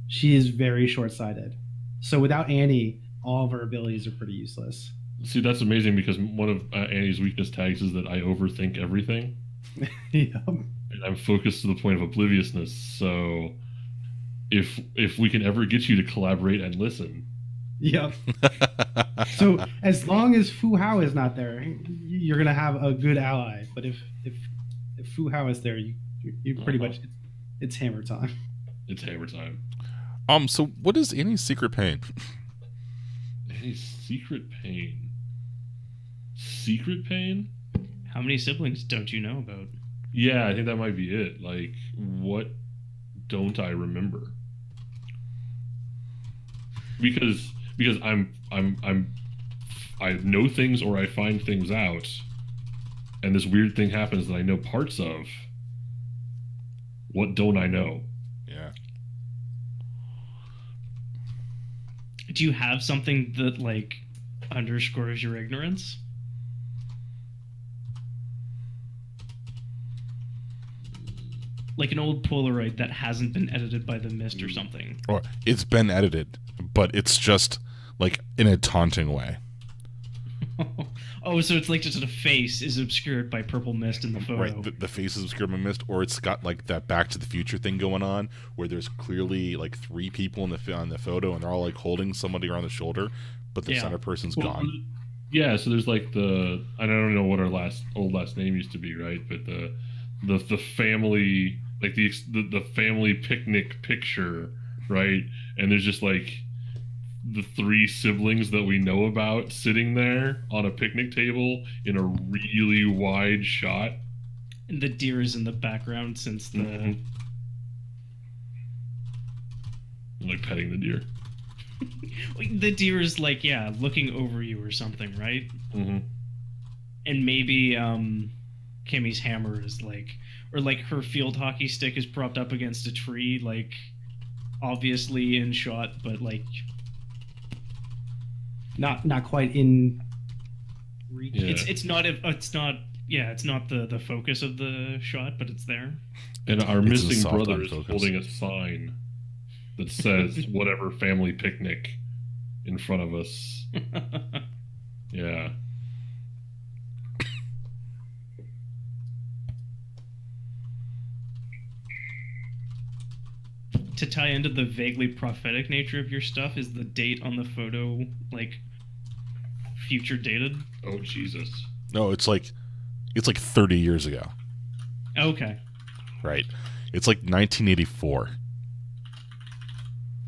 She is very short-sighted. So without Annie, all of her abilities are pretty useless. See, that's amazing because one of Annie's weakness tags is that I overthink everything. Yeah. And I'm focused to the point of obliviousness. So if we can ever get you to collaborate and listen. Yep. So as long as Fu Hao is not there, you're gonna have a good ally. But if Fu Hao is there, you pretty much it's hammer time. It's hammer time. So what is Annie's secret pain? Annie's secret pain. Secret pain? How many siblings don't you know about? Yeah, I think that might be it. Like, what don't I remember? Because I know things or I find things out, and this weird thing happens that I know parts of. What don't I know? Yeah. Do you have something that like underscores your ignorance? like an old Polaroid that hasn't been edited by the mist or something. Or it's been edited, but it's just like in a taunting way. Oh, so it's like just a face is obscured by purple mist in the photo. Right, the face is obscured by mist, or it's got like that Back to the Future thing going on, where there's clearly like 3 people in the photo, and they're all like holding somebody around the shoulder, but the center person's gone. Yeah, so there's like I don't know what our old last name used to be, right? But the family, like the family picnic picture, right? And there's just like the 3 siblings that we know about sitting there on a picnic table in a really wide shot. And the deer is in the background since the... Like petting the deer. The deer is like, yeah, looking over you or something, right? Mm-hmm. And maybe Kimmy's hammer is like... Or like her field hockey stick is propped up against a tree, like obviously in shot, but like... Not quite in reach. Yeah. It's not the focus of the shot, but it's there. And our It's a missing soft brother is unfocus. holding a sign that says whatever family picnic in front of us. Yeah. To tie into the vaguely prophetic nature of your stuff, is the date on the photo like future dated? Oh Jesus. No, it's like 30 years ago. Okay. Right. It's like 1984.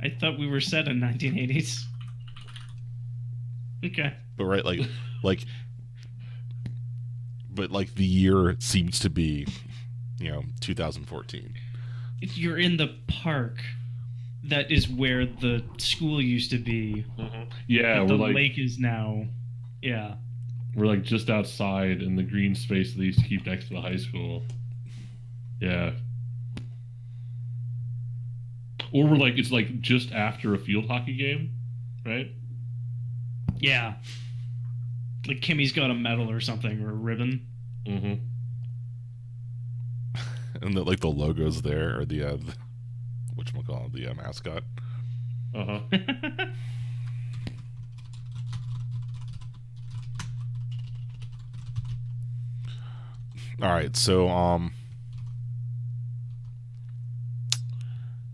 I thought we were set in 1980s. Okay. But right, but like the year seems to be, 2014. You're in the park. That is where the school used to be. Mm-hmm. Yeah, But we're the like lake is now. Yeah. we're like just outside in the green space they used to keep next to the high school. Yeah. Or we're like, it's like just after a field hockey game, right? Yeah. Like Kimmy's got a medal or something, or a ribbon. Mm-hmm. And the logo's there, or the whatchamacallit, the mascot. Uh-huh. All right, so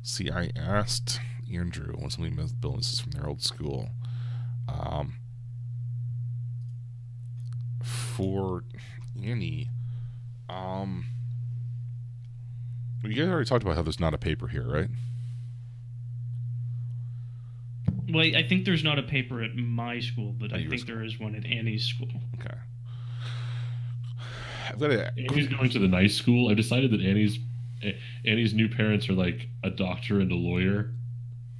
see, I asked Andrew when somebody missed bonuses from their old school. For Annie, you guys already talked about how there's not a paper here, right? Well, I think there's not a paper at my school, but I At your think there is one at Annie's school. Okay. I've got to. Annie's going to the nice school. I decided that Annie's new parents are like a doctor and a lawyer.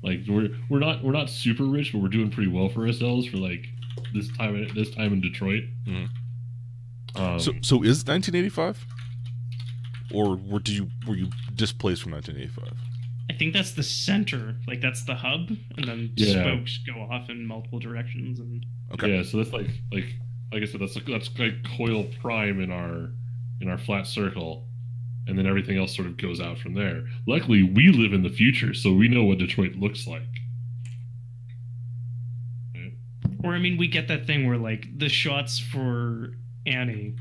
Like we're not super rich, but we're doing pretty well for ourselves for like this time in Detroit. Mhm. So So is 1985, or were you displaced from 1985? I think that's the center, like that's the hub, and then Yeah. spokes go off in multiple directions. And Okay. yeah, so that's like I said, that's like coil prime in our flat circle, and then everything else sort of goes out from there. Luckily, we live in the future, so we know what Detroit looks like. or I mean, we get that thing where like the shots for Annie,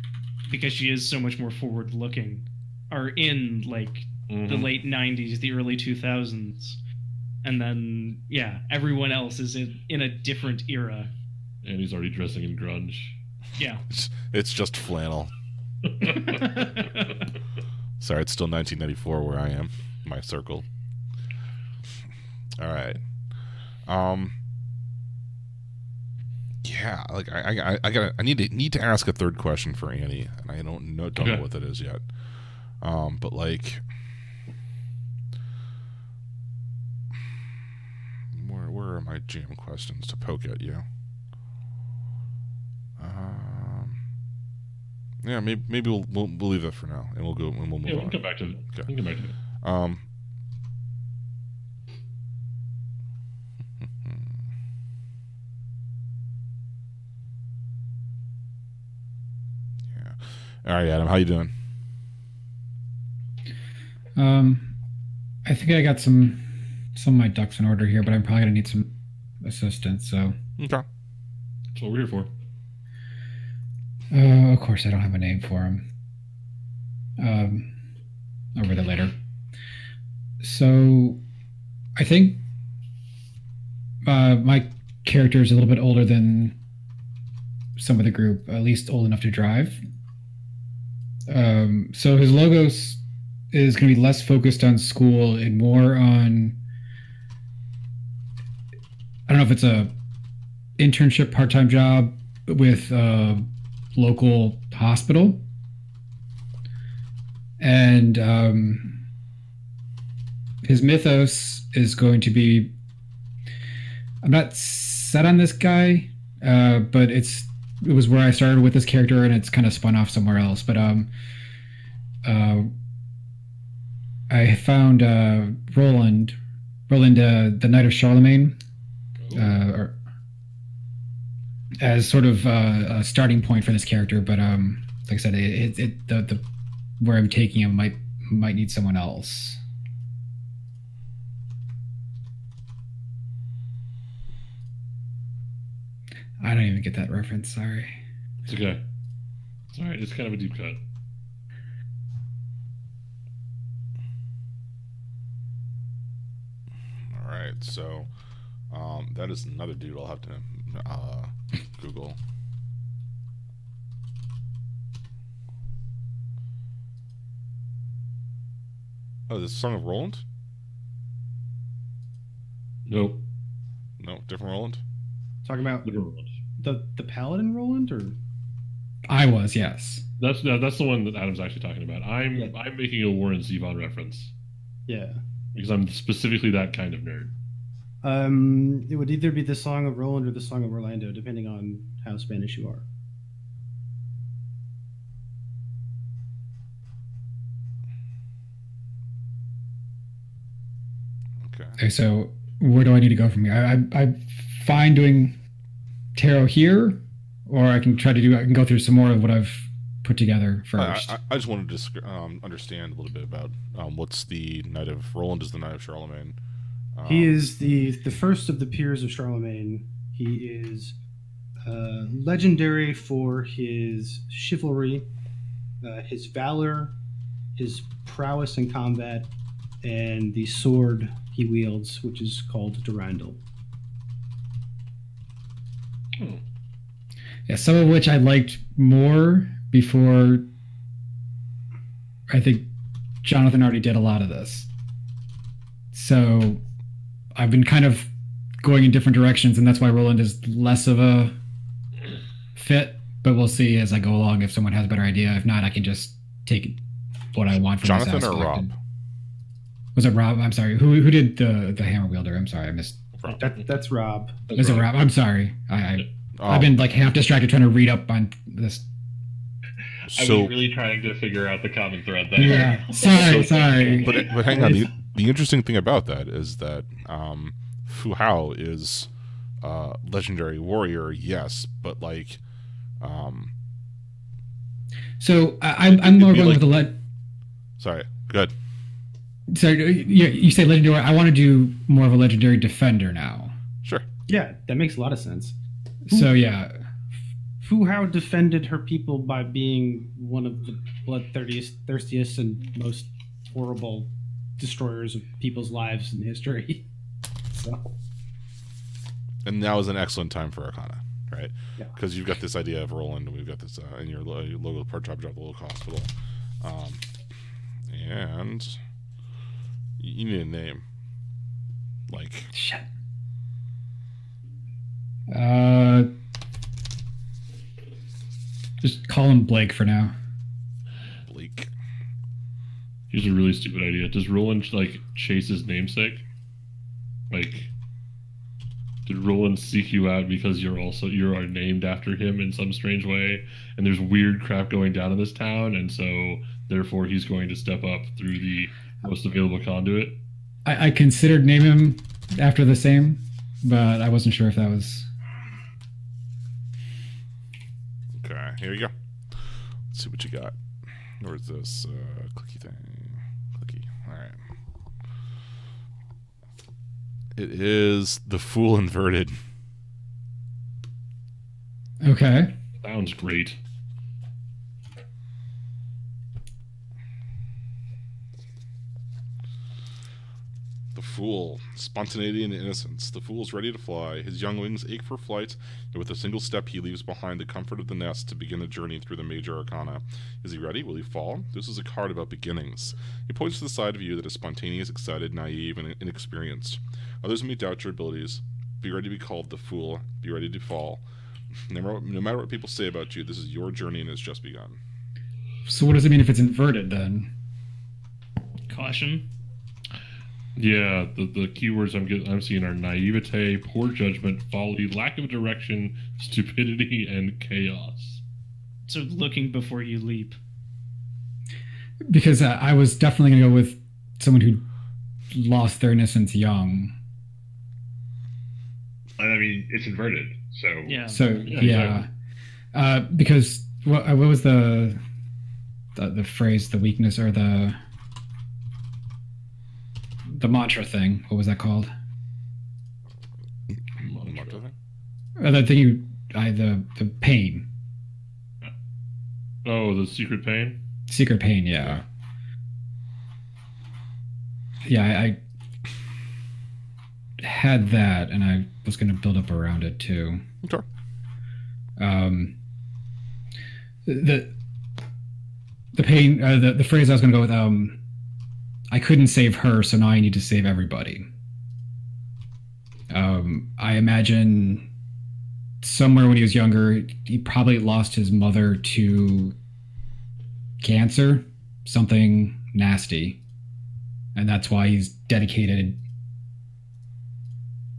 because she is so much more forward looking, are in like the Mhm. late 90s, the early 2000s, and then yeah, everyone else is in a different era. And he's already dressing in grunge. Yeah. It's just flannel. Sorry, it's still 1994 where I am, my circle. All right. Yeah, like I need to ask a third question for Annie, and I don't know Okay. what that is yet. But like, where are my jam questions to poke at you? Yeah, maybe we'll leave that for now, and we'll move Yeah, we can on. come back to it. Okay. We can come back to it. Yeah. All right, Adam, how you doing? I think I got some of my ducks in order here, but I'm probably gonna need some assistance. So, Okay. That's what we're here for. of course, I don't have a name for him. I'll read it later. So, I think my character is a little bit older than some of the group, at least old enough to drive. So his logos is going to be less focused on school and more on, I don't know if it's a internship part-time job with a local hospital. And his mythos is going to be, I'm not set on this guy, but it was where I started with this character, and it's kind of spun off somewhere else. But I found Roland, the Knight of Charlemagne, as sort of a starting point for this character. But like I said, the where I'm taking him might need someone else. I don't even get that reference. Sorry. It's okay. It's alright. It's kind of a deep cut. All right. So that is another dude I'll have to Google. Oh, this is Song of Roland? Nope. No, different Roland? Talking about Different ones. the Paladin Roland, or I was, yes. That's the one that Adam's actually talking about. I'm Yeah. I'm making a Warren Zevon reference yeah. because I'm specifically that kind of nerd. It would either be the Song of Roland or the Song of Orlando, depending on how Spanish you are. Okay, so where do I need to go from here? I'm fine doing tarot here, or I can go through some more of what I've put together first. I just wanted to understand a little bit about what's the Knight of Roland is the Knight of Charlemagne. He is the first of the peers of Charlemagne. He is legendary for his chivalry, his valor, his prowess in combat, and the sword he wields, which is called Durandal. Oh. Yeah, some of which I liked more before. I think Jonathan already did a lot of this. So I've been kind of going in different directions, and that's why Roland is less of a fit. But we'll see as I go along if someone has a better idea. If not, I can just take what I want from Jonathan this or Rob? Was it Rob? I'm sorry. Who did the hammer wielder? I'm sorry, I missed. Rob. That's Rob. Is it Rob? I'm sorry. Oh, I've been like half distracted trying to read up on this. I so, was really trying to figure out the common thread there. Yeah. Sorry. but hang on. The interesting thing about that is that Fu Hao is legendary warrior, yes, but like So I'm more be going like- with the sorry, good. So you say legendary. I want to do more of a legendary defender now. Sure. Yeah, that makes a lot of sense. So yeah, Fu Hao defended her people by being one of the bloodthirstiest and most horrible destroyers of people's lives in history. So, And now is an excellent time for Arcana, right? Yeah. Because you've got this idea of Roland, and we've got this in your logo part-time job at the local hospital, and you need a name, like shit. Just call him Blake for now. Blake. Here's a really stupid idea. Does Roland like chase his namesake? Like, did Roland seek you out because you are named after him in some strange way, and there's weird crap going down in this town, and so therefore he's going to step up through the most available conduit? I considered naming him after the same, but I wasn't sure if that was. Okay, here you go. Let's see what you got. Where's this clicky thing? Clicky. All right. It is the Fool inverted. Okay. Sounds great. The Fool. Spontaneity and innocence. The Fool is ready to fly. His young wings ache for flight, and with a single step he leaves behind the comfort of the nest to begin the journey through the major arcana. Is he ready? Will he fall? This is a card about beginnings. He points to the side of you that is spontaneous, excited, naive, and inexperienced. Others may doubt your abilities. Be ready to be called the Fool. Be ready to fall. No matter what people say about you, this is your journey and it's just begun. So what does it mean if it's inverted then? Caution. Yeah, the keywords I'm seeing are naivete, poor judgment, folly, lack of direction, stupidity, and chaos. So looking before you leap. Because I was definitely going to go with someone who lost their innocence young. I mean, it's inverted, so Yeah. So Yeah, because what was the phrase, the weakness, or the mantra thing? What was that called? The thing the pain. Oh, the secret pain? Secret pain, yeah. Yeah, I had that, and I was going to build up around it too. Okay. The pain, the phrase I was going to go with, I couldn't save her, so now I need to save everybody. I imagine somewhere when he was younger, he probably lost his mother to cancer, something nasty. And that's why he's dedicated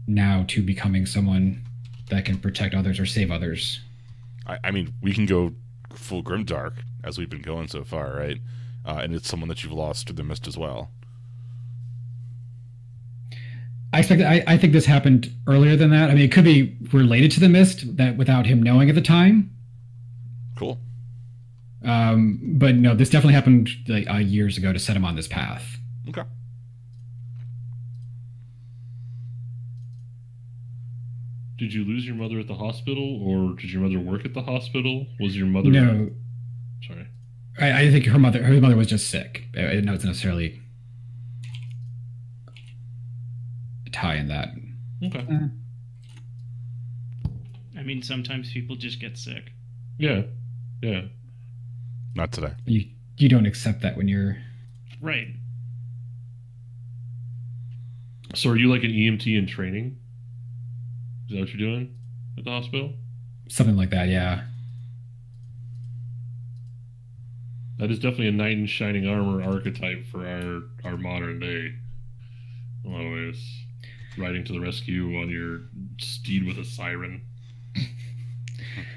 now to becoming someone that can protect others or save others. I mean, we can go full grimdark as we've been going so far, right? And it's someone that you've lost to the mist as well. I think this happened earlier than that. I mean, it could be related to the mist that without him knowing at the time. Cool. But no, this definitely happened like years ago to set him on this path. Okay. Did you lose your mother at the hospital, or did your mother work at the hospital? Was your mother... No. Sorry. I think her mother was just sick. I didn't know it's necessarily a tie in that. Okay. I mean, sometimes people just get sick. Yeah. Yeah. Not today. You don't accept that when you're... Right. So are you like an EMT in training? Is that what you're doing at the hospital? Something like that, yeah. That is definitely a knight in shining armor archetype for our modern day. In a lot of ways. Riding to the rescue on your steed with a siren.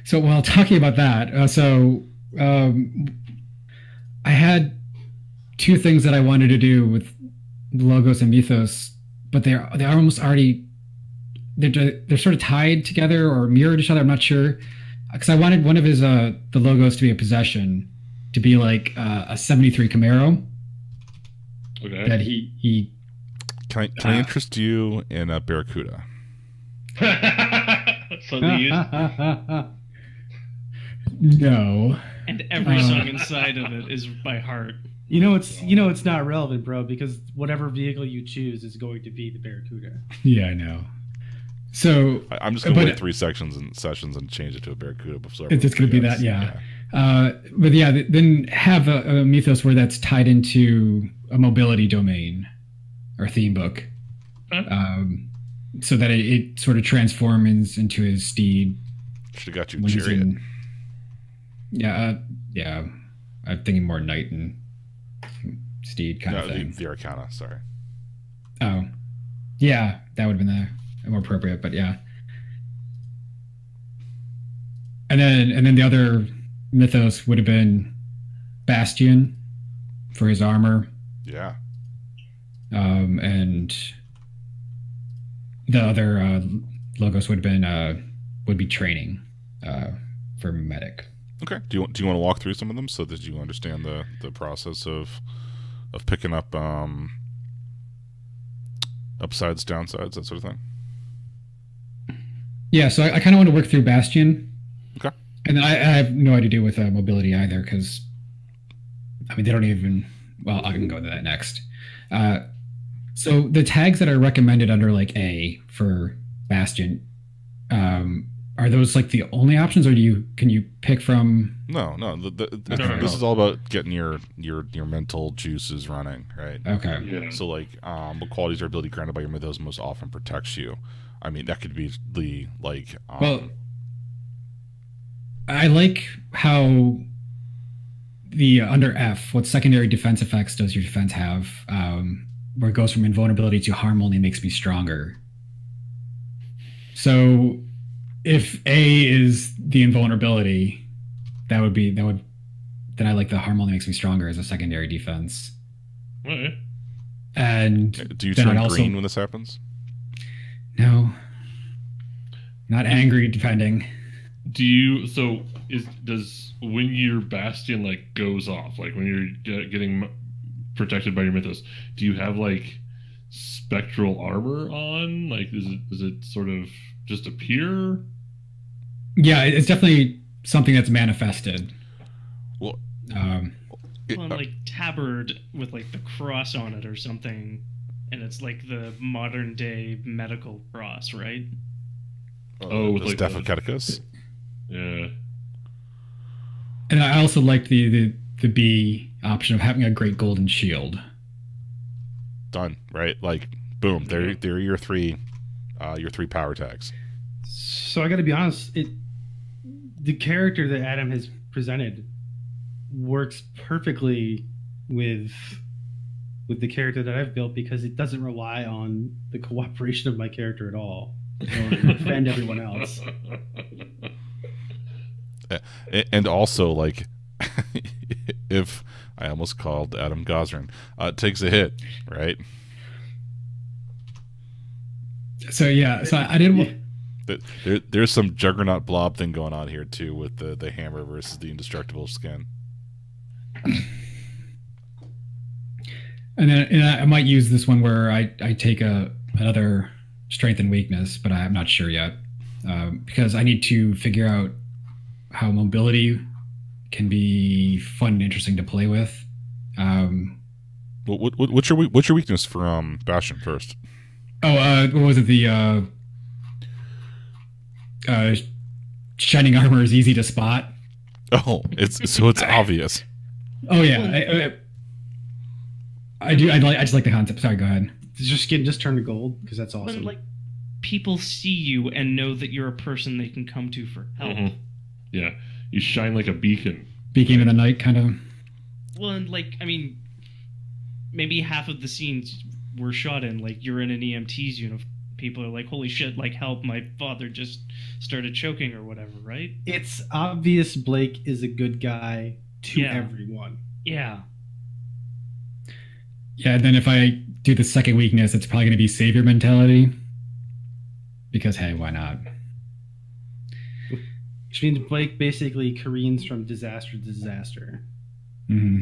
So while talking about that, I had two things that I wanted to do with Logos and Mythos, but they're almost already they're sort of tied together or mirrored each other. I'm not sure, because I wanted one of his the Logos to be a possession, to be like a 73 Camaro. Okay. That he Can I interest you in a Barracuda? so they use No. And every song inside of it is by heart. It's not relevant, bro, because whatever vehicle you choose is going to be the Barracuda. Yeah, I know. So I'm just going to wait 3 sessions and change it to a Barracuda. It's just going to be that, yeah. But yeah, then have a Mythos where that's tied into a mobility domain or theme book. Huh? So that it sort of transforms into his steed. Should have got you when he's Chariot. Yeah. I'm thinking more knight and steed kind of thing. The Arcana, sorry. Oh. Yeah, that would have been more appropriate, but yeah. And then the other Mythos would have been Bastion for his armor. Yeah. And the other Logos would be training for medic. Okay. Do you want to walk through some of them so that you understand the process of picking up upsides, downsides, that sort of thing? Yeah, so I kind of want to work through Bastion. Okay. And then I have no idea to do with mobility either, because I mean they don't even. Well, I can go into that next. So the tags that are recommended under like A for Bastion, are those like the only options, or can you pick from? No. This is all about getting your mental juices running, right? Okay. Yeah. So like, what qualities or ability granted by your mythos most often protects you? I mean, that could be the like. Well, I like how the under F, what secondary defense effects does your defense have? Where it goes from invulnerability to harm only makes me stronger. So, if A is the invulnerability, then I like the harm only makes me stronger as a secondary defense. Okay. And do you then turn I'd also- green when this happens? No, not angry defending. Does when your Bastion like goes off, like when you're getting protected by your mythos, do you have like spectral armor on? Like, does it sort of just appear? Yeah, it's definitely something that's manifested. Well, Well, and, like tabard with like the cross on it or something, and it's like the modern day medical cross, right? with the like Staff of Caticus? Yeah. And I also like the B option of having a great golden shield. Done, right? Like, boom, they're your three power tags. So I got to be honest, the character that Adam has presented works perfectly with the character that I've built, because it doesn't rely on the cooperation of my character at all, or defend everyone else. And also, like, if I almost called Adam Gosrin, takes a hit, right? So yeah, so I didn't. There's some Juggernaut blob thing going on here too, with the hammer versus the indestructible skin. And then I might use this one where I take another strength and weakness, but I'm not sure yet, because I need to figure out how mobility can be fun and interesting to play with. What's your weakness for Bastion first? What was it? The shining armor is easy to spot. Oh, it's obvious. Oh yeah, I do. I just like the concept. Sorry, go ahead. Does your skin just turn to gold? Because that's When awesome. like people see you and know that you're a person they can come to for help. Mhm. Yeah, you shine like a beacon. Beacon in the night, kind of. Well, and like I mean, maybe half of the scenes were shot in like you're in an EMT's uniform. People are like, "Holy shit! Like, help! My father just started choking or whatever." Right? It's obvious Blake is a good guy to Yeah. everyone. Yeah. Yeah. And then if I do the second weakness, it's probably going to be savior mentality. Because hey, why not? Which means Blake basically careens from disaster to disaster. Hmm.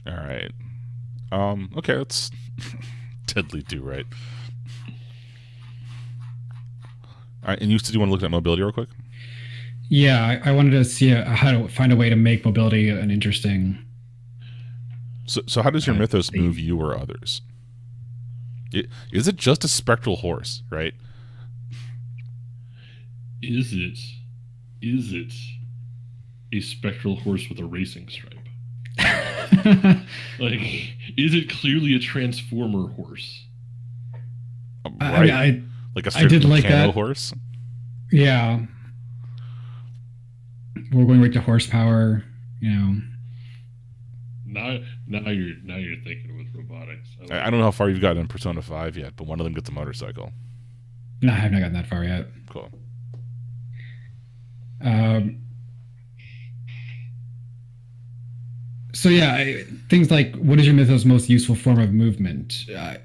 All right. Okay, let's deadly do right. All right, and you want to look at mobility real quick? Yeah, I wanted to see how to find a way to make mobility an interesting. So how does your mythos move you or others? Is it just a spectral horse, right? Is it a spectral horse with a racing stripe? Like, is it clearly a transformer horse? Right. Like a I did like camo that. horse? Yeah. We're going right to horsepower, you know. Now you're thinking with robotics. I don't know how far you've gotten in Persona 5 yet, but one of them gets a motorcycle. No, I have not gotten that far yet. Cool. So yeah, things like, what is your mythos' most useful form of movement? I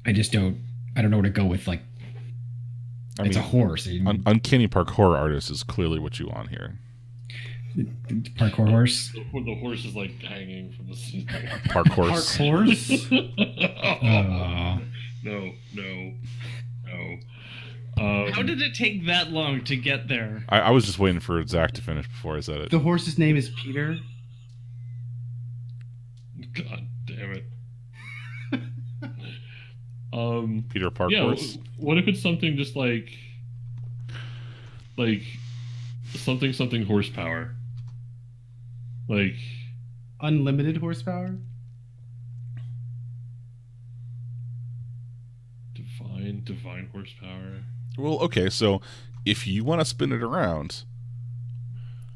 don't know where to go with, like, it's a horse. Uncanny Park horror artist is clearly what you want here. Parkour horse. The horse is like hanging from the seat. Park horse. Horse. Oh. No. How did it take that long to get there? I was just waiting for Zach to finish before I said it. The horse's name is Peter. God damn it. Peter Park Yeah. horse. What if it's something just like something horsepower? Like Unlimited horsepower. divine horsepower. Well, okay, so if you want to spin it around,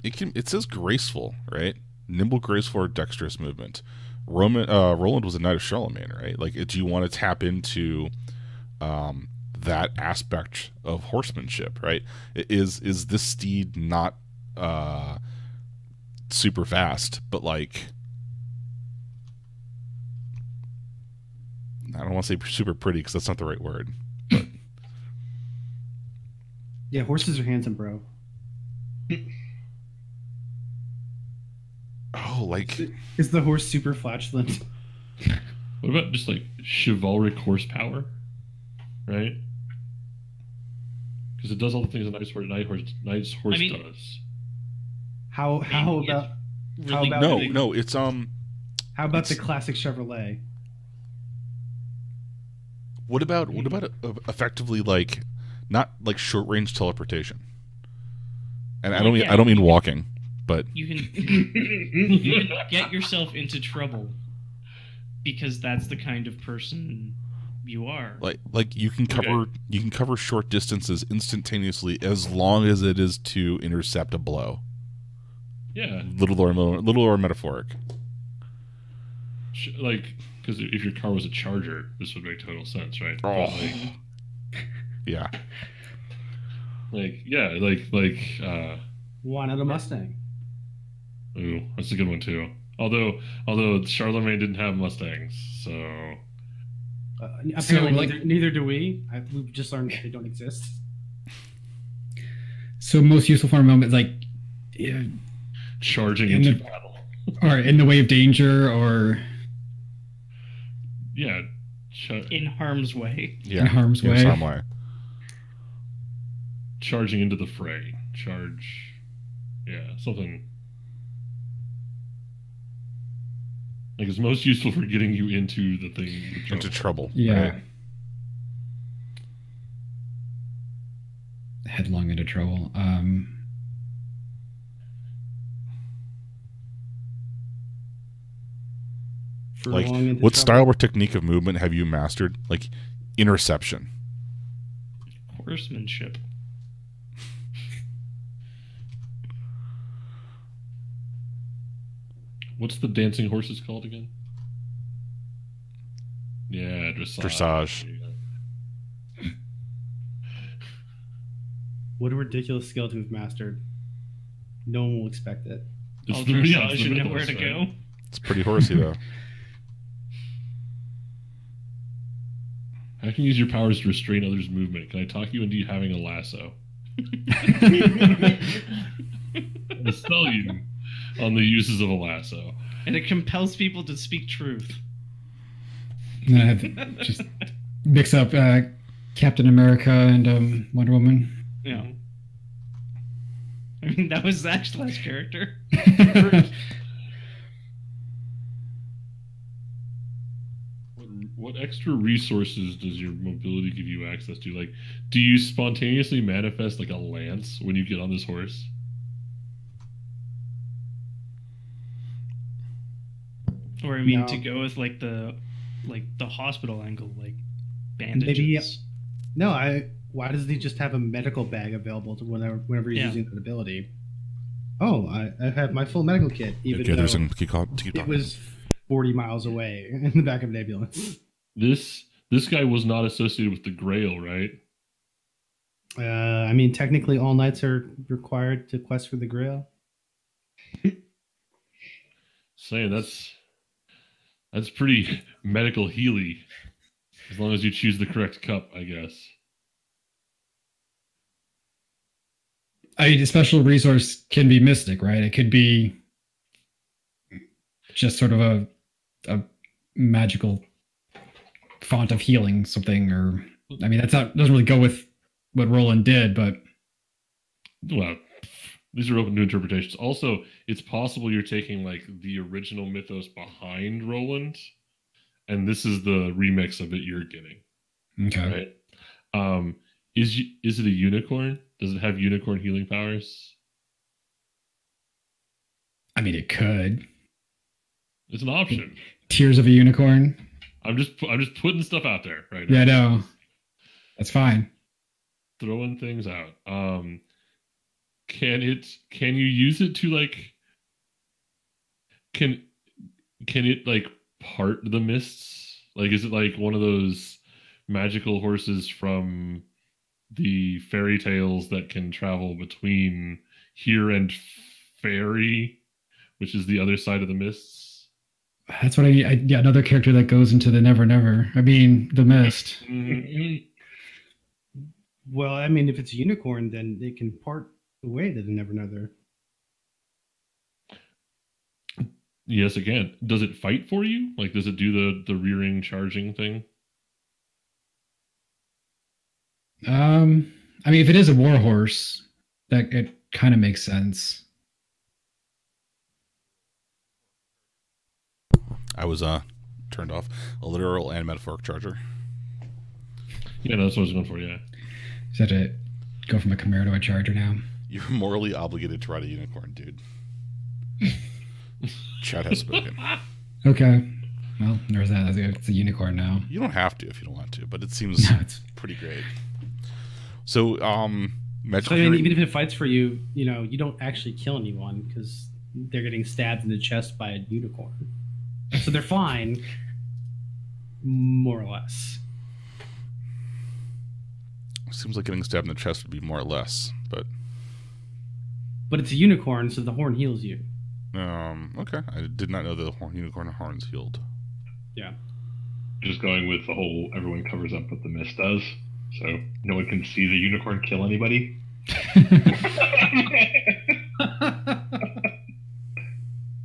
it says graceful, right? Nimble, graceful, or dexterous movement. Roland was a knight of Charlemagne, right? Like, do you want to tap into that aspect of horsemanship, right? Is this steed not super fast, but like, I don't want to say super pretty because that's not the right word. But Yeah, horses are handsome, bro. oh, like, Is the horse super flatulent? What about just like chivalric horsepower? Right? Because it does all the things a nice horse I mean, does. How it's about really about no, it's how about the it's- classic Chevrolet? what about effectively like not like short range teleportation? And Well, I don't mean walking, but You can get yourself into trouble because that's the kind of person you are. like you can cover short distances instantaneously as long as it is to intercept a blow. Yeah. Little or metaphoric. Like, because if your car was a Charger, this would make total sense, right? Oh. But Yeah. Why not a Mustang? Ooh, that's a good one too. Although Charlemagne didn't have Mustangs, so Apparently, like- neither do we. We've just learned that they don't exist. So most useful form of moment, like, yeah, charging In into the- battle. or in the way of danger, or Yeah, In harm's way. Yeah. in harm's In way. some way. charging into the fray. Yeah, something. Like it's most useful for getting you into the thing. Into trouble. Yeah. right? Headlong into trouble. Like, Furlong into what trouble. style or technique of movement have you mastered? Like, interception. Horsemanship. What's the dancing horses called again? Yeah, dressage. Dressage. There you go. What a ridiculous skill to have mastered. No one will expect it. It's All the- yeah, it's dressage the and know mythos, where to right? go. It's pretty horsey, though. How can you use your powers to restrain others' movement? Can I talk you into you having a lasso? I'll sell you on the uses of a lasso. And it compels people to speak truth. And then I have just mix up Captain America and Wonder Woman. Yeah. I mean, that was Zach's last character. What extra resources does your mobility give you access to? Like, do you spontaneously manifest like a lance when you get on this horse? Or I mean, No. to go with like the hospital angle, like bandages. Maybe- No, why doesn't he just have a medical bag available to whenever he's Yeah. using that ability? Oh, I have my full medical kit, even Okay, though there's some. Keep it talking. was 40 miles away in the back of an ambulance. This guy was not associated with the Grail, right? I mean, technically, all knights are required to quest for the Grail. Saying that's pretty medical healy. As long as you choose the correct cup, I guess. a special resource can be mystic, right? It could be just sort of a magical font of healing something, or I mean, doesn't really go with what Roland did, but well, these are open to interpretations. Also, it's possible you're taking like the original mythos behind Roland, and this is the remix of it you're getting. okay. Right? Is it a unicorn? Does it have unicorn healing powers? I mean, it could. It's an option. Tears of a unicorn. I'm just putting stuff out there right now. Yeah, no, that's fine. Throwing things out. Can you use it to like? Can it like part the mists? Like, is it like one of those magical horses from the fairy tales that can travel between here and fairy, which is the other side of the mists? That's what I mean. Yeah, another character that goes into the Never Never. I mean, the mist. Well, I mean, if it's a unicorn, then it can part away to the Never Never. Yes, again. Does it fight for you? Like, does it do the rearing, charging thing? I mean, if it is a war horse, that it kind of makes sense. I was turned off. A literal and metaphoric charger. Yeah, no, that's what I was going for, yeah. Is that to go from a Chimera to a Charger now? You're morally obligated to ride a unicorn, dude. Chad has spoken. Okay. Well, there's that. It's a unicorn now. You don't have to if you don't want to, but it seems pretty great. So, So, I mean, even if it fights for you, you don't actually kill anyone because they're getting stabbed in the chest by a unicorn. So they're fine, more or less. Seems like getting stabbed in the chest would be more or less, but it's a unicorn, so the horn heals you. Okay. I did not know the unicorn horns healed. Yeah. Just going with the whole everyone covers up what the mist does, so no one can see the unicorn kill anybody.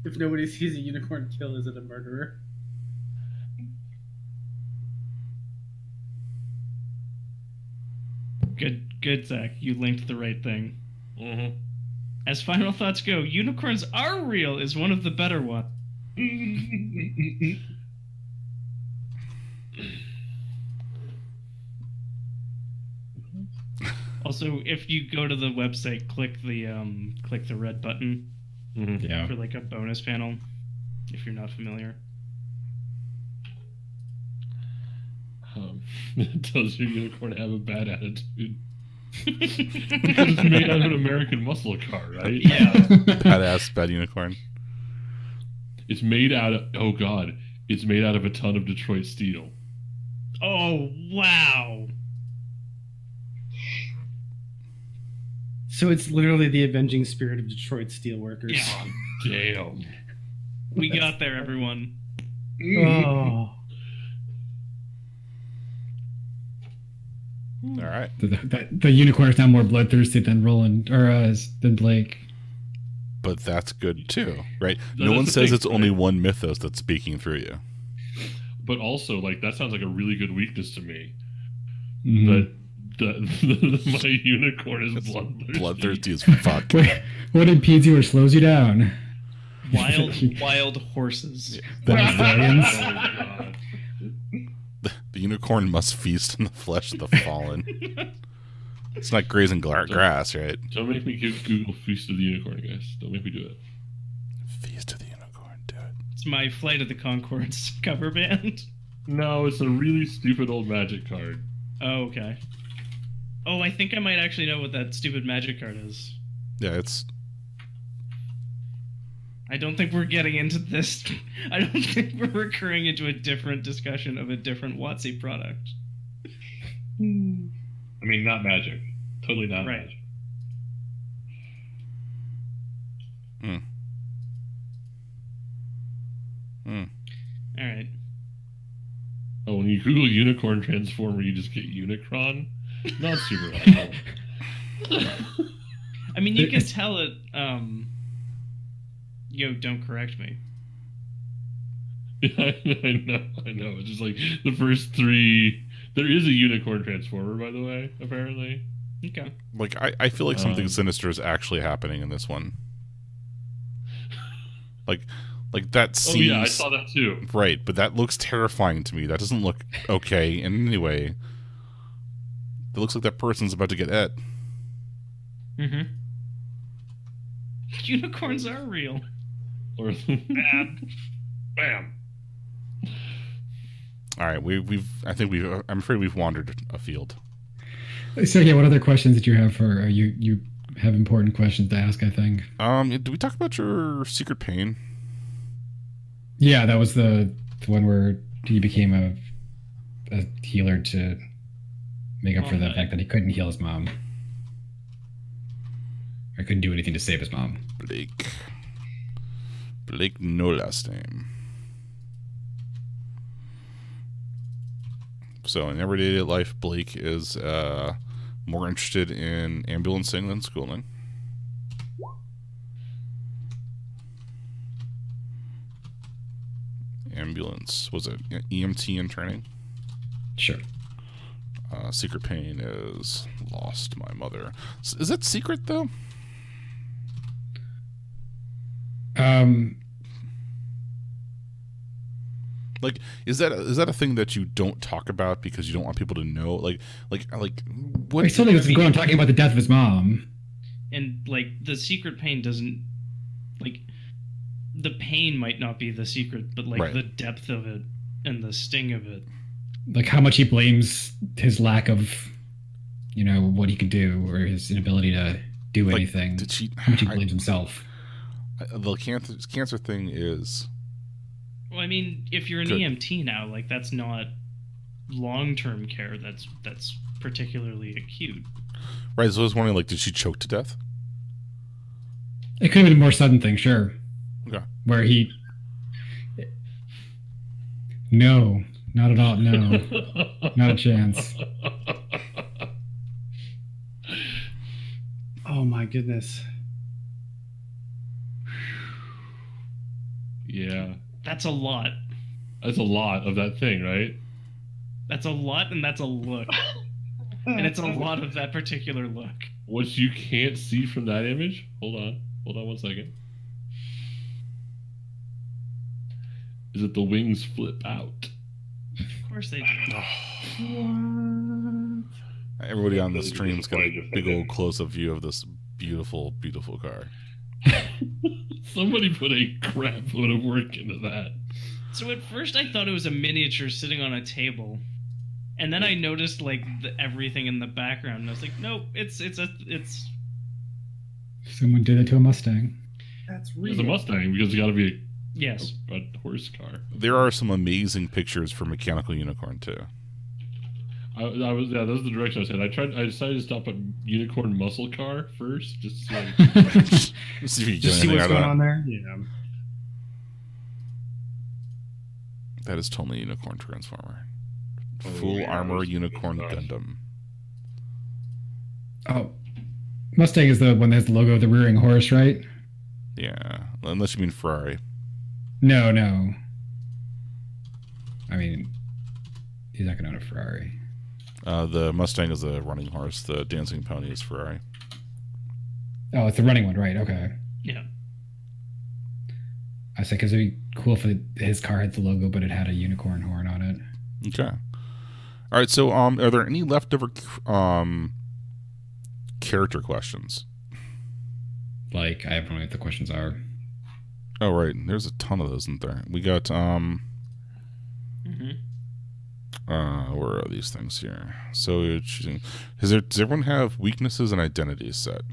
If nobody sees a unicorn kill, is it a murderer? Good, Zach. You linked the right thing. Mm-hmm. As final thoughts go, unicorns are real is one of the better ones. Also, if you go to the website, click the red button Yeah. for like a bonus panel, if you're not familiar. Does your unicorn have a bad attitude? Because it's made out of an American muscle car, right? Yeah. Badass bad unicorn. It's made out of, oh god, it's made out of a ton of Detroit steel. Oh, wow. So it's literally the avenging spirit of Detroit steelworkers. Yeah. Damn. We got there, everyone. Oh. All right. The unicorn is now more bloodthirsty than Roland, or than Blake. But that's good too, right? No, No one that's the says thing, it's only right? one mythos that's speaking through you. But also, like, that sounds like a really good weakness to me. Mhm. That my unicorn is It's bloodthirsty. bloodthirsty as fuck. What impedes you or slows you down? Wild horses. The stallions? Oh, God. The unicorn must feast on the flesh of the fallen. It's not grazing grass, right? Don't make me Google Feast of the Unicorn, guys. Don't make me do it. Feast of the unicorn, do it. It's my Flight of the Conchords cover band. No, it's a really stupid old magic card. Oh, okay. Oh, I think I might actually know what that stupid magic card is. Yeah, it's I don't think we're getting into this. I don't think we're recurring into a different discussion of a different WotC product. I mean, not magic. Totally not Right. magic. All right. Oh, when you Google unicorn transformer, you just get Unicron. Not super helpful. I mean, you can tell it. Don't correct me. I know. It's just like the first three. There is a unicorn transformer, by the way, apparently. Okay. Like, I feel like something sinister is actually happening in this one. Like that seems... Oh, yeah, I saw that too. Right, but that looks terrifying to me. That doesn't look okay in any way. It looks like that person's about to get et. Mm-hmm. Unicorns are real. Or bam. Bam. All right, I'm afraid we've wandered afield. So yeah, what other questions did you have for you have important questions to ask, I think. Did we talk about your secret pain? Yeah, that was the one where he became a healer to make up for the fact that he couldn't heal his mom. Or couldn't do anything to save his mom. Blake, no last name. So in everyday life, Blake is more interested in ambulancing than schooling. Ambulance, was it EMT in training? Sure. Secret pain is lost my mother. Is that secret though? Like, is that a thing that you don't talk about because you don't want people to know? Like what? He's totally going on talking about the death of his mom. And like the secret pain doesn't, like, the pain might not be the secret, but like the depth of it and the sting of it. Like how much he blames his lack of, what he could do or his inability to do anything. How much he blames himself. The cancer thing is... Well, I mean, if you're an EMT now, like, that's not long-term care. That's particularly acute. Right, so I was wondering, like, did she choke to death? It could have been a more sudden thing, sure. Okay. Where he... No, not at all, no. Not a chance. Oh my goodness. Yeah. That's a lot. That's a lot of that thing, right? That's a lot, and that's a look. And it's a lot of that particular look. What you can't see from that image? Hold on 1 second. Is that the wings flip out? Of course they do. Everybody on the stream's got a big old close-up view of this beautiful, beautiful car. Somebody put a crap load of work into that. So at first I thought it was a miniature sitting on a table, and then I noticed like everything in the background, and I was like, nope, it's. Someone did it to a Mustang. That's real. It's a Mustang because it's got to be a horse car. There are some amazing pictures for Mechanical Unicorn too. That was the direction I said. I decided to stop at Unicorn Muscle Car first, just to see what's going on there. Yeah. That is totally Unicorn Transformer. Full armor Unicorn Gundam. Oh, Mustang is the one that has the logo of the rearing horse, right? Yeah, unless you mean Ferrari. No. I mean, he's not going to own a Ferrari. The Mustang is a running horse. The dancing pony is Ferrari. Oh, it's the running one, right? Okay. Yeah. I said because it'd be cool if his car had the logo, but it had a unicorn horn on it. Okay. All right. So, are there any leftover character questions? Like, I have no idea what the questions are. Oh, right. There's a ton of those, isn't there? We got where are these things here? So you're choosing. Does everyone have weaknesses and identities set?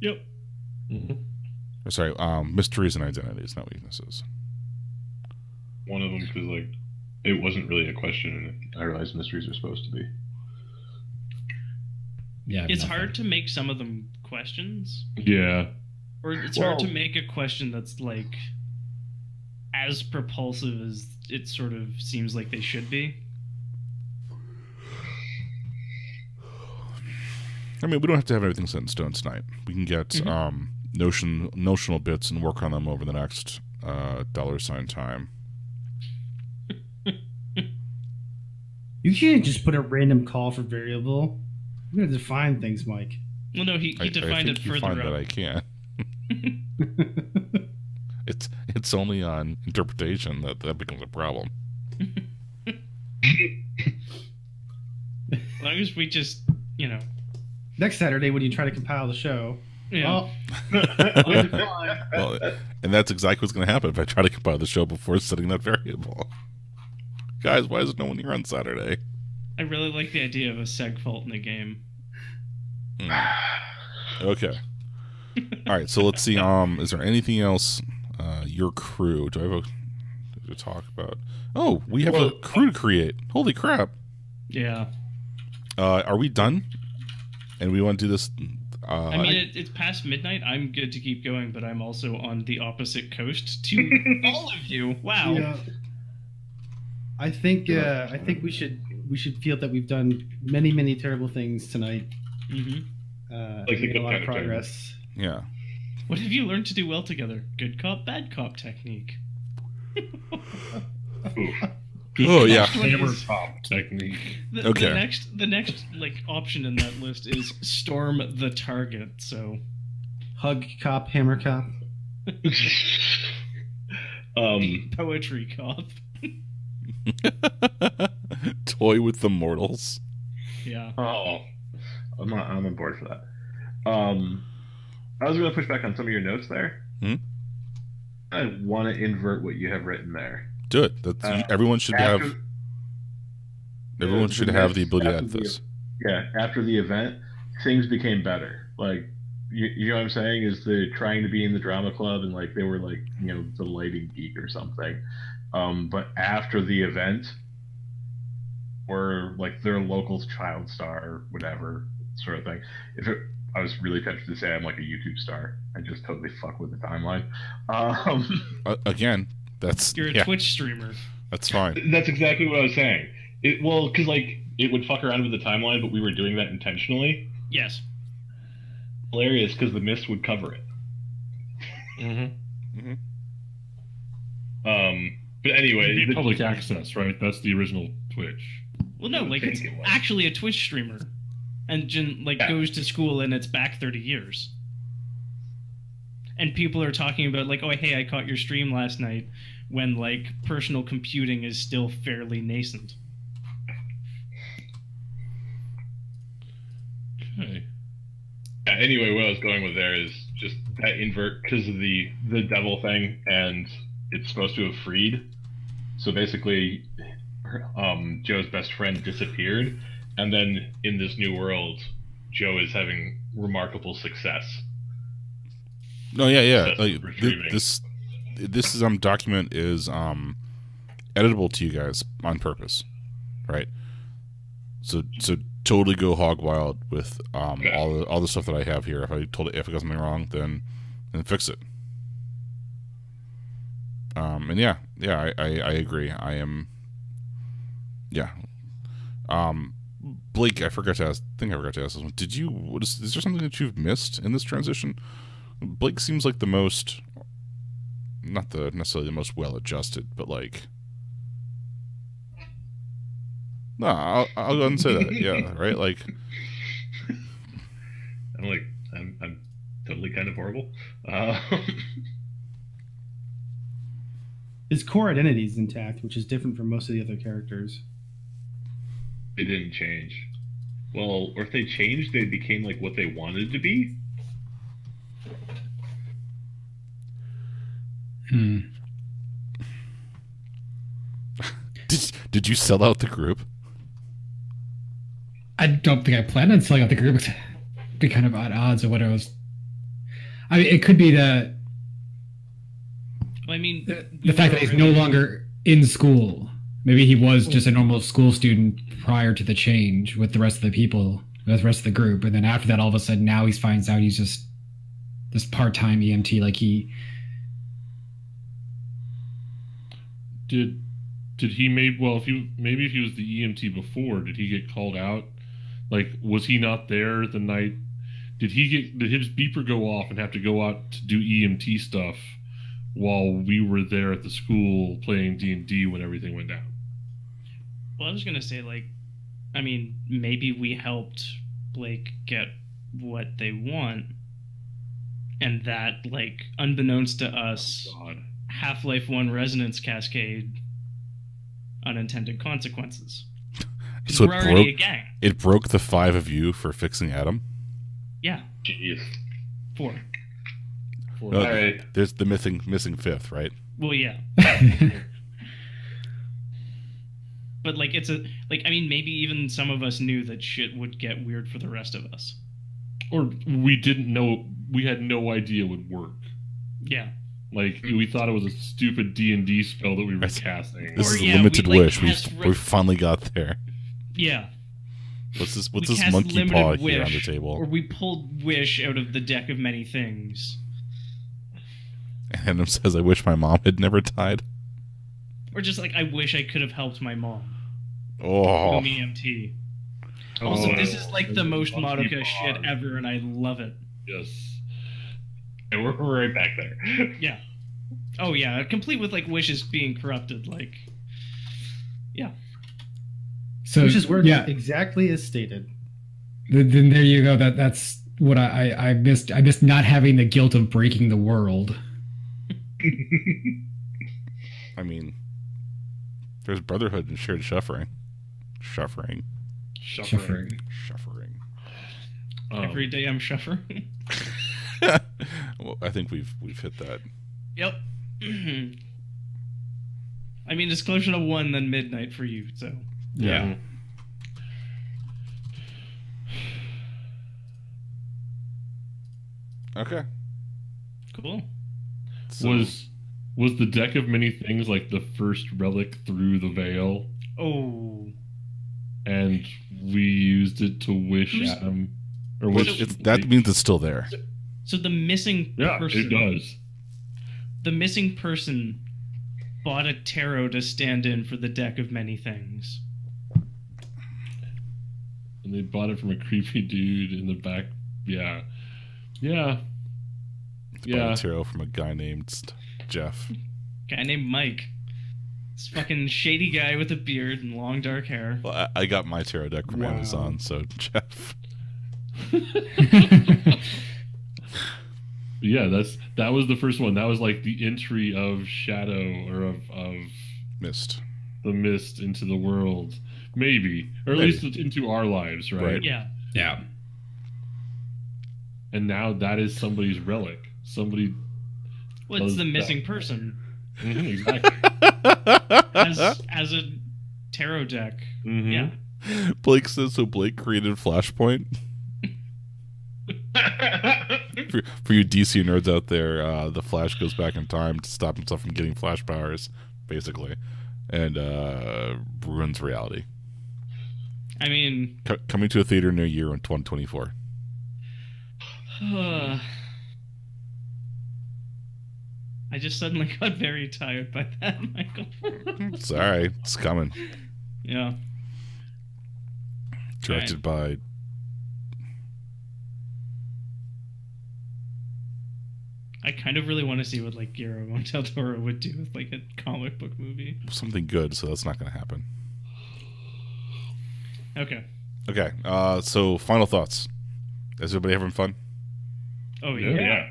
Yep. Mm-hmm. Or sorry, mysteries and identities, not weaknesses. One of them, because like it wasn't really a question, and I realized mysteries are supposed to be. Yeah. It's hard to make some of them questions. Yeah. Or it's hard to make a question that's like as propulsive as it sort of seems like they should be. I mean, we don't have to have everything set in stone tonight. We can get notional bits and work on them over the next $ time. You can't just put a random call for variable. You gotta define things, Mike. Well, no, he defined it you further find up. that I can't. It's only on interpretation that becomes a problem. As long as we just, Next Saturday, when you try to compile the show, yeah. Well, and that's exactly what's going to happen if I try to compile the show before setting that variable. Guys, why is no one here on Saturday? I really like the idea of a seg fault in the game. Okay. All right, so let's see. Is there anything else? Your crew. Do I have to talk about? Oh, we have a crew to create. Holy crap! Yeah. Are we done? And we want to do this. I mean, it's past midnight. I'm good to keep going, but I'm also on the opposite coast to all of you. Wow. Yeah. I think we should feel that we've done many terrible things tonight. Mm-hmm. Like made the a lot of good kind of progress. Yeah. What have you learned to do well together? Good cop, bad cop technique. Oh yeah. Hammer top technique. Okay. The next option in that list is storm the target. So, Hug cop, hammer cop. poetry cop. Toy with the mortals. Yeah. Oh, I'm on board for that. I was going to push back on some of your notes there. I want to invert what you have written there. Do it. That's everyone should have. Everyone should have the ability to add this. Yeah, after the event, things became better. Like, you know what I'm saying? Is they're trying to be in the drama club and like they were like, the lighting geek or something. But after the event, or like their local child star or whatever sort of thing. I was really tempted to say I'm like a YouTube star. I just totally fuck with the timeline. Again, you're a Twitch streamer. That's fine. That's exactly what I was saying. Because like it would fuck around with the timeline, but we were doing that intentionally. Yes. Hilarious because the mist would cover it. But anyway, It'd be public access, right? That's the original Twitch. Well, no, like it's actually a Twitch streamer, and goes to school and it's back 30 years. And people are talking about like, oh hey, I caught your stream last night, when like personal computing is still fairly nascent. Okay. Yeah, anyway, what I was going with there is just that invert because of the devil thing, and it's supposed to have freed. So basically, Joe's best friend disappeared, and then in this new world, Joe is having remarkable success. No, yeah. That's Like retrieving. this document is editable to you guys on purpose, right? So totally go hog wild with all the stuff that I have here. If I got something wrong, then fix it. And I agree. I am. Yeah. Blake, I forgot to ask this one. Is there something that you've missed in this transition? Blake seems like the most, not necessarily the most well-adjusted, but like, no, I'll go ahead and say that. Yeah, right. Like, I'm totally kind of horrible. His core identity is intact, which is different from most of the other characters. They didn't change. Well, or if they changed, they became like what they wanted to be. Did you sell out the group? I don't think I planned on selling out the group. It'd be kind of odd odds of what I was. I mean, it could be the fact that he's no longer in school. Maybe he was just a normal school student prior to the change with the rest of the people, with the rest of the group, and then after that, all of a sudden, now he finds out he's just this part-time EMT. Like he did he maybe if he was the EMT before, did he get called out Like, was he not there the night? Did his beeper go off and have to go out to do EMT stuff while we were there at the school playing D&D when everything went down? Well, I was gonna say, like, I mean, maybe we helped Blake get what they want, and that, like, unbeknownst to us, God. Half-Life 1 Resonance Cascade unintended consequences. 'Cause So we're it already broke. a gang. It broke the 5 of you for fixing Adam. Yeah, Jeez. 4. No, All right. There's the missing 5th, right? Well, yeah. But, like, it's a... Like, I mean, maybe even some of us knew that shit would get weird for the rest of us. Or we didn't know. We had no idea it would work. Yeah. Like, we thought it was a stupid D&D spell that we were casting. This Or, is a yeah, limited we, like, wish. cast We finally got there. Yeah. What's this We monkey cast paw Limited here on the Wish, table? Or we pulled Wish out of the deck of many things. And it says, "I wish my mom had never died." Or just like, I wish I could have helped my mom. Oh, From EMT. Also, this is like the most Monkey Madoka paw. shit ever, and I love it. Yes. And we're right back there. Yeah. Oh yeah, complete with like wishes being corrupted. Like, yeah. So Which is work yeah, exactly as stated. then there you go. That's what I missed. I missed not having the guilt of breaking the world. I mean, there's brotherhood and shared suffering. Suffering. Suffering. Every day I'm shuffering. Well, I think we've hit that. Yep. I mean, it's closer to 1 than midnight for you, so. Yeah. Okay. Cool. So, Was the deck of many things like the first relic through the veil, Oh. and we used it to wish Who's- Adam, or Well, wish that means it's still there. So the missing yeah, person. it does. The missing person bought a tarot to stand in for the deck of many things. And they bought it from a creepy dude in the back. Yeah, yeah, It's yeah. by a tarot from a guy named Jeff. Guy named Mike. This fucking shady guy with a beard and long dark hair. Well, I got my tarot deck from Wow. Amazon, so Jeff. Yeah, that was the first one. That was like the entry of Shadow or of Missed. the Mist into the world, maybe, or at Maybe. least into our lives, right? Right. Yeah. Yeah. And now that is somebody's relic. Somebody Well, it's Does the that- missing person exactly. as a tarot deck. Mhm. Yeah. Blake says so. Blake created Flashpoint. For you DC nerds out there, the Flash goes back in time to stop himself from getting Flash powers, basically, and ruins reality. I mean, Coming to a theater near you in 2024. I just suddenly got very tired by that, Michael. It's all right. It's coming. Yeah. Directed by. I kind of really want to see what like Guillermo del Toro would do with like a comic book movie. Something good, so that's not going to happen. Okay. Okay, so final thoughts. Is everybody having fun? Oh Yeah. yeah. Yeah.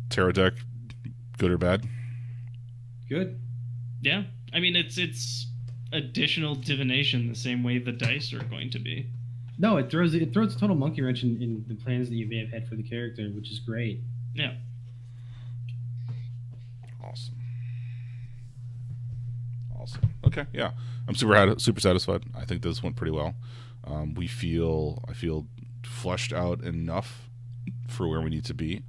Tarot deck, good or bad? Good. Yeah. I mean, it's additional divination the same way the dice are going to be. No, it throws a total monkey wrench in the plans that you may have had for the character, which is great. Yeah. Awesome. Okay, yeah, I'm super satisfied. I think this went pretty well. I feel fleshed out enough for where we need to be.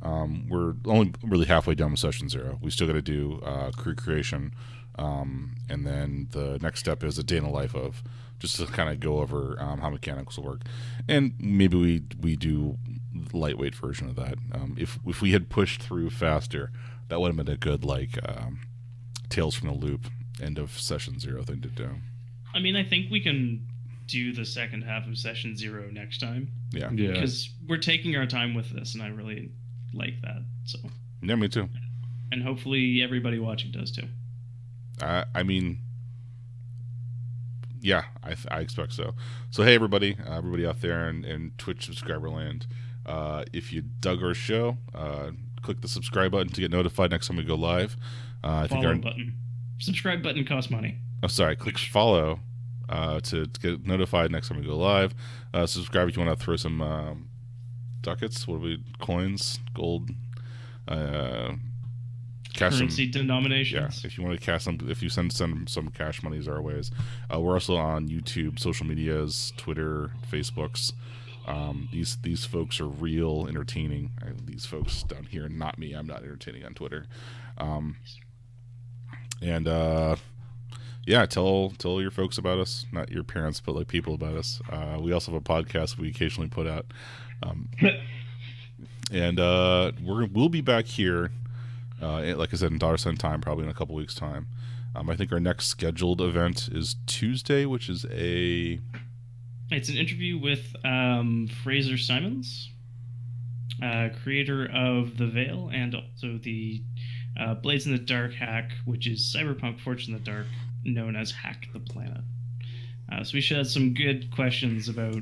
We're only really halfway done with session 0. We still got to do crew creation, and then the next step is a day in the life of, just to kind of go over how mechanics will work, and maybe we do lightweight version of that. If we had pushed through faster, that would have been a good Tales from the Loop end of session 0 thing to do. I mean, I think we can do the second half of Session 0 next time. Yeah. Yeah. Because we're taking our time with this, and I really like that. So, Yeah, me too. and hopefully everybody watching does too. I mean, yeah, I expect so. So hey, everybody out there in Twitch subscriber land, if you dug our show, click the subscribe button to get notified next time we go live. I think Follow button. Subscribe button costs money. click follow to get notified next time we go live. Subscribe if you want to throw some ducats. What are we? Coins, gold, cash Currency some. Yeah, denominations. if you want to cash some, if you send some cash monies our ways. We're also on YouTube, social medias, Twitter, Facebooks. These folks are real entertaining. These folks down here, not me. I'm not entertaining on Twitter. Yeah, tell your folks about us. Not your parents, but like people about us. We also have a podcast we occasionally put out. And we'll be back here. Like I said, in $sign time, probably in a couple weeks' time. I think our next scheduled event is Tuesday, which is It's an interview with Fraser Simons, creator of The Veil, and also the Blades in the Dark hack, which is Cyberpunk Forge in the Dark, known as Hack the Planet. So we should have some good questions about,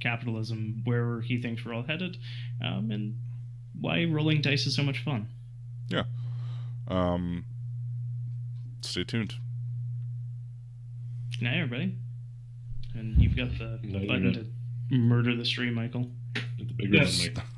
capitalism, where he thinks we're all headed, and why rolling dice is so much fun. Yeah. Stay tuned. Good night, everybody. And you've got the Night, button night. to murder the stream, Michael. The big Yes. one, Mike.